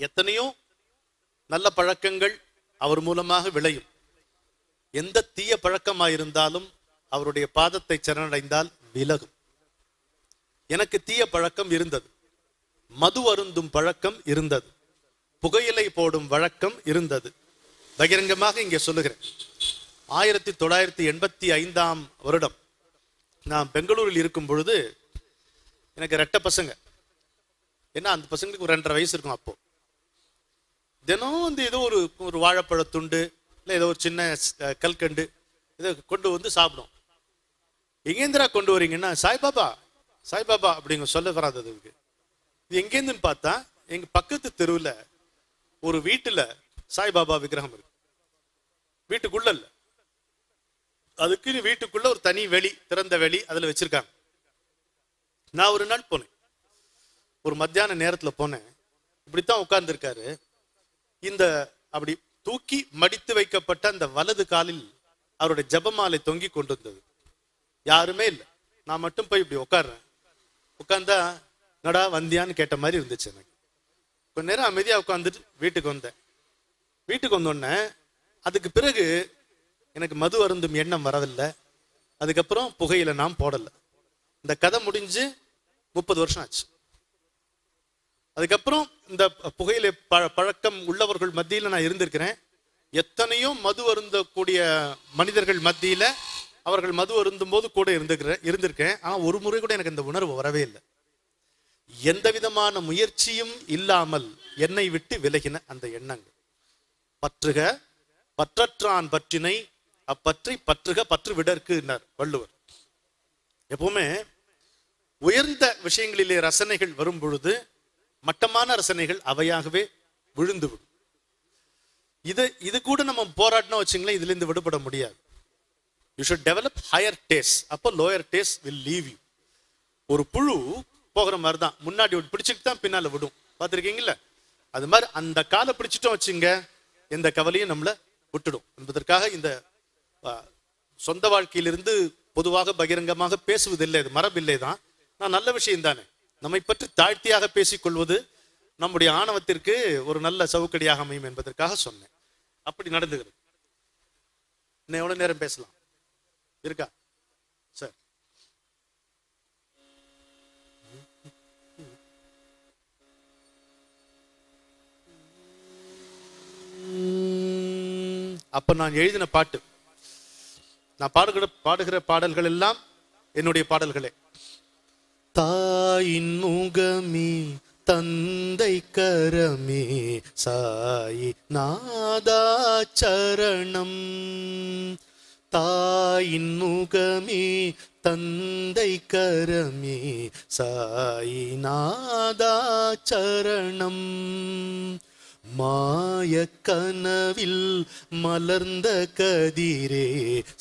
எத்தனையோ நல்ல பழக்கங்கள் அவர் மூலமாக விளையும். எந்த தீய பழக்கமாயிருந்தாலும் அவருடைய பாதத்தை சரணடைந்தால் விலகும். எனக்கு தீய பழக்கம் இருந்தது, மது அருந்தும் பழக்கம் இருந்தது, புகையிலை போடும் வழக்கம் இருந்தது. பகிரங்கமாக இங்கே சொல்லுகிறேன். 1985 வருடம் நான் பெங்களூரில் இருக்கும் பொழுது எனக்கு ரெட்டை பசங்க. ஏன்னா அந்த பசங்களுக்கு ஒரு 2.5 வயசு இருக்கும். அப்போ தினம் வந்து ஏதோ ஒரு வாழைப்பழத்துண்டு இல்லை ஏதோ ஒரு சின்ன கல்கண்டு இதை கொண்டு வந்து சாப்பிடும். எங்கேந்திரா கொண்டு வரீங்கன்னா, சாய்பாபா சாய்பாபா அப்படிங்க சொல்ல வராததுக்கு. இது எங்கேருந்துன்னு பார்த்தா எங்க பக்கத்து தெருவில் ஒரு வீட்டுல சாய்பாபா விக்கிரகம் இருக்கு. வீட்டுக்குள்ள இல்ல, அதுக்கு வீட்டுக்குள்ள ஒரு தனி வெளி, திறந்த வெளி, அதுல வச்சிருக்காங்க. நான் ஒரு நாள் போனேன், ஒரு மத்தியான நேரத்துல போனேன். இப்படித்தான் உட்கார்ந்து இருக்காரு. இந்த அப்படி தூக்கி மடித்து வைக்கப்பட்ட அந்த வலது காலில் அவருடைய ஜபமாலை தொங்கி கொண்டு வந்தது. யாருமே இல்லை, நான் மட்டும் போய் இப்படி உட்கார்றேன். உட்கார்ந்தா நடா வந்தியான்னு கேட்ட மாதிரி இருந்துச்சு எனக்கு. கொஞ்ச நேரம் அமைதியா உட்காந்துட்டு வீட்டுக்கு வந்தேன். வீட்டுக்கு வந்தோடனே அதுக்கு பிறகு எனக்கு மது அருந்தும் எண்ணம் வரவில்லை. அதுக்கப்புறம் புகையில நான் போடல. இந்த கதை முடிஞ்சு 30 வருஷம் ஆச்சு. அதுக்கப்புறம் இந்த புகையில பழக்கம் உள்ளவர்கள் மத்தியில நான் இருந்திருக்கிறேன். எத்தனையோ மது அருந்தக்கூடிய மனிதர்கள் மத்தியில அவர்கள் மது அருந்தும் போது கூட இருந்திருக்கேன். ஆனா ஒரு முறை கூட எனக்கு இந்த உணர்வு வரவே இல்லை. எந்த விதமான முயற்சியும் இல்லாமல் என்னை விட்டு விலகின அந்த எண்ணங்கள். பற்றுக பற்றற்றான் பற்றினை அப்பற்றி பற்றுக பற்று விடற்கு வள்ளுவர். எப்பவுமே உயர்ந்த விஷயங்களிலே ரசனைகள் வரும் பொழுது மட்டமான ரசனைகள் அவையாகவே விழுந்து விடும். இது கூட நம்ம போராட்டினா வச்சுங்களேன், இதுல இருந்து விடுபட முடியாது. You should develop higher taste. அப்போ lower taste will leave you. ஒரு புழு போகிற மாதிரி தான், முன்னாடி பிடிச்சிட்டு தான் பின்னால விடும். பார்த்துருக்கீங்கல்ல? அது மாதிரி அந்த காலை பிடிச்சிட்டோம் வச்சுங்க, எந்த கவலையும் நம்மளை விட்டுடும் என்பதற்காக இந்த சொந்த வாழ்க்கையிலிருந்து பொதுவாக பகிரங்கமாக பேசுவதில்லை. இது மரபில்லை தான். நான் நல்ல விஷயம் தானே. நம்மை பற்றி தாழ்த்தியாக பேசிக்கொள்வது நம்முடைய ஆணவத்திற்கு ஒரு நல்ல சவுக்கடியாக அமையும் என்பதற்காக சொன்னேன். அப்படி நடந்துகிறது. இன்னும் எவ்வளவு நேரம் பேசலாம் இருக்கா சார்? அப்ப நான் எழுதின பாட்டு, நான் பாடுகிற பாடல்கள் எல்லாம் என்னுடைய பாடல்களே. தாயின் முகமே தந்தை கரமே சாயி நாதா சரணம். தாயின் முகமே தந்தை கரமே சாயி நாதா சரணம். மாய கனவில் மலர்ந்த கதிரே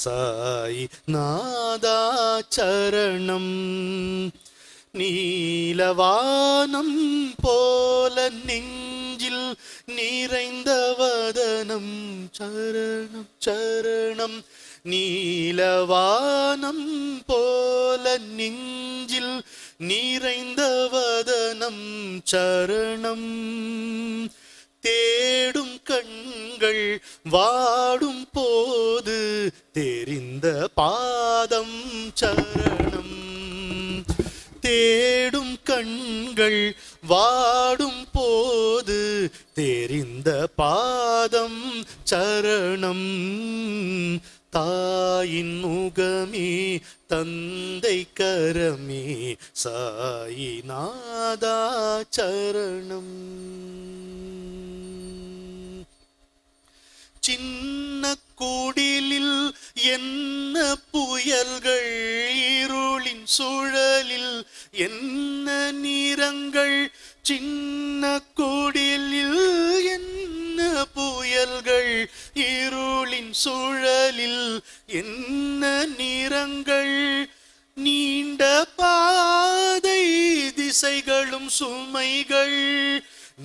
சாயி நாதா சரணம். நீலவானம் போல நெஞ்சில் நிறைந்த வதனம் சரணம் சரணம். நீலவானம் போல நெஞ்சில் நிறைந்த வதனம் சரணம். தேடும் கண்கள் வாடும் போது தெரிந்த பாதம் சரணம். தேடும் கண்கள் வாடும் போது தெரிந்த பாதம் சரணம். தாயின் முகமே தந்தை கரமே சாயி நாதா சரணம். சின்ன குடிலில் என்ன புயல்கள், இருளின் சுழலில் என்ன நிறங்கள். சின்ன குடிலில் என்ன புயல்கள், இருளின் சுழலில் என்ன நிறங்கள். நீண்ட பாதை திசைகளும் சுமைகள்,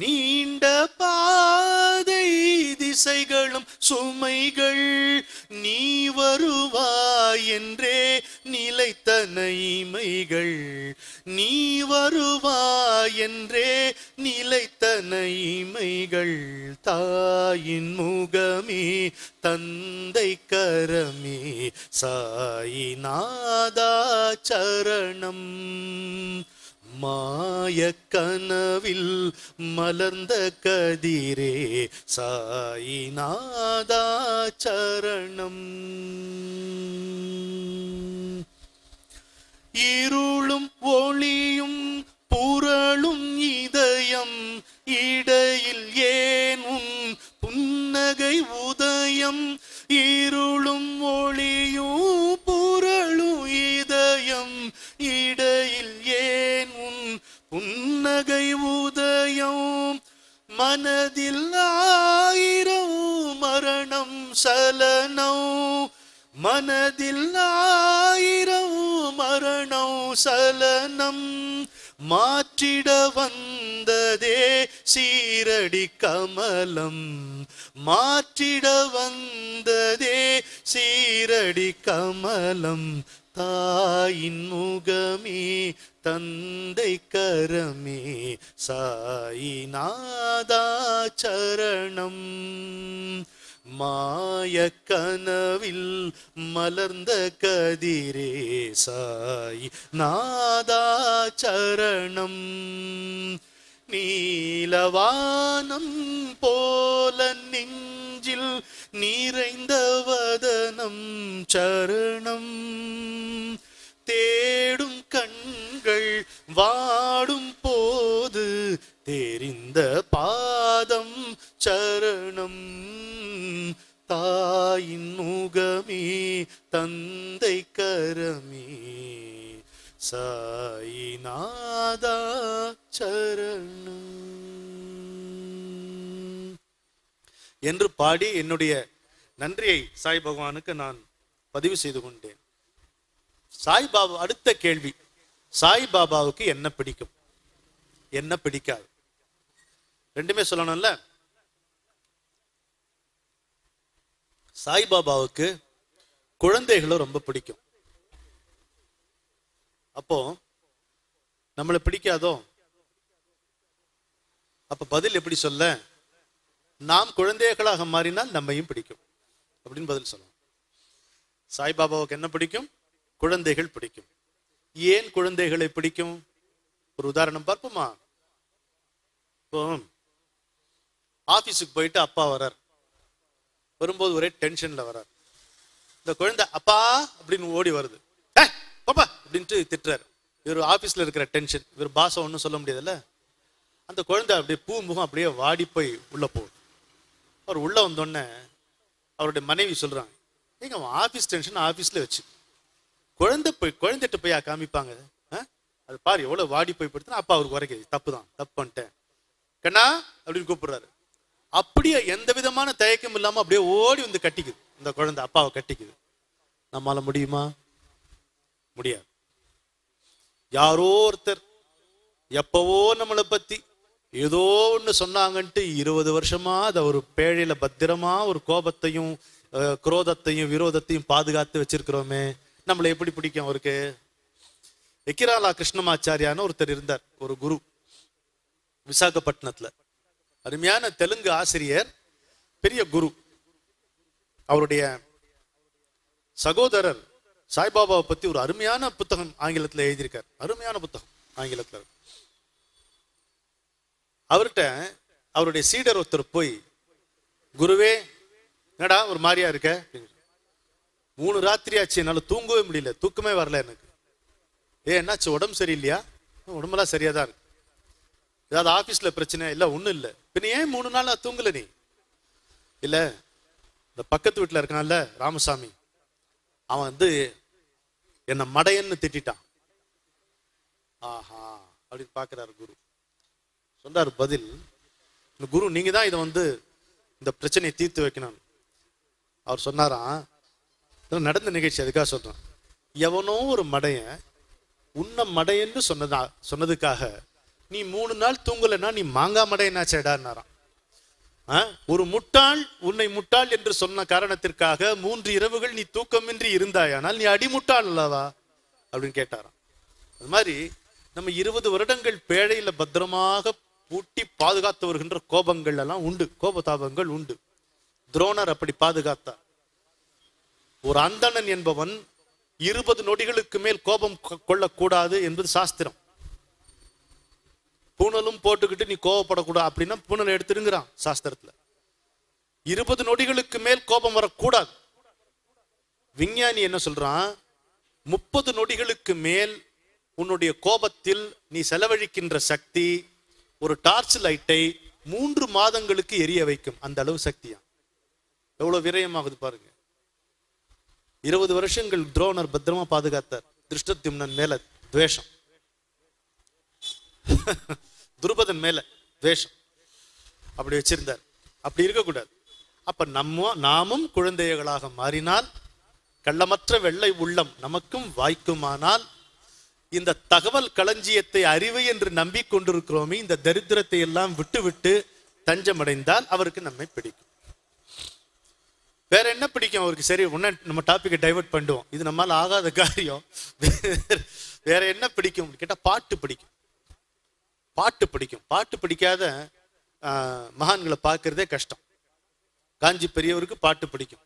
நீண்ட பாதை திசைகளும் சுமைகள். நீ வருவாய் என்றே நிலைத்தன இமைகள், நீ வருவாய் என்றே நிலைத்தன இமைகள். தாயின் முகமே தந்தை கரமே சாயி நாதா சரணம். மாய கனவில் மலர்ந்த கதிரே சாயி நாதா சரணம். இருளும் ஒளியும் புரளும் இதயம், இடையில் ஏன் உன் புன்னகை உதயம். இருளும் ஒளியும் புரளும் இதயம், இடையில் ஏன் உன் புன்னகை உதயம். மனதில் ஆயிரம் மரணம் சலனம், மனதில் ஆயிரம் மரணம் சலனம். மாற்றிட வந்ததே சீரடி கமலம், மாற்றிட வந்ததே சீரடி கமலம். தாயின் முகமே தந்தை கரமே சாயிநாதா சரணம். மாய கனவில் மலர்ந்த கதிரே சாய் நாதா சரணம். நீலவானம் போல நெஞ்சில் நிறைந்த வதனம் சரணம். தேடும் கண்கள் வாடும் போது தெரிந்த பாதம் சரணம். தாயின் முகமே தந்தை கரமே சாயிநாதா சரணம் என்று பாடி என்னுடைய நன்றியை சாய் பகவானுக்கு நான் பதிவு செய்து கொண்டேன். சாய்பாபா அடுத்த கேள்வி, சாய்பாபாவுக்கு என்ன பிடிக்கும் என்ன பிடிக்காது? ரெண்டுமே சொல்லணும்ல. சாய்பாபாவுக்கு குழந்தைகளை ரொம்ப பிடிக்கும். அப்போ நம்மளை பிடிக்காதோ? அப்ப பதில் எப்படி சொல்ல? நாம் குழந்தைகளாக மாறினால் நம்மையும் பிடிக்கும் அப்படின்னு பதில் சொல்லலாம். சாய்பாபாவுக்கு என்ன பிடிக்கும்? குழந்தைகள் பிடிக்கும். ஏன் குழந்தைகளை பிடிக்கும்? ஒரு உதாரணம் பார்ப்போமா? இப்போ ஆபீஸுக்கு போயிட்டு அப்பா வரார். வரும்போது ஒரே டென்ஷன்ல வரார். இந்த குழந்தை அப்பா அப்படின்னு ஓடி வருது. பாப்பா அப்படின்ட்டு திட்டுறாரு. இவர் ஆபீஸ்ல இருக்கிற டென்ஷன், இவர் பாச ஒன்றும் சொல்ல முடியாதுல்ல. அந்த குழந்தை அப்படியே பூ முகம் அப்படியே வாடி போய் உள்ள போகுது. அவர் உள்ள வந்தோடனே அவருடைய மனைவி சொல்றாங்க, நீங்க ஆபீஸ் டென்ஷன் ஆபீஸ்ல வச்சு குழந்தைகிட்ட போய் காமிப்பாங்க, அது பாரு எவ்வளவு வாடி போய் படுத்துனா. அப்பா அவருக்கு உரைக்குது, தப்புதான், தப்பு பண்ணிட்டேன் கண்ணா அப்படின்னு கூப்பிடுறாரு. அப்படியே எந்த விதமான தயக்கம் இல்லாம அப்படியே ஓடி வந்து கட்டிக்குது. இந்த குழந்தை அப்பாவை கட்டிக்குது. நம்மால முடியுமா? முடியாது. யாரோ ஒருத்தர் எப்பவோ நம்மளை பத்தி ஏதோ ஒண்ணு சொன்னாங்கன்ட்டு 20 வருஷமா அதை ஒரு பேழையில பத்திரமா ஒரு கோபத்தையும் குரோதத்தையும் விரோதத்தையும் பாதுகாத்து வச்சிருக்கிறோமே, நம்மளை எப்படி பிடிக்கும் அவருக்கு? எக்கிராலா கிருஷ்ணமாச்சாரியான்னு ஒருத்தர் இருந்தார், ஒரு குரு, விசாகப்பட்டினத்துல. அருமையான தெலுங்கு ஆசிரியர், பெரிய குரு. அவருடைய சகோதரர் சாய்பாபாவை பத்தி ஒரு அருமையான புத்தகம் ஆங்கிலத்தில் எழுதியிருக்கார். அருமையான புத்தகம் ஆங்கிலத்தில். அவர்கிட்ட அவருடைய சீடர் ஒருத்தர் போய், குருவே என்னடா ஒரு மாதிரியா இருக்க? 3 ராத்திரி ஆச்சு, என்னால தூங்கவே முடியல, தூக்கமே வரல எனக்கு. என்னாச்சு, உடம்பு சரியில்லையா? உடம்பெல்லாம் சரியா தான் இருக்கு. ஏதாவது ஆபீஸ்ல பிரச்சனை? இல்ல ஒண்ணும் இல்ல. பின்ன ஏன் 3 நாளா தூங்கல நீ? இல்ல, இந்த பக்கத்து வீட்டுல இருக்கான்ல ராமசாமி, அவன் வந்து என்ன மடையன்னு திட்டான். ஆஹா அப்படின்னு பாக்குறாரு குரு. சொன்னாரு பதில், குரு நீங்க தான் இதை வந்து இந்த பிரச்சனையை தீர்த்து வைக்கணும். அவர் சொன்னாராம், நடந்த நிகழ்ச்சி அதுக்காக சொல்றான், எவனோ ஒரு மடையன் உன்னை மடையன்னு சொன்னதுக்காக நீ 3 நாள் தூங்கலைன்னா நீ மாங்கா மடையனாச்சேடான்னாராம். ஒரு முட்டாள் உன்னை முட்டாள் என்று சொன்ன காரணத்திற்காக 3 இரவுகள் நீ தூக்கமின்றி இருந்தாயானால் நீ அடிமுட்டாள் அல்லவா அப்படின்னு கேட்டாராம். அது மாதிரி நம்ம 20 வருடங்கள் பேழையில பத்திரமாக பூட்டி பாதுகாத்து வருகின்ற கோபங்கள் எல்லாம் உண்டு, கோபதாபங்கள் உண்டு. துரோணர் அப்படி பாதுகாத்தார். ஒரு அந்தணன் என்பவன் 20 நொடிகளுக்கு மேல் கோபம் கொள்ளக்கூடாது என்பது சாஸ்திரம். பூணலும் போட்டுக்கிட்டு நீ கோபப்படக்கூடாது அப்படின்னா பூணலை எடுத்துருங்கிறான் சாஸ்திரத்துல. 20 நொடிகளுக்கு மேல் கோபம் வரக்கூடாது. விஞ்ஞானி என்ன சொல்றான், 30 நொடிகளுக்கு மேல் உன்னுடைய கோபத்தில் நீ செலவழிக்கின்ற சக்தி ஒரு டார்ச் லைட்டை 3 மாதங்களுக்கு எரிய வைக்கும். அந்த அளவு சக்தியா. எவ்வளவு விரயமாகுது பாருங்க. 20 வருஷங்கள் துரோணர் பத்திரமா பாதுகாத்தார். திருஷ்டத்யும்னன் மேல துவேஷம், துருபதன் மேல துவேஷம் அப்படி வச்சிருந்தார். அப்படி இருக்கக்கூடாது. அப்ப நாமும் குழந்தைகளாக மாறினால், கள்ளமற்ற வெள்ளை உள்ளம் நமக்கும் வாய்க்குமானால், இந்த தகவல் களஞ்சியத்தை அறிவு என்று நம்பிக்கொண்டிருக்கிறோமே, இந்த தரித்திரத்தை எல்லாம் விட்டு விட்டு தஞ்சமடைந்தால் அவருக்கு நம்மை பிடிக்கும். வேற என்ன பிடிக்கும் அவருக்கு? சரி, உடனே நம்ம டாபிக்கை டைவர்ட் பண்ணுவோம். இது நம்மால் ஆகாத காரியம். வேற என்ன பிடிக்கும் கேட்டா பாட்டு பிடிக்கும். பாட்டு பிடிக்கும். பாட்டு பிடிக்காத மகான்களை பார்க்கறதே கஷ்டம். காஞ்சி பெரியவருக்கு பாட்டு பிடிக்கும்.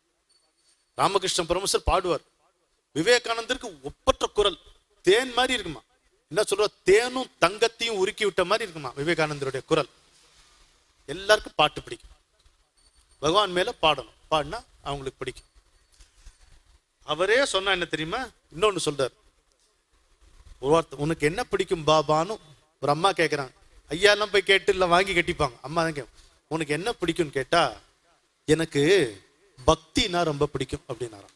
ராமகிருஷ்ண பரமஹம்சர் பாடுவார். விவேகானந்தருக்கு ஒப்பற்ற குரல், தேன் மாதிரி இருக்குமா. என்ன சொல்ற, தேனும் தங்கத்தையும் உருக்கி விட்ட மாதிரி இருக்குமா விவேகானந்தருடைய குரல். எல்லாருக்கும் பாட்டு பிடிக்கும். பகவான் மேல பாடணும். பாடினா அவங்களுக்கு பிடிக்கும். அவரே சொன்னா என்ன தெரியுமா, இன்னொன்னு சொல்றார். உனக்கு என்ன பிடிக்கும் பாபான்னு ஒரு அம்மா கேட்கிறாங்க. ஐயா எல்லாம் போய் கேட்டு இல்லை வாங்கி கட்டிப்பாங்க. அம்மா தான் கேட்கும், உனக்கு என்ன பிடிக்கும்னு கேட்டா, எனக்கு பக்தினா ரொம்ப பிடிக்கும் அப்படின்னாராம்.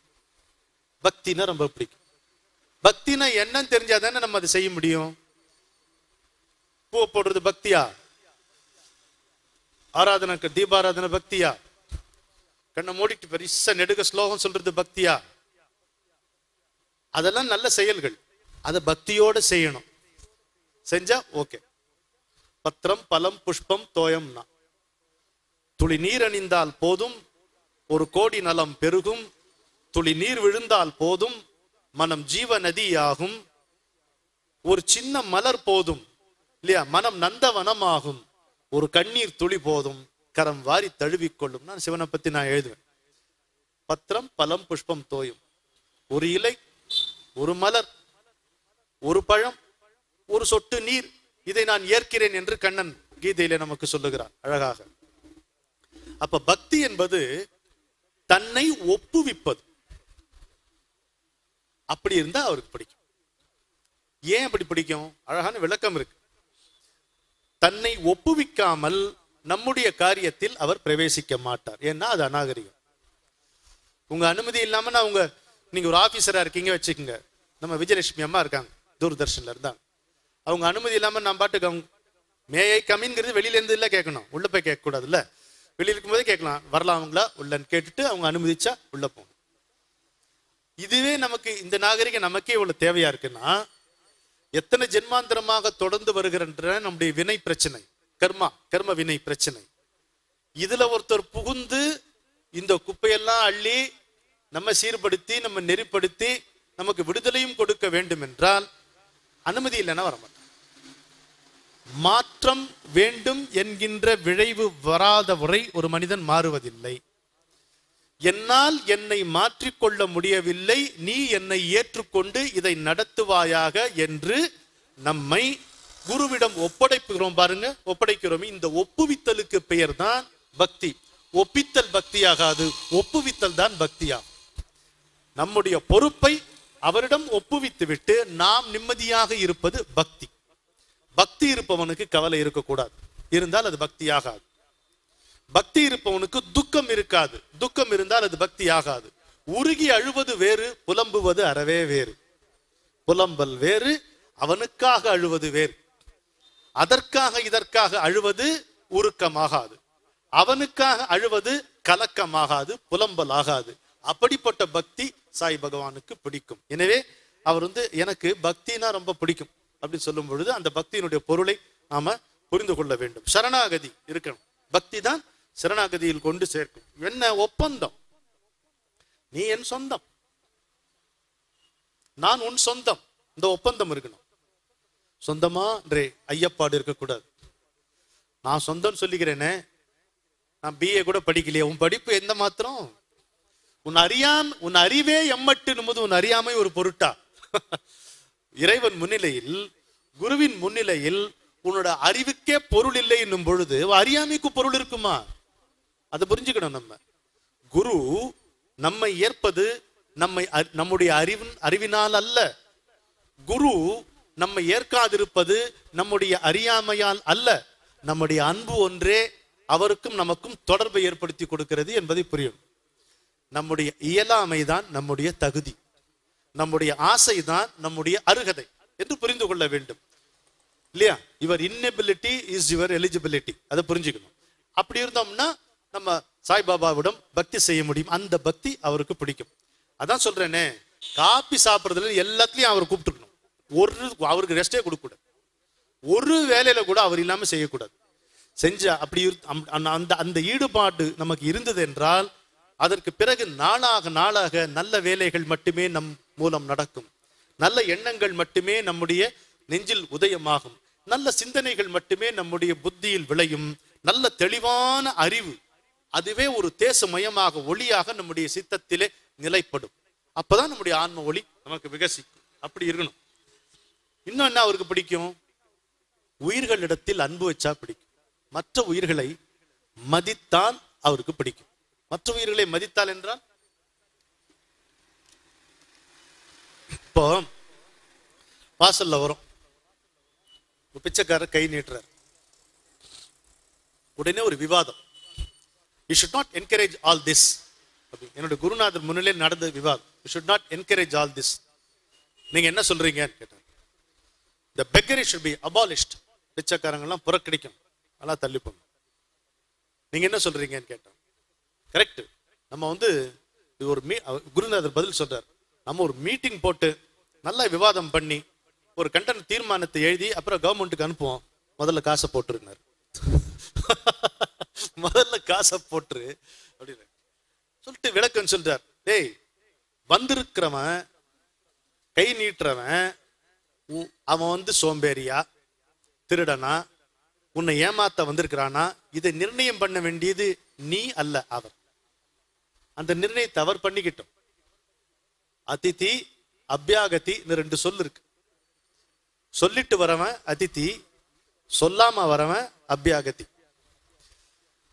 பக்தினா ரொம்ப பிடிக்கும். பக்தினா என்னன்னு தெரிஞ்சாதானே நம்ம அதை செய்ய முடியும். பூ போடுறது பக்தியா? ஆராதனை, தீபாராதனை பக்தியா? கண்ணை மூடிட்டு பெருசா நெடுக ஸ்லோகம் சொல்றது பக்தியா? அதெல்லாம் நல்ல செயல்கள். அதை பக்தியோட செய்யணும். செஞ்சா ஓகே. பத்திரம் பலம் புஷ்பம் தோயம்னா, துளி நீர் அணிந்தால் போதும் 1 கோடி நலம் பெருகும், துளி நீர் விழுந்தால் போதும் மனம் ஜீவ நதியாகும், ஒரு சின்ன மலர் போதும் இல்லையா மனம் நந்தவனமாகும், ஒரு கண்ணீர் துளி போதும் கரம் வாரி தழுவிக்கொள்ளும். நான் சிவனை பத்தி நான் எழுதுவேன். பத்திரம் பலம் புஷ்பம் தோயும், ஒரு இலை, ஒரு மலர், ஒரு பழம், ஒரு சொட்டு நீர், இதை நான் ஏற்கிறேன் என்று கண்ணன் கீதையிலே நமக்கு சொல்லுகிறார் அழகாக. அப்ப பக்தி என்பது தன்னை ஒப்புவிப்பது. அப்படி இருந்தா அவருக்கு பிடிக்கும். ஏன் அப்படி பிடிக்கும்? அழகான விளக்கம் இருக்கு. தன்னை ஒப்புவிக்காமல் நம்முடைய காரியத்தில் அவர் பிரவேசிக்க மாட்டார். ஏன்னா அது அநாகரிகம். உங்க அனுமதி இல்லாம நான் நீங்க ஒரு ஆபீசரா இருக்கீங்க வச்சுக்கோங்க. நம்ம விஜயலட்சுமி அம்மா இருக்காங்க, தூர்தர்ஷன்ல இருந்தாங்க. அவங்க அனுமதி இல்லாம நான் பாட்டுக்கு அவங்க மேயை கம்மிங்கிறது வெளியில இருந்து இல்ல கேட்கணும், உள்ள போய் கேட்க கூடாதுல்ல. வெளியில இருக்கும்போதே கேட்கலாம், வரலாம் அவங்களா உள்ளன்னு கேட்டுட்டு அவங்க அனுமதிச்சா உள்ள போகணும். இதுவே நமக்கு இந்த நாகரிகம் நமக்கே இவ்வளவு தேவையா இருக்குன்னா, எத்தனை ஜென்மாந்திரமாக தொடர்ந்து வருகின்ற நம்முடைய வினை பிரச்சனை, கர்ம வினை பிரச்சனை. இதுல ஒருத்தர் புகுந்து இந்த குப்பையெல்லாம் அள்ளி நம்ம சீர்படுத்தி நம்ம நெறிப்படுத்தி நமக்கு விடுதலையும் கொடுக்க வேண்டும் என்றால் அனுமதி இல்லைன்னா வரமாட்டோம். மாற்றம் வேண்டும் என்கின்ற விளைவு வராத வரை ஒரு மனிதன் மாறுவதில்லை. என்னால் என்னை மாற்றிக்கொள்ள முடியவில்லை, நீ என்னை ஏற்றுக்கொண்டு இதை நடத்துவாயாக என்று நம்மை குருவிடம் ஒப்படைப்புகிறோம். பாருங்க, ஒப்படைக்கிறோம். இந்த ஒப்புவித்தலுக்கு பெயர் தான் பக்தி. ஒப்பித்தல் பக்தியாகாது, ஒப்புவித்தல் தான் பக்தியா. நம்முடைய பொறுப்பை அவரிடம் ஒப்புவித்து விட்டு நாம் நிம்மதியாக இருப்பது பக்தி. பக்தி இருப்பவனுக்கு கவலை இருக்கக்கூடாது, இருந்தால் அது பக்தி ஆகாது. பக்தி இருப்பவனுக்கு துக்கம் இருக்காது, துக்கம் இருந்தால் அது பக்தி ஆகாது. உருகி அழுவது வேறு, புலம்புவது அறவே வேறு. புலம்பல் வேறு, அவனுக்காக அழுவது வேறு. அதற்காக இதற்காக அழுவது உருக்கமாகாது, அவனுக்காக அழுவது கலக்கமாகாது, புலம்பல் ஆகாது. அப்படிப்பட்ட பக்தி சாய் பகவானுக்கு பிடிக்கும். எனவே அவர் எனக்கு பக்தினா ரொம்ப பிடிக்கும் அப்படின்னு சொல்லும் பொழுது அந்த பக்தியினுடைய பொருளை நாம புரிந்து கொள்ள வேண்டும். சரணாகதி இருக்கணும். பக்தி தான் சரணாகதியில் கொண்டு சேர்க்கும். என்ன ஒப்பந்தம்? நீ என் சொந்தம், நான் உன் சொந்தம். இந்த ஒப்பந்தம் இருக்கணும். சொந்தமா என்றே ஐயப்பாடு இருக்கக்கூடாது. நான் சொந்தம் சொல்லிக்கிறேனே, நான் பிஏ கூட படிக்கலையே, உன் படிப்பு எந்த மாத்திரம்? உன் அறிவே எம்மட்டு போது உன் அறியாமை ஒரு பொருட்டா? இறைவன் முன்னிலையில், குருவின் முன்னிலையில் உன்னோட அறிவுக்கே பொருள் இல்லை என்னும் பொழுது அறியாமைக்கு பொருள் இருக்குமா? அதை புரிஞ்சுக்கணும். நம்ம குரு நம்மை ஏற்பது நம்முடைய அறிவினால் அல்ல. குரு நம்மை ஏற்காதிருப்பது நம்முடைய அறியாமையால் அல்ல. நம்முடைய அன்பு ஒன்றே அவருக்கும் நமக்கும் தொடர்பை ஏற்படுத்தி கொடுக்கிறது என்பதை புரியும். நம்முடைய இயலாமை தான் நம்முடைய தகுதி, நம்முடைய ஆசை தான் நம்முடைய அருகதை என்று புரிந்து கொள்ள வேண்டும் இல்லையா? Your inability is your eligibility, அதை புரிஞ்சுக்கணும். அப்படி இருந்தோம்னா நம்ம சாய்பாபாவிடம் பக்தி செய்ய முடியும். அந்த பக்தி அவருக்கு பிடிக்கும். அதான் சொல்றேனே, காப்பி சாப்பிட்றதுல எல்லாத்துலயும் அவர் கூப்பிட்டுக்கணும். அவருக்கு ரெஸ்டே கொடுக்க கூடாது. ஒரு வேலையில கூட அவர் இல்லாம செய்யக்கூடாது. செஞ்ச அப்படி அந்த ஈடுபாடு நமக்கு இருந்தது என்றால் அதற்கு பிறகு நாளாக நாளாக நல்ல வேலைகள் மட்டுமே நம் மூலம் நடக்கும். நல்ல எண்ணங்கள் மட்டுமே நம்முடைய நெஞ்சில் உதயமாகும். நல்ல சிந்தனைகள் மட்டுமே நம்முடைய புத்தியில் விளையும். நல்ல தெளிவான அறிவு அதுவே ஒரு தேசமயமாக ஒளியாக நம்முடைய சித்தத்திலே நிலைப்படும். அப்பதான் நம்முடைய ஆன்ம ஒளி நமக்கு விகசிக்கும். அப்படி இருக்கணும். இன்னும் என்ன அவருக்கு பிடிக்கும்? உயிர்களிடத்தில் அன்பு வச்சா பிடிக்கும். மற்ற உயிர்களை மதித்தால் அவருக்கு பிடிக்கும். மற்ற உயிர்களை மதித்தால் என்றால், இப்போ வாசல்ல வரும் பிச்சைக்காரர் கை நீட்டுறார், உடனே ஒரு விவாதம். You should not encourage all this. என்னோட குருநாதர் முன்னிலே நடந்த விவாதம். You should not encourage all this. நீங்க என்ன சொல்றீங்கன்னு கேட்டார். The beggary should be abolished. பிச்சைக்காரங்கெல்லாம் புறக்கணிக்கும், நல்லா தள்ளிப்போம். நீங்க என்ன சொல்றீங்கன்னு கேட்டோம். கரெக்ட். நம்ம இது ஒரு குருநாதர் பதில் சொல்றார். நம்ம ஒரு மீட்டிங் போட்டு நல்லா விவாதம் பண்ணி ஒரு கண்டன தீர்மானத்தை எழுதி அப்புறம் கவர்மெண்ட்டுக்கு அனுப்புவோம். முதல்ல காசை போட்டுருந்தார். முதல்ல காசை போட்டுரு அப்படின்னு சொல்லிட்டு விளக்கம் சொல்றார். டேய், வந்திருக்கிறவன் கை நீட்டுறவன் அவன் சோம்பேறியா திருடனா உன்னை ஏமாத்த வந்திருக்கிறானா இதை நிர்ணயம் பண்ண வேண்டியது நீ அல்ல, அவர். அந்த நிர்ணயத்தை அவர் பண்ணிக்கிட்டோம். அதிதி அபியாகதி 2 சொல் இருக்கு. சொல்லிட்டு வரவன் அதிதி, சொல்லாம வரவன் அபியாகதி.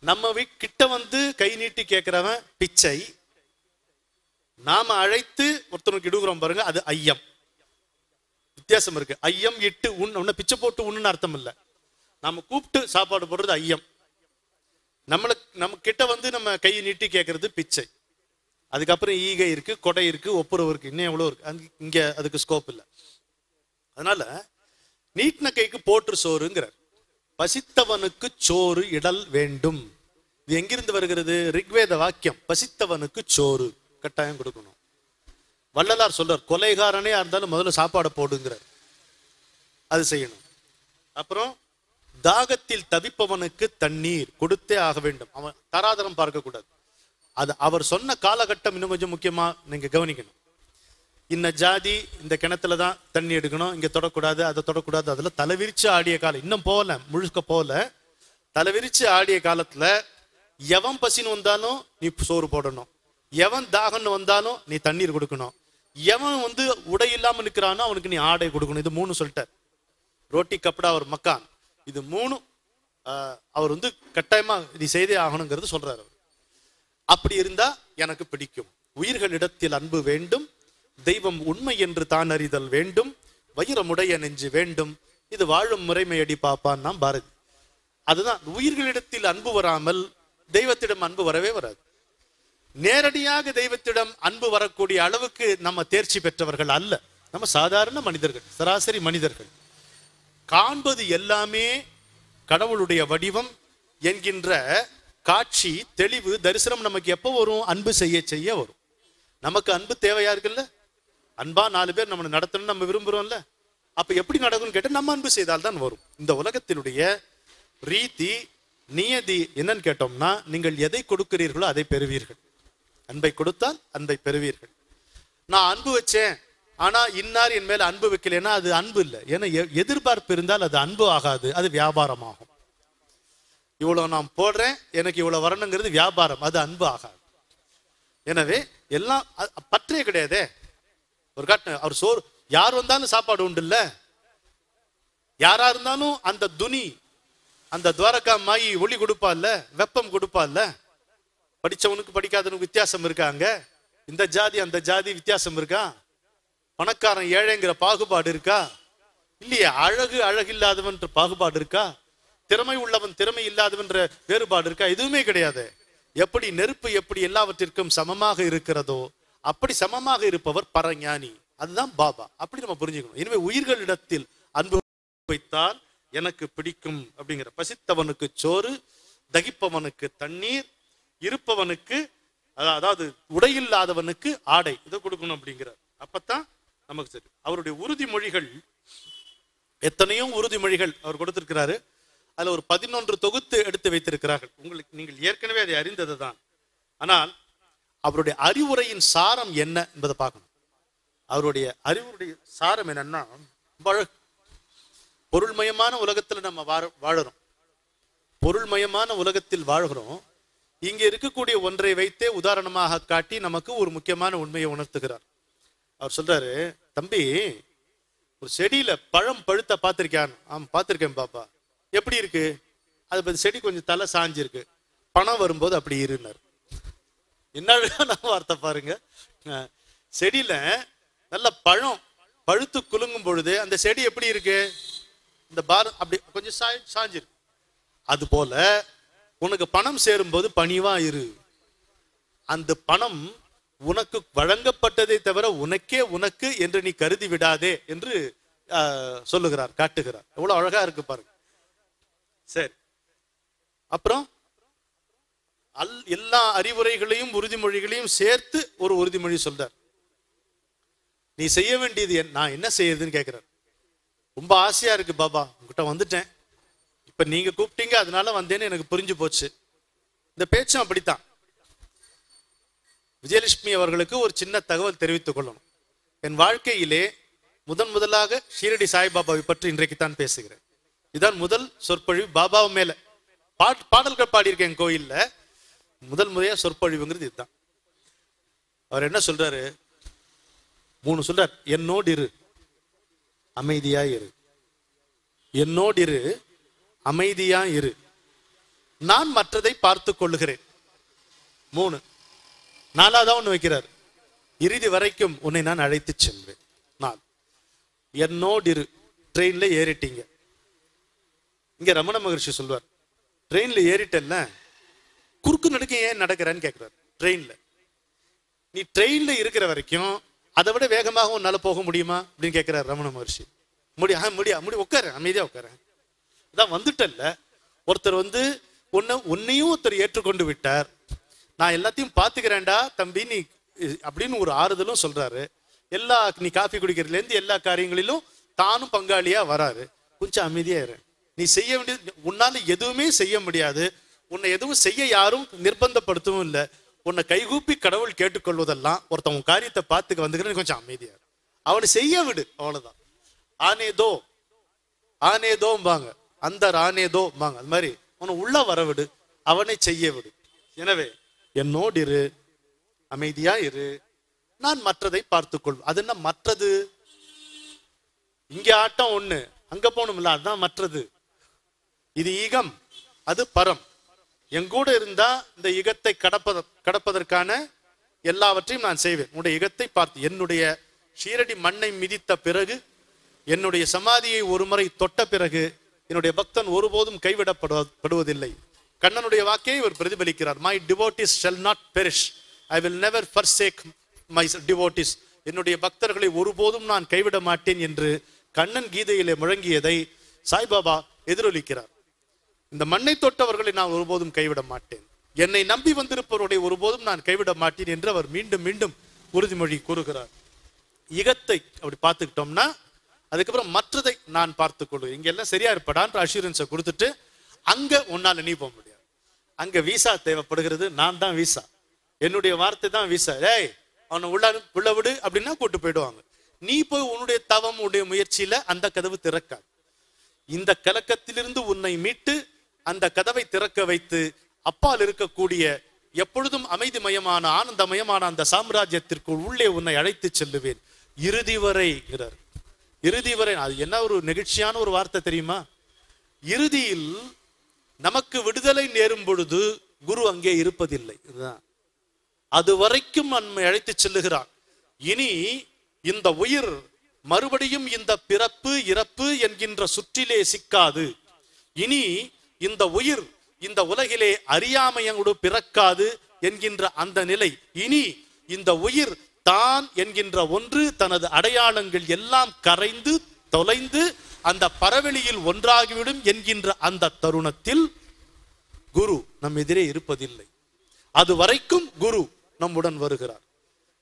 நம்ம கிட்ட கை நீட்டி கேட்கிறவன் பிச்சை. நாம அழைத்து ஒருத்தனுக்கு இடுகிறோம் பாருங்க, அது ஐயம். வித்தியாசம் இருக்கு. ஐயம் இட்டு உன்ன பிச்சை போட்டு உண்ணுன்னு அர்த்தம் இல்லை. நம்ம கூப்பிட்டு சாப்பாடு போடுறது ஐயம். நம்ம கிட்ட நம்ம கையை நீட்டி கேட்கறது பிச்சை. அதுக்கப்புறம் ஈகை இருக்கு, கொடை இருக்கு, ஒப்புரவு இருக்கு, இன்னும் எவ்வளவு இருக்கு. இங்க அதுக்கு ஸ்கோப் இல்லை. அதனால நீட்டின கைக்கு போற்று சோறுங்கிறார். பசித்தவனுக்கு சோறு இடல் வேண்டும். இது எங்கிருந்து வருகிறது? ரிக்வேத வாக்கியம். பசித்தவனுக்கு சோறு கட்டாயம் கொடுக்கணும். வள்ளலார் சொல்றார், கொலைகாரனே இருந்தாலும் முதல்ல சாப்பாடை போடுங்கிறார். அது செய்யணும். அப்புறம் தாகத்தில் தவிப்பவனுக்கு தண்ணீர் கொடுத்தே ஆக வேண்டும். அவன் தராதரம் பார்க்க கூடாது. அது அவர் சொன்ன காலகட்டம் இன்னும் கொஞ்சம் முக்கியமா நீங்க கவனிக்கணும். இன்ன ஜாதி இந்த கிணத்துல தான் தண்ணி எடுக்கணும், இங்க தொடக்கூடாது, அதை தொடக்கூடாது. அதுல தலைவிரிச்சு ஆடிய காலம் இன்னும் போகல, முழுக்க போகல. தலைவிரிச்சு ஆடிய காலத்துல எவன் பசின்னு வந்தாலும் நீ சோறு போடணும், எவன் தாகம்னு வந்தாலும் நீ தண்ணீர் கொடுக்கணும், எவன் உடை இல்லாம நிற்கிறானோ அவனுக்கு நீ ஆடை கொடுக்கணும். இது 3 சொல்லிட்டார். ரோட்டி கப்படா ஒரு மக்கான். இது 3 அவர் கட்டாயமா நீ செய்தே ஆகணுங்கிறது சொல்றாரு. அப்படி இருந்தா எனக்கு பிடிக்கும். உயிர்களிடத்தில் அன்பு வேண்டும், தெய்வம் உண்மை என்று தான் அறிதல் வேண்டும், வைரமுடைய நெஞ்சு வேண்டும், இது வாழும் முறைமையடி பாப்பான் நாம் பாரதி. அதுதான் உயிர்களிடத்தில் அன்பு வராமல் தெய்வத்திடம் அன்பு வரவே வராது. நேரடியாக தெய்வத்திடம் அன்பு வரக்கூடிய அளவுக்கு நம்ம தேர்ச்சி பெற்றவர்கள் அல்ல. நம்ம சாதாரண மனிதர்கள், சராசரி மனிதர்கள். காண்பது எல்லாமே கடவுளுடைய வடிவம் என்கின்ற காட்சி, தெளிவு, தரிசனம் நமக்கு எப்போ வரும்? அன்பு செய்ய செய்ய வரும். நமக்கு அன்பு தேவையா இருக்குல்ல? அன்பா 4 பேர் நம்ம நடத்தணும்னு நம்ம விரும்புறோம்ல. அப்ப எப்படி நடக்கும்னு கேட்ட நம்ம அன்பு செய்தால் தான் வரும். இந்த உலகத்தினுடைய ரீதி நியதி என்னன்னு கேட்டோம்னா, நீங்கள் எதை கொடுக்கிறீர்களோ அதை பெறுவீர்கள். அன்பை கொடுத்தால் அன்பை பெறுவீர்கள். நான் அன்பு வச்சேன், ஆனா இன்னார் என் மேல அன்பு வைக்கலைன்னா அது அன்பு இல்லை. ஏன்னா எதிர்பார்ப்பு இருந்தால் அது அன்பு ஆகாது, அது வியாபாரம் ஆகும். இவ்வளவு நான் போடுறேன், எனக்கு இவ்வளவு வரணுங்கிறது வியாபாரம், அது அன்பு ஆகாது. எனவே எல்லாம் பற்றே கிடையாதே. ஒரு அவர் சோறு யார் வந்தாலும் சாப்பாடு உண்டு இல்ல, யாரா இருந்தாலும் அந்த துணி, அந்த துவாரகா மாயி ஒளி கொடுப்பா இல்ல, வெப்பம் கொடுப்பா இல்ல. படிச்சவனுக்கு படிக்காதவனுக்கு வித்தியாசம் இருக்காங்க. இந்த ஜாதி அந்த ஜாதி வித்தியாசம் இருக்கா? பணக்காரன் ஏழைங்கிற பாகுபாடு இருக்கா? இல்லையே. அழகில்லாதவன் பாகுபாடு இருக்கா? திறமை உள்ளவன் திறமை இல்லாதவன்ற வேறுபாடு இருக்கா? எதுவுமே கிடையாது. எப்படி நெருப்பு எப்படி எல்லாவற்றிற்கும் சமமாக இருக்கிறதோ அப்படி சமமாக இருப்பவர் பரஞானி. அதுதான் பாபா. அப்படி நம்ம புரிஞ்சுக்கணும். எனவே உயிர்களிடத்தில் அன்பு வைத்தால் எனக்கு பிடிக்கும் அப்படிங்கிற, பசித்தவனுக்கு சோறு, தகிப்பவனுக்கு தண்ணீர், இருப்பவனுக்கு அதாவது உடையில்லாதவனுக்கு ஆடை, இதை கொடுக்கணும் அப்படிங்கிறார். அப்பத்தான் நமக்கு சரி. அவருடைய உறுதிமொழிகள் எத்தனையோ உறுதிமொழிகள் அவர் கொடுத்திருக்கிறாரு. அதுல ஒரு 11 தொகுத்து எடுத்து வைத்திருக்கிறார்கள். உங்களுக்கு நீங்கள் ஏற்கனவே அதை அறிந்தது தான். ஆனால் அவருடைய அறிவுரையின் சாரம் என்ன என்பதை பார்க்கணும். அவருடைய அறிவுடைய சாரம் என்னன்னா, பொருள்மயமான உலகத்துல நம்ம வாழறோம். பொருள்மயமான உலகத்தில் வாழ்கிறோம். இங்க இருக்கக்கூடிய ஒன்றை வைத்தே உதாரணமாக காட்டி நமக்கு ஒரு முக்கியமான உண்மையை உணர்த்துகிறார். அவர் சொல்றாரு, தம்பி ஒரு செடியில பழம் பழுத்த பார்த்திருக்கான்? பார்த்திருக்கேன் பாப்பா. எப்படி இருக்கு? அது செடி கொஞ்சம் தலை சாஞ்சிருக்கு. பணம் வரும்போது அப்படி இருந்தார். என்ன வார்த்தை பாருங்க. செடியில நல்ல பழம் பழுத்து குலுங்கும் பொழுது அந்த செடி எப்படி இருக்கு? இந்த பாரம் அப்படி கொஞ்சம் சாஞ்சிருக்கு. அது போல உனக்கு பணம் சேரும்போது பணிவா இரு. அந்த பணம் உனக்கு வழங்கப்பட்டதை தவிர உனக்கு என்று நீ கருதி விடாதே என்று சொல்லுகிறார், காட்டுகிறார். எவ்வளவு அழகா இருக்கு பாருங்க. சரி, அப்புறம் எல்லா அறிவுரைகளையும் உறுதிமொழிகளையும் சேர்த்து ஒரு உறுதிமொழி சொல்றார். நீ செய்ய வேண்டியது நான் என்ன செய்யறதுன்னு கேட்கிறார். ரொம்ப ஆசையா இருக்கு பாபா, உங்ககிட்ட வந்துட்டேன், இப்ப நீங்க கூப்பிட்டீங்க அதனால வந்தேன்னு எனக்கு புரிஞ்சு போச்சு. இந்த பேச்சும் அப்படித்தான். விஜயலட்சுமி அவர்களுக்கு ஒரு சின்ன தகவல் தெரிவித்துக் கொள்ளணும். என் வாழ்க்கையிலே முதலாக ஷீரடி சாய்பாபாவை பற்றி இன்றைக்கு தான் பேசுகிறேன். இதுதான் முதல் சொற்பொழிவு பாபா மேல. பாடல்கள் பாடியிருக்கேன் கோயில்ல. முதல் முறையா சொற்பொழிவுங்கிறது இதுதான். அவர் என்ன சொல்றாரு? 3 சொல்றார். என்னோடு இரு, அமைதியா இரு. என்னோடு இரு, அமைதியா இரு. நான் மற்றதை பார்த்து கொள்ளுகிறேன். 3. 4ஆவதா ஒண்ணு வைக்கிறார். இறுதி வரைக்கும் உன்னை நான் அழைத்து செல்வேன். 4. என்னோடு இரு. ட்ரெயின்ல ஏறிட்டீங்க. இங்க ரமண மகர்ஷி சொல்வார், ட்ரெயின்ல ஏறிட்டல்ல, குறுக்கு நடுக்க ஏன் நடக்கிறன்னு கேட்கிறார். ட்ரெயின்ல நீ ட்ரெயின்ல இருக்கிற வரைக்கும் அதை விட வேகமாக உன்னால போக முடியுமா அப்படின்னு கேட்கிறார் ரமண மகர்ஷி. முடியா உட்கார, அமைதியா உட்கார. அதான் வந்துட்டல்ல. ஒருத்தர் உன்னையும் ஒருத்தர் ஏற்றுக்கொண்டு விட்டார். நான் எல்லாத்தையும் பாத்துக்கிறேன்டா தம்பி நீ அப்படின்னு ஒரு ஆறுதலும் சொல்றாரு. நீ காஃபி குடிக்கிறதுல இருந்து எல்லா காரியங்களிலும் தானும் பங்காளியா வராரு. கொஞ்சம் அமைதியா இரு. நீ செய்ய வேண்டியது, உன்னால எதுவுமே செய்ய முடியாது. உன்னை எதுவும் செய்ய யாரும் நிர்பந்தப்படுத்தவும் இல்லை. உன்னை கைகூப்பி கடவுள் கேட்டுக்கொள்வதெல்லாம் ஒருத்தன் உன் காரியத்தை பார்த்துக்க வந்துக்கிறேன்னு கொஞ்சம் அமைதியா இரு. அவனை செய்ய விடு, அவ்வளவுதான். ஆனேதோம்பாங்க, அந்த ஆனேதோம்பாங்க. அது மாதிரி உன்னை உள்ள வர விடு, அவனை செய்ய விடு. எனவே என்னோடு இரு, அமைதியா இரு, நான் மற்றதை பார்த்துக்கொள். அது என்ன மற்றது? இங்க ஆட்டம் ஒண்ணு, அங்க போகணும்ல, அதுதான் மற்றது. இது ஈகம், அது பரம். எங்கூட இருந்தா இந்த யுகத்தை கடப்பதற்கான எல்லாவற்றையும் நான் செய்வேன். உன்னுடைய யுகத்தை பார்த்து, என்னுடைய ஷீரடி மண்ணை மிதித்த பிறகு, என்னுடைய சமாதியை ஒரு முறை தொட்ட பிறகு என்னுடைய பக்தன் ஒருபோதும் கைவிடப்படுவதில்லை. கண்ணனுடைய வாக்கை இவர் பிரதிபலிக்கிறார். My devotees shall not perish. I will never forsake my devotees. என்னுடைய பக்தர்களை ஒருபோதும் நான் கைவிட மாட்டேன் என்று கண்ணன் கீதையிலே முழங்கியதை சாய்பாபா எதிரொலிக்கிறார். இந்த மண்ணை தொட்டவர்களை நான் ஒருபோதும் கைவிட மாட்டேன், என்னை நம்பி வந்திருப்பவர்களை ஒருபோதும் நான் கைவிட மாட்டேன் என்று அவர் மீண்டும் மீண்டும் உறுதிமொழி கூறுகிறார். யுகத்தை அப்படி பார்த்துக்கிட்டோம்னா அதுக்கப்புறம் மற்றதை நான் பார்த்துக் கொள்வேன். இங்க எல்லாம் சரியா இருப்படான்ற அஷூரன்ஸை கொடுத்துட்டு அங்க உன்னால நீ போக முடியாது. அங்க வீசா தேவைப்படுகிறது. நான் தான் வீசா, என்னுடைய வார்த்தை தான் வீசா. ஏய் அவனை உள்ள விடு அப்படின்னா கூட்டு போயிடுவாங்க. நீ போய் உன்னுடைய தவம் உன்னுடைய முயற்சியில அந்த கதவு திறக்காது. இந்த கலக்கத்திலிருந்து உன்னை மீட்டு அந்த கதவை திறக்க வைத்து அப்பால் இருக்கக்கூடிய எப்பொழுதும் அமைதிமயமான ஆனந்தமயமான அந்த சாம்ராஜ்யத்திற்குள் உள்ளே உன்னை அழைத்து செல்லுவேன் இறுதி வரை. இறுதி வரை. அது என்ன ஒரு நெகிழ்ச்சியான ஒரு வார்த்தை தெரியுமா? இறுதியில் நமக்கு விடுதலை நேரும் பொழுது குரு அங்கே இருப்பதில்லை. இதுதான் அது வரைக்கும் நம்மை அழைத்து செல்லுகிறார். இனி இந்த உயிர் மறுபடியும் இந்த பிறப்பு இறப்பு என்கின்ற சுற்றிலே சிக்காது. இனி இந்த உயிர் இந்த உலகிலே அறியாமையோடு பிறக்காது என்கின்ற அந்த நிலை. இனி இந்த உயிர் தான் என்கின்ற ஒன்று தனது அடையாளங்கள் எல்லாம் கரைந்து தொலைந்து அந்த பரவெளியில் ஒன்றாகிவிடும் என்கின்ற அந்த தருணத்தில் குரு நம் எதிரே இருப்பதில்லை. அது வரைக்கும் குரு நம்முடன் வருகிறார்.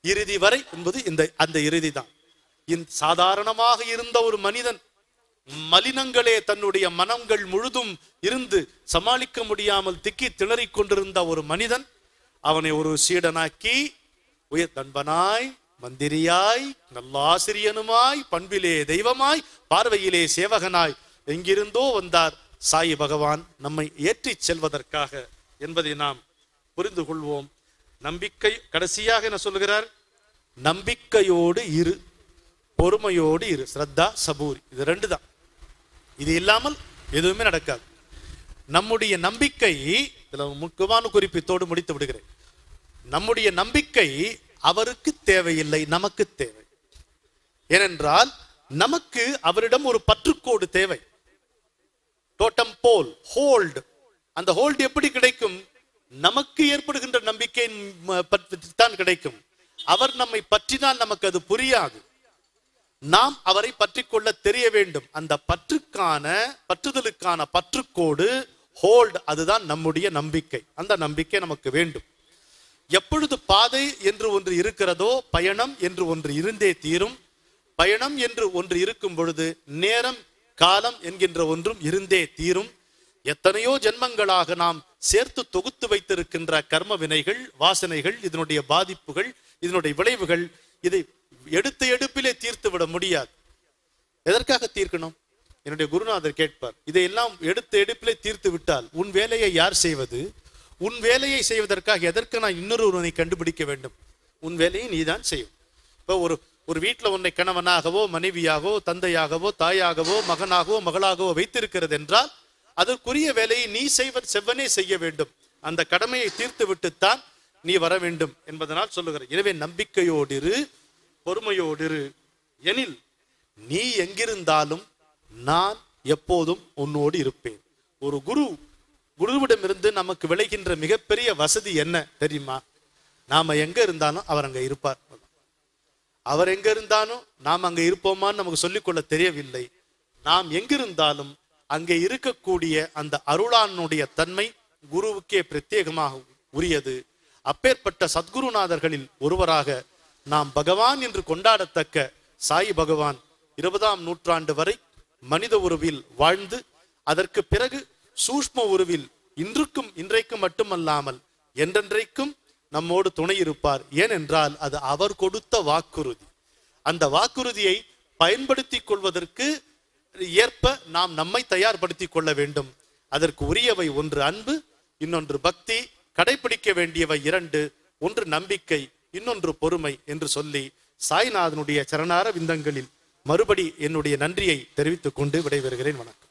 இறுதி வரை என்பது அந்த இறுதி தான். சாதாரணமாக இருந்த ஒரு மனிதன், மலினங்களே தன்னுடைய மனங்கள் முழுதும் இருந்து சமாளிக்க முடியாமல் திக்கி திணறிக் கொண்டிருந்த ஒரு மனிதன், அவனை ஒரு சீடனாக்கி உயர் நண்பனாய், மந்திரியாய், நல்லாசிரியனுமாய், பண்பிலே தெய்வமாய், பார்வையிலே சேவகனாய் எங்கிருந்தோ வந்தார் சாயி பகவான் நம்மை ஏற்றி செல்வதற்காக என்பதை நாம் புரிந்து கொள்வோம். நம்பிக்கை, கடைசியாக என்ன சொல்லுகிறார்? நம்பிக்கையோடு இரு, பொறுமையோடு இரு. ஸ்ரத்தா சபூரி, இது ரெண்டு தான். இது இல்லாமல் எதுவுமே நடக்காது. நம்முடைய நம்பிக்கை, இதுல முக்கியமான குறிப்பித்தோடு முடித்து விடுகிறேன். நம்முடைய நம்பிக்கை அவருக்கு தேவையில்லை, நமக்கு தேவை. ஏனென்றால் நமக்கு அவரிடம் ஒரு பற்றுக்கோடு தேவை. டோட்டம் போல், ஹோல்டு. அந்த ஹோல்டு எப்படி கிடைக்கும்? நமக்கு ஏற்படுகின்ற நம்பிக்கை தான் கிடைக்கும். அவர் நம்மை பற்றினால் நமக்கு அது புரியாது. நாம் அவரை பற்றி கொள்ள தெரிய வேண்டும். அந்த பற்றுதலுக்கான பற்றுக்கோடு, ஹோல்டு, அதுதான் நம்முடைய நம்பிக்கை. அந்த நம்பிக்கை நமக்கு வேண்டும். எப்பொழுது பாதை என்று ஒன்று இருக்கிறதோ பயணம் என்று ஒன்று இருந்தே தீரும். பயணம் என்று ஒன்று இருக்கும் பொழுது நேரம் காலம் என்கின்ற ஒன்றும் இருந்தே தீரும். எத்தனையோ ஜென்மங்களாக நாம் சேர்த்து தொகுத்து வைத்திருக்கின்ற கர்ம வினைகள், வாசனைகள், இதனுடைய பாதிப்புகள், இதனுடைய விளைவுகள், இதை எடுத்த எடுப்பிலே தீர்த்து விட முடியாது. எதற்காக தீர்க்கணும்? என்னுடைய குருநாதர் கேட்பார், இதையெல்லாம் எடுத்த எடுப்பிலே தீர்த்து விட்டால் உன் வேலையை யார் செய்வது? உன் வேலையை செய்வதற்காக எதற்கு நான் இன்னொருவனை கண்டுபிடிக்க வேண்டும்? உன் வேலையை நீதான் செய்யும். இப்போ ஒரு வீட்டில் உன்னை கணவனாகவோ மனைவியாகவோ தந்தையாகவோ தாயாகவோ மகனாகவோ மகளாகவோ வைத்திருக்கிறது என்றால் அதற்குரிய வேலையை நீ செவ்வனே செய்ய வேண்டும். அந்த கடமையை தீர்த்து விட்டுத்தான் நீ வர வேண்டும் என்பதனால் சொல்லுகிற. எனவே நம்பிக்கையோடு இரு, பொறுமையோடு இரு. எனில் நீ எங்கிருந்தாலும் நான் எப்போதும் உன்னோடு இருப்பேன். ஒரு குருவிடமிருந்து நமக்கு விளைகின்ற மிகப்பெரிய வசதி என்ன தெரியுமா? நாம எங்க இருந்தாலும் அவர் அங்க இருப்பார். அவர் எங்க இருந்தாலும் நாம் அங்க இருப்போமான்னு நமக்கு சொல்லிக்கொள்ள தெரியவில்லை. நாம் எங்கிருந்தாலும் அங்கே இருக்கக்கூடிய அந்த அருளானுடைய தன்மை குருவுக்கே பிரத்யேகமாக உரியது. அப்பேற்பட்ட சத்குருநாதர்களில் ஒருவராக நாம் பகவான் என்று கொண்டாடத்தக்க சாயி பகவான் 20ஆம் நூற்றாண்டு வரை மனித உருவில் வாழ்ந்து அதற்கு பிறகு சூஷ்ம உருவில் இன்றைக்கும் மட்டுமல்லாமல் என்றென்றைக்கும் நம்மோடு துணை இருப்பார். ஏனென்றால் அது அவர் கொடுத்த வாக்குறுதி. அந்த வாக்குறுதியை பயன்படுத்தி கொள்வதற்கு ஏற்ப நாம் நம்மை தயார்படுத்திக் கொள்ள வேண்டும். அதற்கு உரியவை ஒன்று அன்பு, இன்னொன்று பக்தி, கடைபிடிக்க வேண்டியவை இரண்டு, ஒன்று நம்பிக்கை, இன்னொன்று பொறுமை என்று சொல்லி சாய்நாதனுடைய சரணார விந்தங்களில் மறுபடி என்னுடைய நன்றியை தெரிவித்துக் கொண்டு விடைபெறுகிறேன். வணக்கம்.